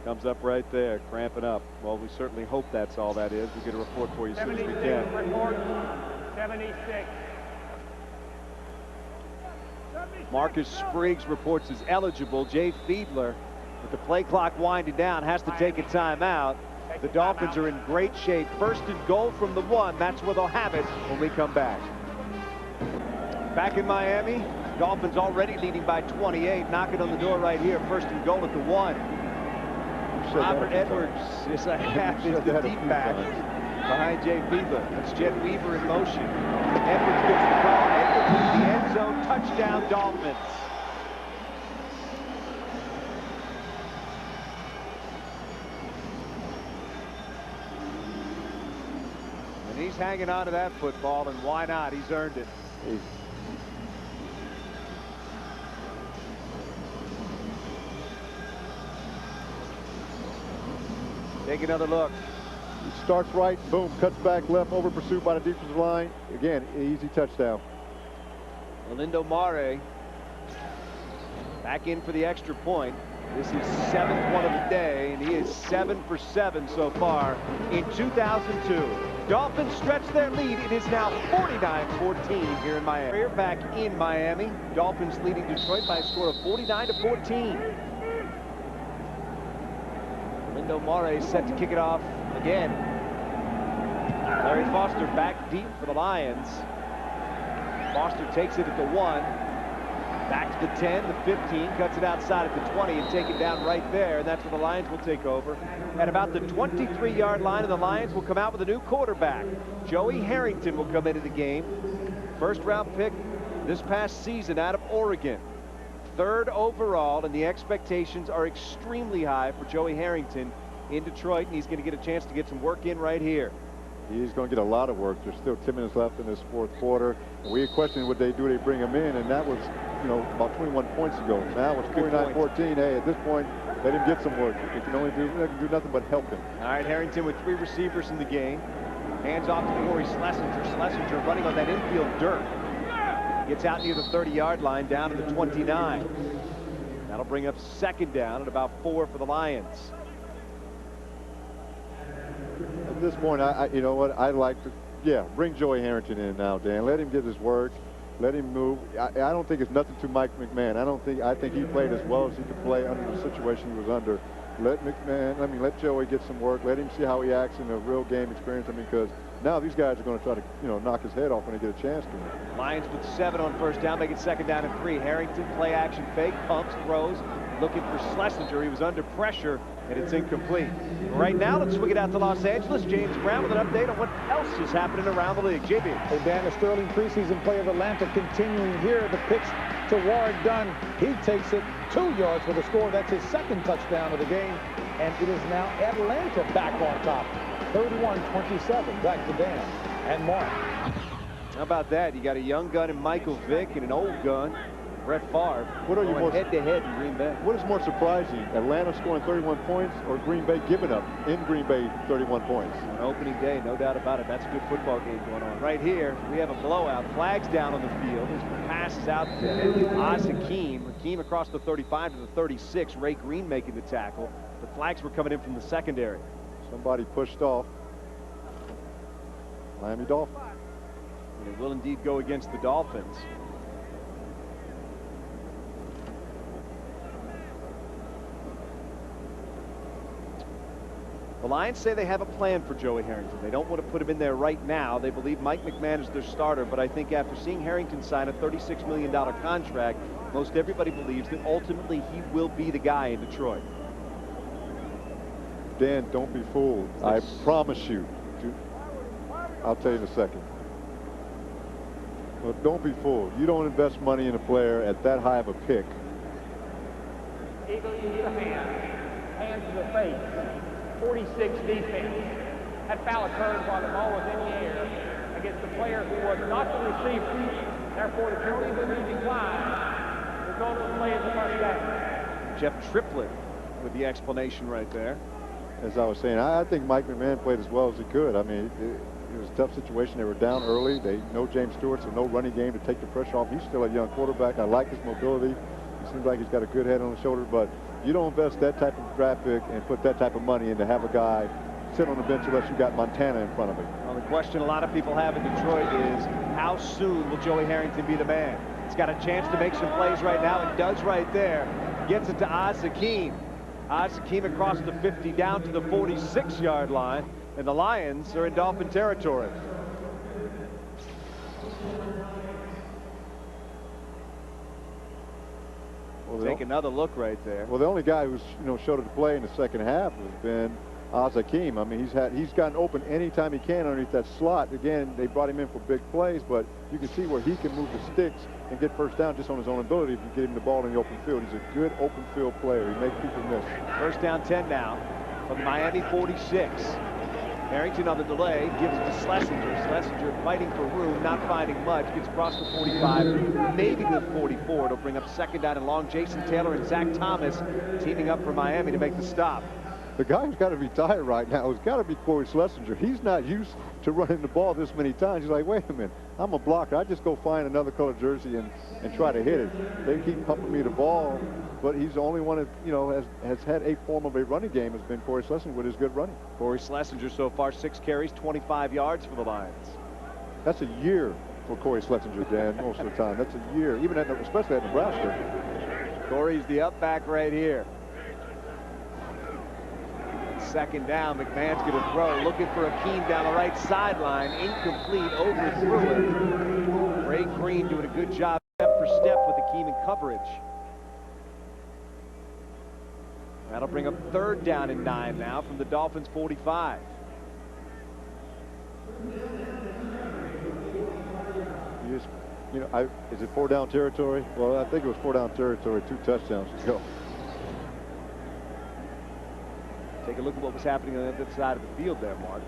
Comes up right there, cramping up. Well, we certainly hope that's all that is. We'll get a report for you as soon as we can. Report 76. Marcus Spriggs reports as eligible. Jay Fiedler, with the play clock winding down, has to take a timeout. The Dolphins are in great shape. First and goal from the 1. That's where they'll have it when we come back. Back in Miami, Dolphins already leading by 28. Knocking on the door right here. First and goal at the 1. Robert Edwards is a half is the deep back behind Jay Weaver. That's Jet Weaver in motion. Edwards gets the call. Edwards into the end zone. Touchdown, Dolphins. And he's hanging on to that football, and why not? He's earned it. Take another look. He starts right, boom, cuts back left, over pursued by the defensive line. Again, easy touchdown. Orlando Mare back in for the extra point. This is 7th one of the day, and he is 7 for 7 so far in 2002. Dolphins stretch their lead. It is now 49-14 here in Miami. We're back in Miami. Dolphins leading Detroit by a score of 49-14. Orlando Mare is set to kick it off again. Larry Foster back deep for the Lions. Foster takes it at the 1. Back to the 10, the 15, cuts it outside at the 20 and take it down right there. And that's where the Lions will take over. At about the 23-yard line, and the Lions will come out with a new quarterback. Joey Harrington will come into the game. First-round pick this past season out of Oregon. 3rd overall, and the expectations are extremely high for Joey Harrington in Detroit, and he's going to get a chance to get some work in right here. He's going to get a lot of work. There's still 10 minutes left in this 4th quarter. And we questioned what they do. They bring him in, and that was, you know, about 21 points ago. Now it's 49-14. Hey, at this point, let him get some work. They can do nothing but help him. All right, Harrington with 3 receivers in the game. Hands off to Corey Schlesinger. Schlesinger running on that infield dirt. Gets out near the 30-yard line, down to the 29. That'll bring up 2nd down at about 4 for the Lions. At this point, you know what, I'd like to, bring Joey Harrington in now, Dan. Let him get his work. Let him move. I don't think it's nothing to Mike McMahon. I think he played as well as he could play under the situation he was under. Let Joey get some work. Let him see how he acts in a real game experience. Because now these guys are going to try to, knock his head off when they get a chance to. Lions with 7 on 1st down, make it 2nd down and 3. Harrington, play action fake, pumps, throws, looking for Schlesinger. He was under pressure, and it's incomplete. Right now, let's swing it out to Los Angeles. James Brown with an update on what else is happening around the league. JB. Hey, Dan, the Sterling preseason play of Atlanta continuing here. The pitch to Warren Dunn. He takes it 2 yards for the score. That's his 2nd touchdown of the game. And it is now Atlanta back on top. 31-27. Back to Dan and Mark. How about that? You got a young gun in Michael Vick and an old gun, Brett Favre. What are you more head-to-head in Green Bay? What is more surprising, Atlanta scoring 31 points or Green Bay giving up in Green Bay 31 points? On opening day, no doubt about it. That's a good football game going on. Right here, we have a blowout. Flags down on the field. His pass is out to Oz Hakeem. Hakeem across the 35 to the 36. Ray Green making the tackle. The flags were coming in from the secondary. Somebody pushed off. Miami Dolphins. And it will indeed go against the Dolphins. The Lions say they have a plan for Joey Harrington. They don't want to put him in there right now. They believe Mike McMahon is their starter, but I think after seeing Harrington sign a $36 million contract, most everybody believes that ultimately he will be the guy in Detroit. Dan, don't be fooled. I promise you. I'll tell you in a second. But don't be fooled. You don't invest money in a player at that high of a pick. Eagle uses the hand to the face. 46 defense. That foul occurred while the ball was in the air against the player who was not the receiver. Therefore, the penalty will be declined. The total play is the first down. Jeff Triplett with the explanation right there. As I was saying, I think Mike McMahon played as well as he could. I mean, it was a tough situation. They were down early. They know James Stewart, so no running game to take the pressure off. He's still a young quarterback. I like his mobility. He seems like he's got a good head on his shoulder, but you don't invest that type of draft pick and put that type of money in to have a guy sit on the bench unless you got Montana in front of him. Well, the question a lot of people have in Detroit is, how soon will Joey Harrington be the man? He's got a chance to make some plays right now. It does right there. Gets it to Oz Hakeem. Oz Hakeem across the 50 down to the 46-yard line, and the Lions are in Dolphin territory. Well, Take another look right there. Well, the only guy who's showed up to play in the second half has been Hakeem. I mean, he's gotten open anytime he can underneath that slot. Again, they brought him in for big plays, but you can see where he can move the sticks and get first down just on his own ability if you get him the ball in the open field. He's a good open field player. He makes people miss. First down 10 now from Miami 46. Harrington on the delay, gives it to Schlesinger. Schlesinger fighting for room, not finding much. Gets across the 45, maybe to the 44. It'll bring up second down and long. Jason Taylor and Zach Thomas teaming up for Miami to make the stop. The guy who's got to retire right now has got to be Corey Schlesinger. He's not used to running the ball this many times. He's like, wait a minute, I'm a blocker. I just go find another colored jersey and try to hit it. They keep pumping me the ball, but he's the only one that has had a form of a running game has been Corey Schlesinger with his good running. Corey Schlesinger so far 6 carries, 25 yards for the Lions. That's a year for Corey Schlesinger, Dan, most of the time. That's a year, even especially at Nebraska. Corey's the up back right here. Second down, McMahon's going to throw, looking for Hakeem down the right sideline, incomplete, overthrew it. Ray Green doing a good job step for step with Hakeem in coverage. That'll bring up third down and 9 now from the Dolphins 45. Is it 4 down territory? Well, I think it was 4 down territory, 2 touchdowns to go. Take a look at what was happening on the other side of the field there, Mark.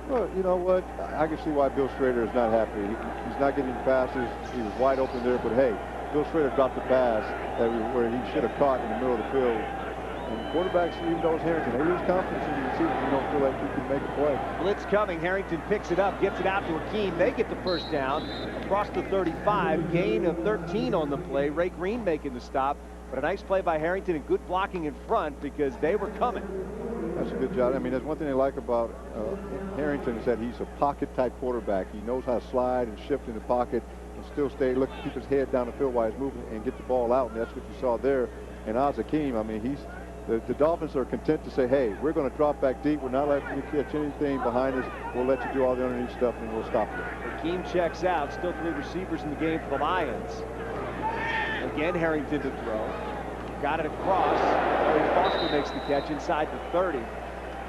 Well, you know what? I can see why Bill Schrader is not happy. He's not getting passes. He was wide open there, but hey, Bill Schrader dropped the pass where he should have caught in the middle of the field. And quarterbacks, even though it's Harrington, they lose confidence in the receiver when you don't feel like you can make a play. Blitz coming. Harrington picks it up, gets it out to Hakeem. They get the first down across the 35. Gain of 13 on the play. Ray Green making the stop. But a nice play by Harrington and good blocking in front because they were coming. That's a good job. I mean, there's one thing I like about Harrington is that he's a pocket-type quarterback. He knows how to slide and shift in the pocket and still keep his head down the field while he's moving and get the ball out. And that's what you saw there. And Hakeem, I mean, the Dolphins are content to say, hey, we're going to drop back deep. We're not letting you catch anything behind us. We'll let you do all the underneath stuff, and we'll stop you. Hakeem checks out. Still 3 receivers in the game for the Lions. Again, Harrington to throw. Got it across. Larry Foster makes the catch inside the 30.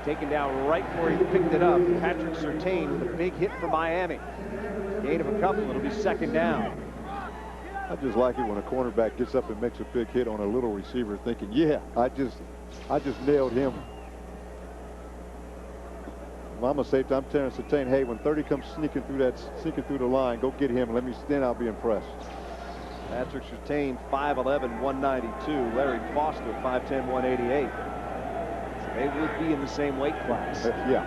Taken down right where he picked it up. Patrick Surtain with a big hit for Miami. Gain of a couple. It'll be second down. I just like it when a cornerback gets up and makes a big hit on a little receiver thinking, yeah, I just nailed him. Mama safety, I'm telling Surtain, hey, when 30 comes sneaking through the line, go get him. Then I'll be impressed. Patrick Surtain, 5'11", 192. Larry Foster, 5'10", 188. So they would be in the same weight class. Yeah.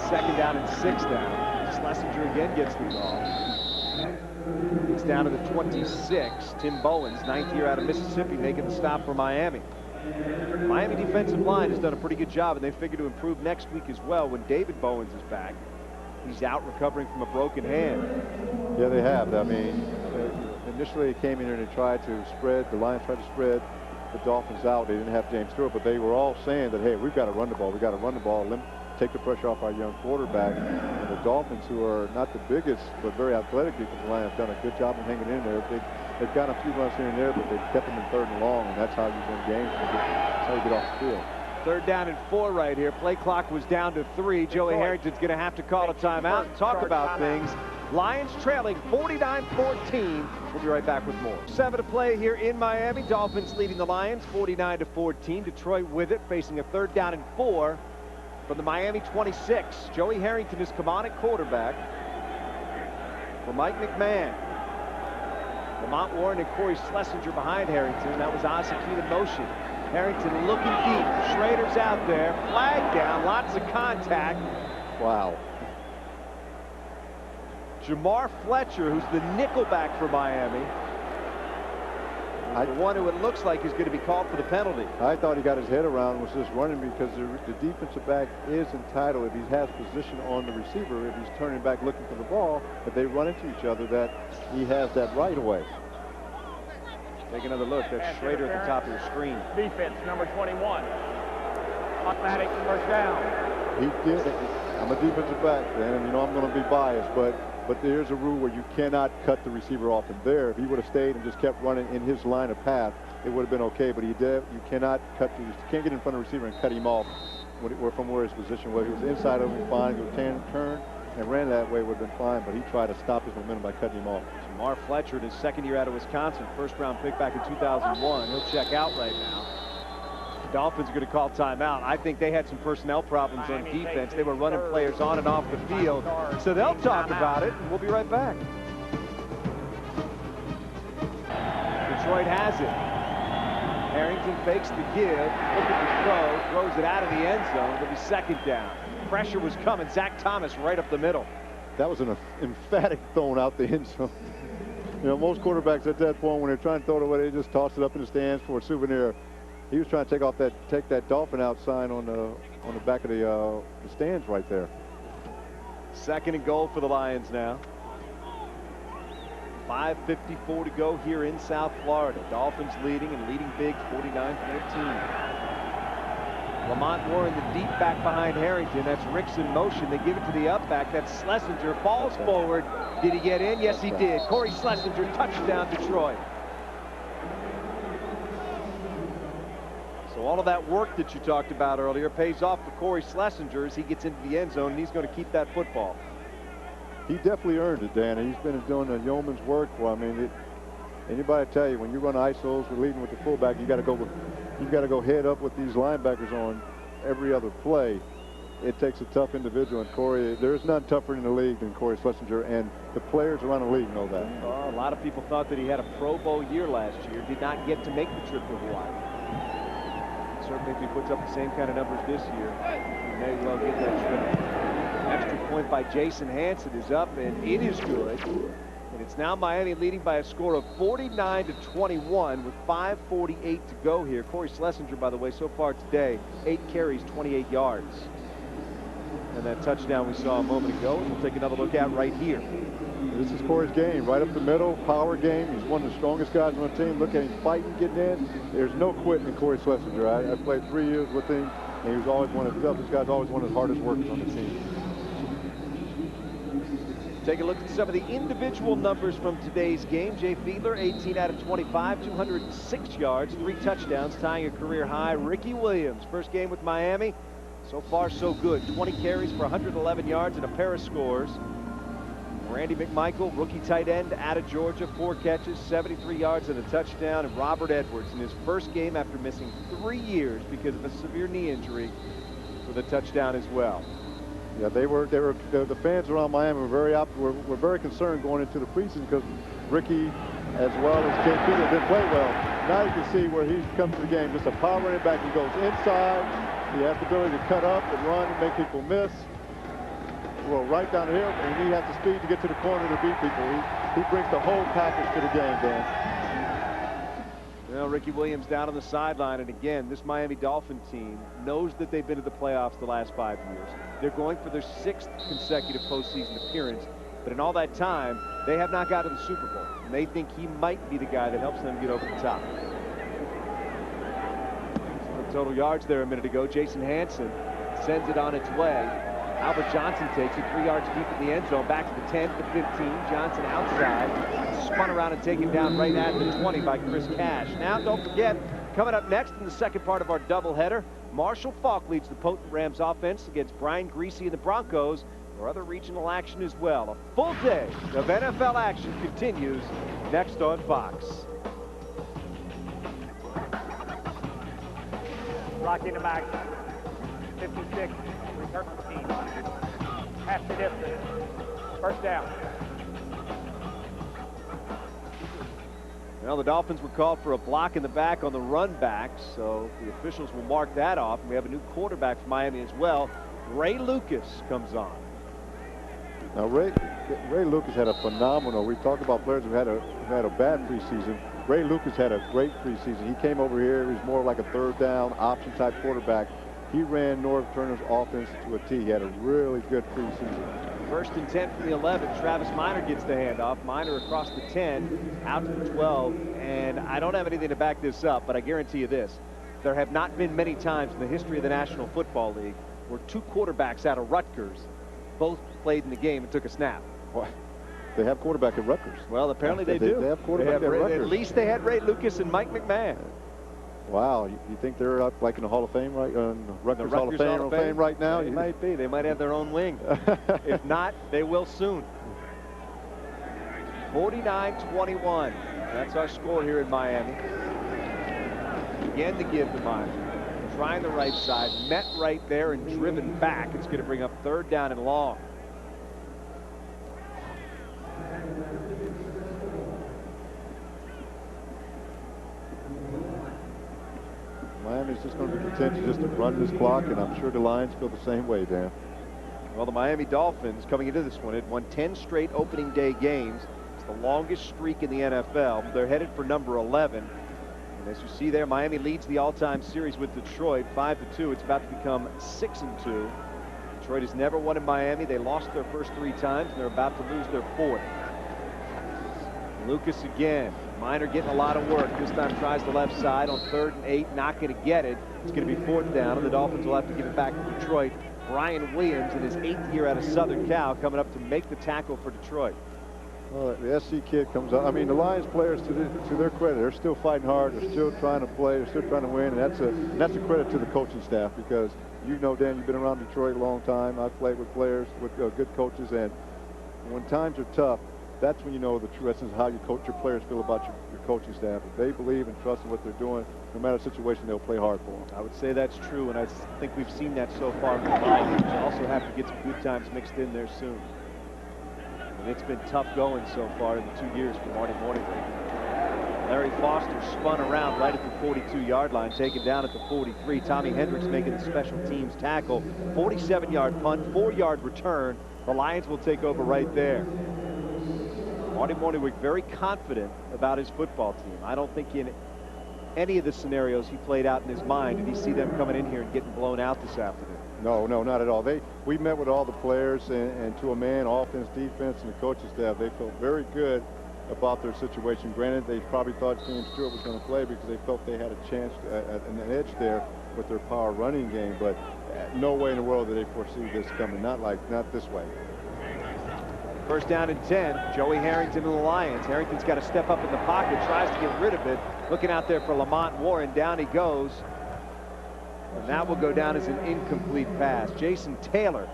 Second down and 6 down. Schlesinger again gets the ball. It's down to the 26. Tim Bowens, 9th year out of Mississippi, making the stop for Miami. Miami defensive line has done a pretty good job, and they figure to improve next week as well when David Bowens is back. He's out recovering from a broken hand. Yeah, they have. I mean, initially they came in here and they tried to spread. The Lions tried to spread the Dolphins out. They didn't have James Stewart, but they were all saying that, hey, we've got to run the ball. We've got to run the ball. Let me take the pressure off our young quarterback. And the Dolphins, who are not the biggest but very athletic defensive line, have done a good job of hanging in there. They've got a few runs here and there, but they've kept them in 3rd and long, and that's how you win games. That's how you get off the field. 3rd down and 4 right here. Play clock was down to 3. Joey Harrington's going to have to call a timeout and talk about things. Lions trailing 49-14. We'll be right back with more. 7 to play here in Miami. Dolphins leading the Lions 49-14. Detroit with it, facing a 3rd down and 4 from the Miami 26. Joey Harrington is come on at quarterback for Mike McMahon. Lamont Warren and Corey Schlesinger behind Harrington. That was Hakeem in motion. Harrington looking deep. Schrader's out there. Flag down. Lots of contact. Wow. Jamar Fletcher, who's the nickelback for Miami, the one who it looks like is going to be called for the penalty. I thought he got his head around was just running because the defensive back is entitled, if he has position on the receiver, if he's turning back looking for the ball, if they run into each other, that he has that right away. Take another look. That's Schrader at the top of the screen. Defense, number 21. Automatic first down. He did. I'm a defensive back, and you know I'm going to be biased, but there's a rule where you cannot cut the receiver off. And there, if he would have stayed and just kept running in his line of path, it would have been okay. But he did. You cannot cut. You can't get in front of the receiver and cut him off from where his position was. He was inside of him, fine. He would turn and ran that way, would have been fine. But he tried to stop his momentum by cutting him off. Jamar Fletcher, in his second year out of Wisconsin, first-round pick back in 2001. He'll check out right now. Dolphins are going to call timeout. I think they had some personnel problems on defense. They were running players on and off the field. So they'll talk about it, and we'll be right back. Detroit has it. Harrington fakes the give. Look at the throw. Throws it out of the end zone. It'll be second down. Pressure was coming. Zach Thomas right up the middle. That was an emphatic throwing out the end zone. You know, most quarterbacks at that point, when they're trying to throw it away, they just toss it up in the stands for a souvenir. He was trying to take that Dolphin out sign on the back of the stands right there. Second and goal for the Lions now. 5:54 to go here in South Florida. Dolphins leading and leading big, 49-14. Lamont Warren, the deep back behind Harrington. That's Ricks in motion. They give it to the up back. That's Schlesinger. Falls forward. Did he get in? Yes, he did. Corey Schlesinger, touchdown, Detroit. So all of that work that you talked about earlier pays off for Corey Schlesinger as he gets into the end zone, and he's going to keep that football. He definitely earned it, Dan. He's been doing a yeoman's work. Well, I mean, anybody tell you when you run ISOs, we're leading with the fullback, you got to go head up with these linebackers on every other play. It takes a tough individual, and Corey, there's none tougher in the league than Corey Schlesinger, and the players around the league know that. A lot of people thought that he had a Pro Bowl year last year, did not get to make the trip to Hawaii. Certainly if he puts up the same kind of numbers this year, he may well get that trip. Extra point by Jason Hanson is up, and it is good. And it's now Miami leading by a score of 49-21 with 5:48 to go here. Corey Schlesinger, by the way, so far today, 8 carries, 28 yards. And that touchdown we saw a moment ago, we'll take another look at right here. This is Corey's game, right up the middle, power game. He's one of the strongest guys on the team. Look at him fighting, getting in. There's no quitting in Corey Schlesinger. I played 3 years with him, and he was always one of the toughest guys, always one of the hardest workers on the team. Take a look at some of the individual numbers from today's game. Jay Fiedler, 18 out of 25, 206 yards, 3 touchdowns, tying a career high. Ricky Williams, first game with Miami. So far, so good. 20 carries for 111 yards and a pair of scores. Randy McMichael, rookie tight end out of Georgia, 4 catches, 73 yards and a touchdown. And Robert Edwards in his first game after missing 3 years because of a severe knee injury with a touchdown as well. Yeah, the fans around Miami were very concerned going into the preseason because Ricky, as well as Jay Fiedler, didn't play well. Now you can see where he's come to the game. Just a power running back. He goes inside. He has the ability to cut up and run and make people miss. Well, right down the hill, and he has the speed to get to the corner to beat people. He brings the whole package to the game, Dan. Well, Ricky Williams down on the sideline, and again, this Miami Dolphin team knows that they've been to the playoffs the last 5 years. They're going for their 6th consecutive postseason appearance, but in all that time, they have not got to the Super Bowl, and they think he might be the guy that helps them get over the top. Total yards there a minute ago. Jason Hanson sends it on its way. Albert Johnson takes it 3 yards deep in the end zone, back to the 10, the 15. Johnson outside, spun around and taken down right at the 20 by Chris Cash. Now, don't forget, coming up next in the second part of our doubleheader, Marshall Faulk leads the potent Rams offense against Brian Greasy and the Broncos, or other regional action as well. A full day of NFL action continues next on Fox. Block in the back, 56, return team. Pass the distance, first down. Well, the Dolphins were called for a block in the back on the run back, so the officials will mark that off. And we have a new quarterback for Miami as well. Ray Lucas comes on. Now, Ray Lucas had a phenomenal. We talked about players who had a bad preseason. Ray Lucas had a great preseason. He came over here. He was more like a third down option type quarterback. He ran Norv Turner's offense to a T. He had a really good preseason. 1st and 10 from the 11. Travis Minor gets the handoff. Minor across the 10, out to the 12. And I don't have anything to back this up, but I guarantee you this. There have not been many times in the history of the National Football League where 2 quarterbacks out of Rutgers both played in the game and took a snap. Well, they have quarterback at Rutgers. Well, apparently they do. They have quarterback at Rutgers. At least they had Ray Lucas and Mike McMahon. Wow, you think they're up like in the Hall of Fame, right? Rutgers Hall of Fame right now? They might be. They might have their own wing. If not, they will soon. 49-21. That's our score here in Miami. Again to give to Miami. Trying the right side, met right there and driven back. It's going to bring up 3rd down and long. Miami's just going to be content just to run this clock, and I'm sure the Lions feel the same way, Dan. Well, the Miami Dolphins, coming into this one, had won 10 straight opening day games. It's the longest streak in the NFL. They're headed for number 11. And as you see there, Miami leads the all-time series with Detroit 5-2. It's about to become 6-2. Detroit has never won in Miami. They lost their first 3 times, and they're about to lose their 4th. Lucas again. Miner getting a lot of work. This time tries the left side on 3rd and 8. Not going to get it. It's going to be 4th down, and the Dolphins will have to give it back to Detroit. Brian Williams, in his 8th year out of Southern Cal, coming up to make the tackle for Detroit. Well, the SC kid comes out. I mean, the Lions players, to their credit, they're still fighting hard. They're still trying to play. They're still trying to win, and that's a credit to the coaching staff, because you know, Dan, you've been around Detroit a long time. I've played with players, with good coaches, and when times are tough, that's when you know the true essence of how your players feel about your coaching staff. If they believe and trust in what they're doing, no matter the situation, they'll play hard for them. I would say that's true, and I think we've seen that so far in the Lions. You also have to get some good times mixed in there soon. And it's been tough going so far in the 2 years for Marty Morningweg. Larry Foster spun around right at the 42-yard line, taken down at the 43. Tommy Hendricks making the special teams tackle. 47-yard punt, 4-yard return. The Lions will take over right there. Marty Morningweg very confident about his football team. I don't think in any of the scenarios he played out in his mind did he see them coming in here and getting blown out this afternoon. No, not at all. We met with all the players, and to a man, offense, defense, and the coaching staff, they felt very good about their situation. Granted, they probably thought James Stewart was going to play because they felt they had a chance, an edge there with their power running game, but no way in the world did they foresee this coming. Not this way. 1st down and 10. Joey Harrington and the Lions. Harrington's got to step up in the pocket, tries to get rid of it. Looking out there for Lamont Warren. Down he goes. And that will go down as an incomplete pass. Jason Taylor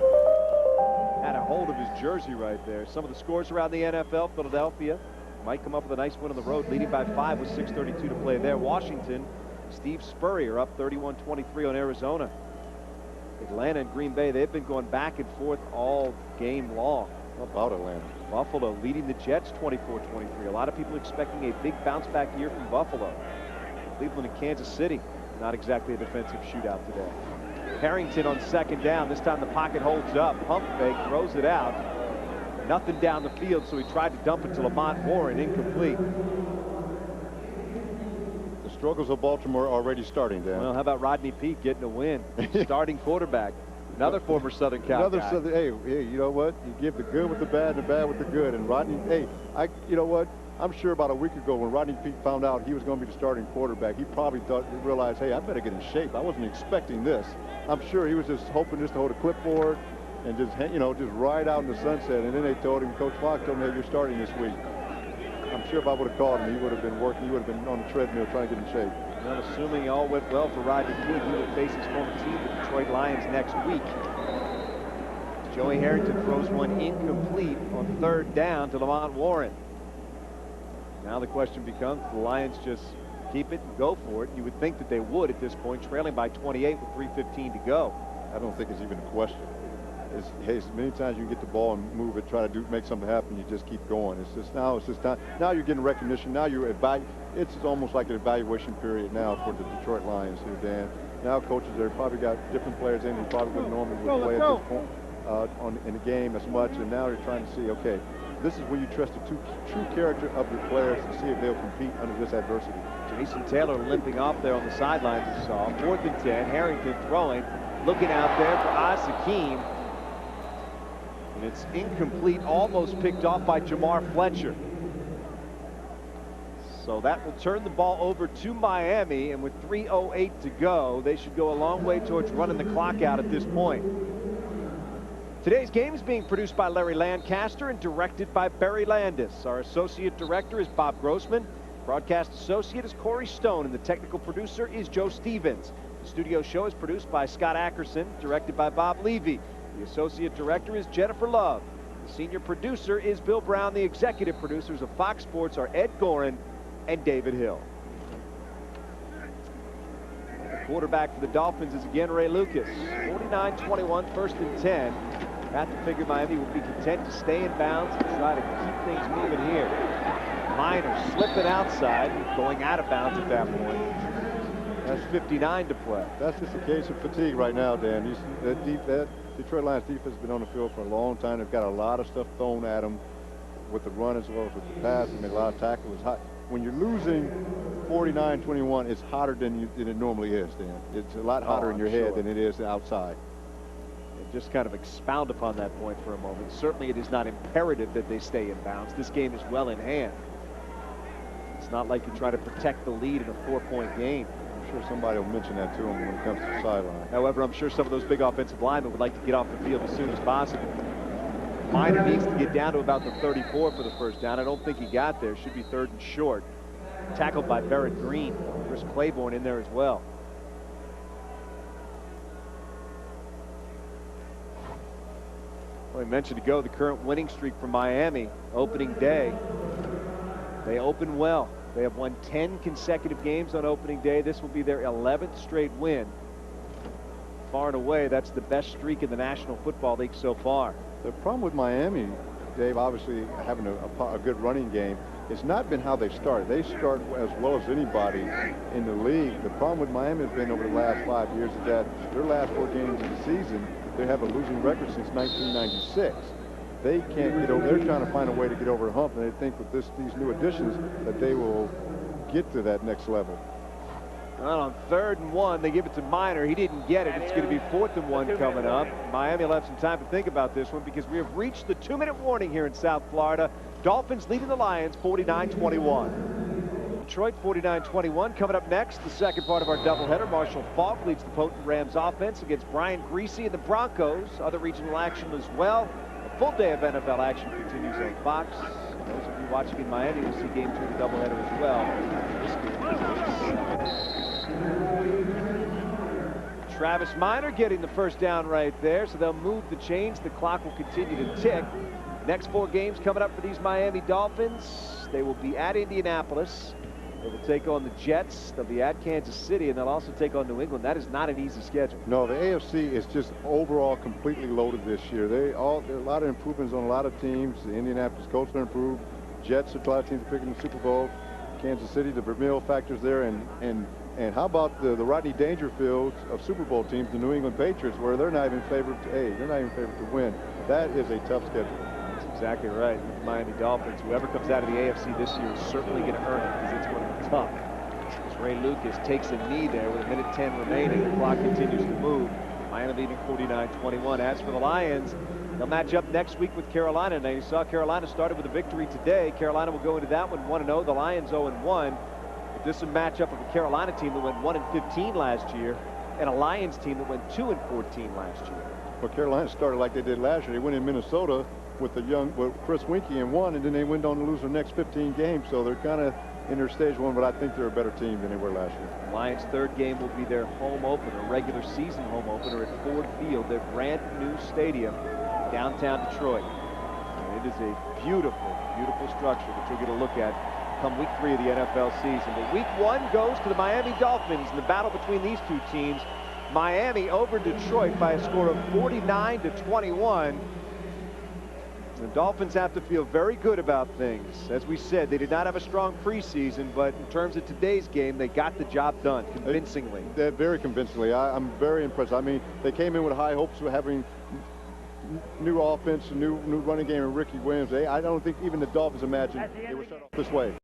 had a hold of his jersey right there. Some of the scores around the NFL. Philadelphia might come up with a nice win on the road, leading by 5 with 6:32 to play there. Washington, Steve Spurrier up 31-23 on Arizona. Atlanta and Green Bay, they've been going back and forth all game long. How about Atlanta? Buffalo leading the Jets 24-23. A lot of people expecting a big bounce back year from Buffalo. Cleveland and Kansas City, not exactly a defensive shootout today. Harrington on 2nd down. This time the pocket holds up. Pump fake, throws it out. Nothing down the field, so he tried to dump it to Lamont Warren. Incomplete. The struggles of Baltimore are already starting, Dan. Well, how about Rodney Peete getting a win? Starting quarterback. Another former Southern Cal guy. Hey, you know what? You give the good with the bad and the bad with the good. And Rodney, you know what? I'm sure about a week ago when Rodney Peete found out he was going to be the starting quarterback, he probably realized, hey, I better get in shape. I wasn't expecting this. I'm sure he was just hoping just to hold a clipboard and just ride out in the sunset. And then they told him, Coach Fox told him, hey, you're starting this week. I'm sure if I would have called him, he would have been working. He would have been on the treadmill trying to get in shape. Well, assuming all went well for Rodney Peete, he will face his former team, the Detroit Lions, next week. Joey Harrington throws one incomplete on 3rd down to Lamont Warren. Now the question becomes, the Lions just keep it and go for it? You would think that they would at this point, trailing by 28 with 3:15 to go. I don't think it's even a question. Hey, as many times you can get the ball and move it, try to make something happen, you just keep going. It's just time. Now you're getting recognition. Now it's almost like an evaluation period now for the Detroit Lions here, Dan. Now coaches, they've probably got different players in who probably wouldn't normally play at this point in the game as much, and now they're trying to see, okay, this is where you trust the true character of your players to see if they'll compete under this adversity. Jason Taylor limping off there on the sidelines, you saw. 4th and 10, Harrington throwing, looking out there for Oz Hakeem. And it's incomplete, almost picked off by Jamar Fletcher. So that will turn the ball over to Miami, and with 3:08 to go, they should go a long way towards running the clock out at this point. Today's game is being produced by Larry Lancaster and directed by Barry Landis. Our associate director is Bob Grossman. Broadcast associate is Corey Stone, and the technical producer is Joe Stevens. The studio show is produced by Scott Ackerson, directed by Bob Levy. The associate director is Jennifer Love. The senior producer is Bill Brown. The executive producers of Fox Sports are Ed Gorin and David Hill. The quarterback for the Dolphins is again Ray Lucas. 49-21, 1st and 10. Have to figure Miami will be content to stay in bounds and try to keep things moving here. Minor slipping outside, going out of bounds at that point. That's 59 to play. That's just a case of fatigue right now, Dan. That Detroit Lions defense has been on the field for a long time. They've got a lot of stuff thrown at them with the run as well as with the pass. They made a lot of tackles. It's hot. When you're losing 49-21, it's hotter than it normally is, Dan. It's a lot hotter in your head than it is outside. And just kind of expound upon that point for a moment. Certainly it is not imperative that they stay in bounds. This game is well in hand. It's not like you try to protect the lead in a 4-point game. I'm sure somebody will mention that to him when it comes to the sideline. However, I'm sure some of those big offensive linemen would like to get off the field as soon as possible. Minor needs to get down to about the 34 for the first down. I don't think he got there. Should be 3rd and short. Tackled by Barrett Green. Chris Claiborne in there as well. Well, we mentioned ago the current winning streak for Miami opening day. They open well. They have won 10 consecutive games on opening day. This will be their 11th straight win. Far and away, that's the best streak in the National Football League so far. The problem with Miami, Dave, obviously having a good running game, it's not been how they started. They start as well as anybody in the league. The problem with Miami has been over the last 5 years is that their last 4 games of the season, they have a losing record since 1996. They can't get over. They're trying to find a way to get over a hump, and they think with these new additions that they will get to that next level. Well, on 3rd and 1, they give it to Minor. He didn't get it. It's going to be 4th and 1 coming up. Miami will have some time to think about this one because we have reached the 2-minute warning here in South Florida. Dolphins leading the Lions 49-21. Detroit 49-21. Coming up next, the second part of our doubleheader. Marshall Faulk leads the potent Rams offense against Brian Griese and the Broncos. Other regional action as well. A full day of NFL action continues on Fox. Those of you watching in Miami will see game 2 of the doubleheader as well. Travis Minor getting the first down right there, so they'll move the chains. The clock will continue to tick. Next 4 games coming up for these Miami Dolphins. They will be at Indianapolis. They will take on the Jets. They'll be at Kansas City, and they'll also take on New England. That is not an easy schedule. No, the AFC is just overall completely loaded this year. There are a lot of improvements on a lot of teams. The Indianapolis Colts are improved. Jets, a lot of teams are picking the Super Bowl. Kansas City, the Vermeil factors there, and how about the Rodney Dangerfields of Super Bowl teams, the New England Patriots, where they're not even favored to they're not even favored to win. That is a tough schedule. That's exactly right. With the Miami Dolphins, whoever comes out of the AFC this year is certainly going to earn it because it's going to be tough. As Ray Lucas takes a knee there with 1:10 remaining, the clock continues to move. Miami leading 49-21. As for the Lions, they'll match up next week with Carolina. Now, you saw Carolina started with a victory today. Carolina will go into that one 1-0. The Lions 0-1. But this is a matchup of a Carolina team that went 1-15 last year and a Lions team that went 2-14 last year. Well, Carolina started like they did last year. They went in Minnesota with Chris Winkie and won, and then they went on to lose their next 15 games. So they're kind of in their stage 1, but I think they're a better team than they were last year. Lions' 3rd game will be their home opener, regular season home opener at Ford Field, their brand new stadium, downtown Detroit. And it is a beautiful, beautiful structure that you'll get a look at come week 3 of the NFL season. But week 1 goes to the Miami Dolphins in the battle between these two teams. Miami over Detroit by a score of 49-21. The Dolphins have to feel very good about things. As we said, they did not have a strong preseason, but in terms of today's game, they got the job done convincingly. Very convincingly. I'm very impressed. I mean, they came in with high hopes of having new offense, new running game, and Ricky Williams. I don't think even the Dolphins imagined it would start off this way.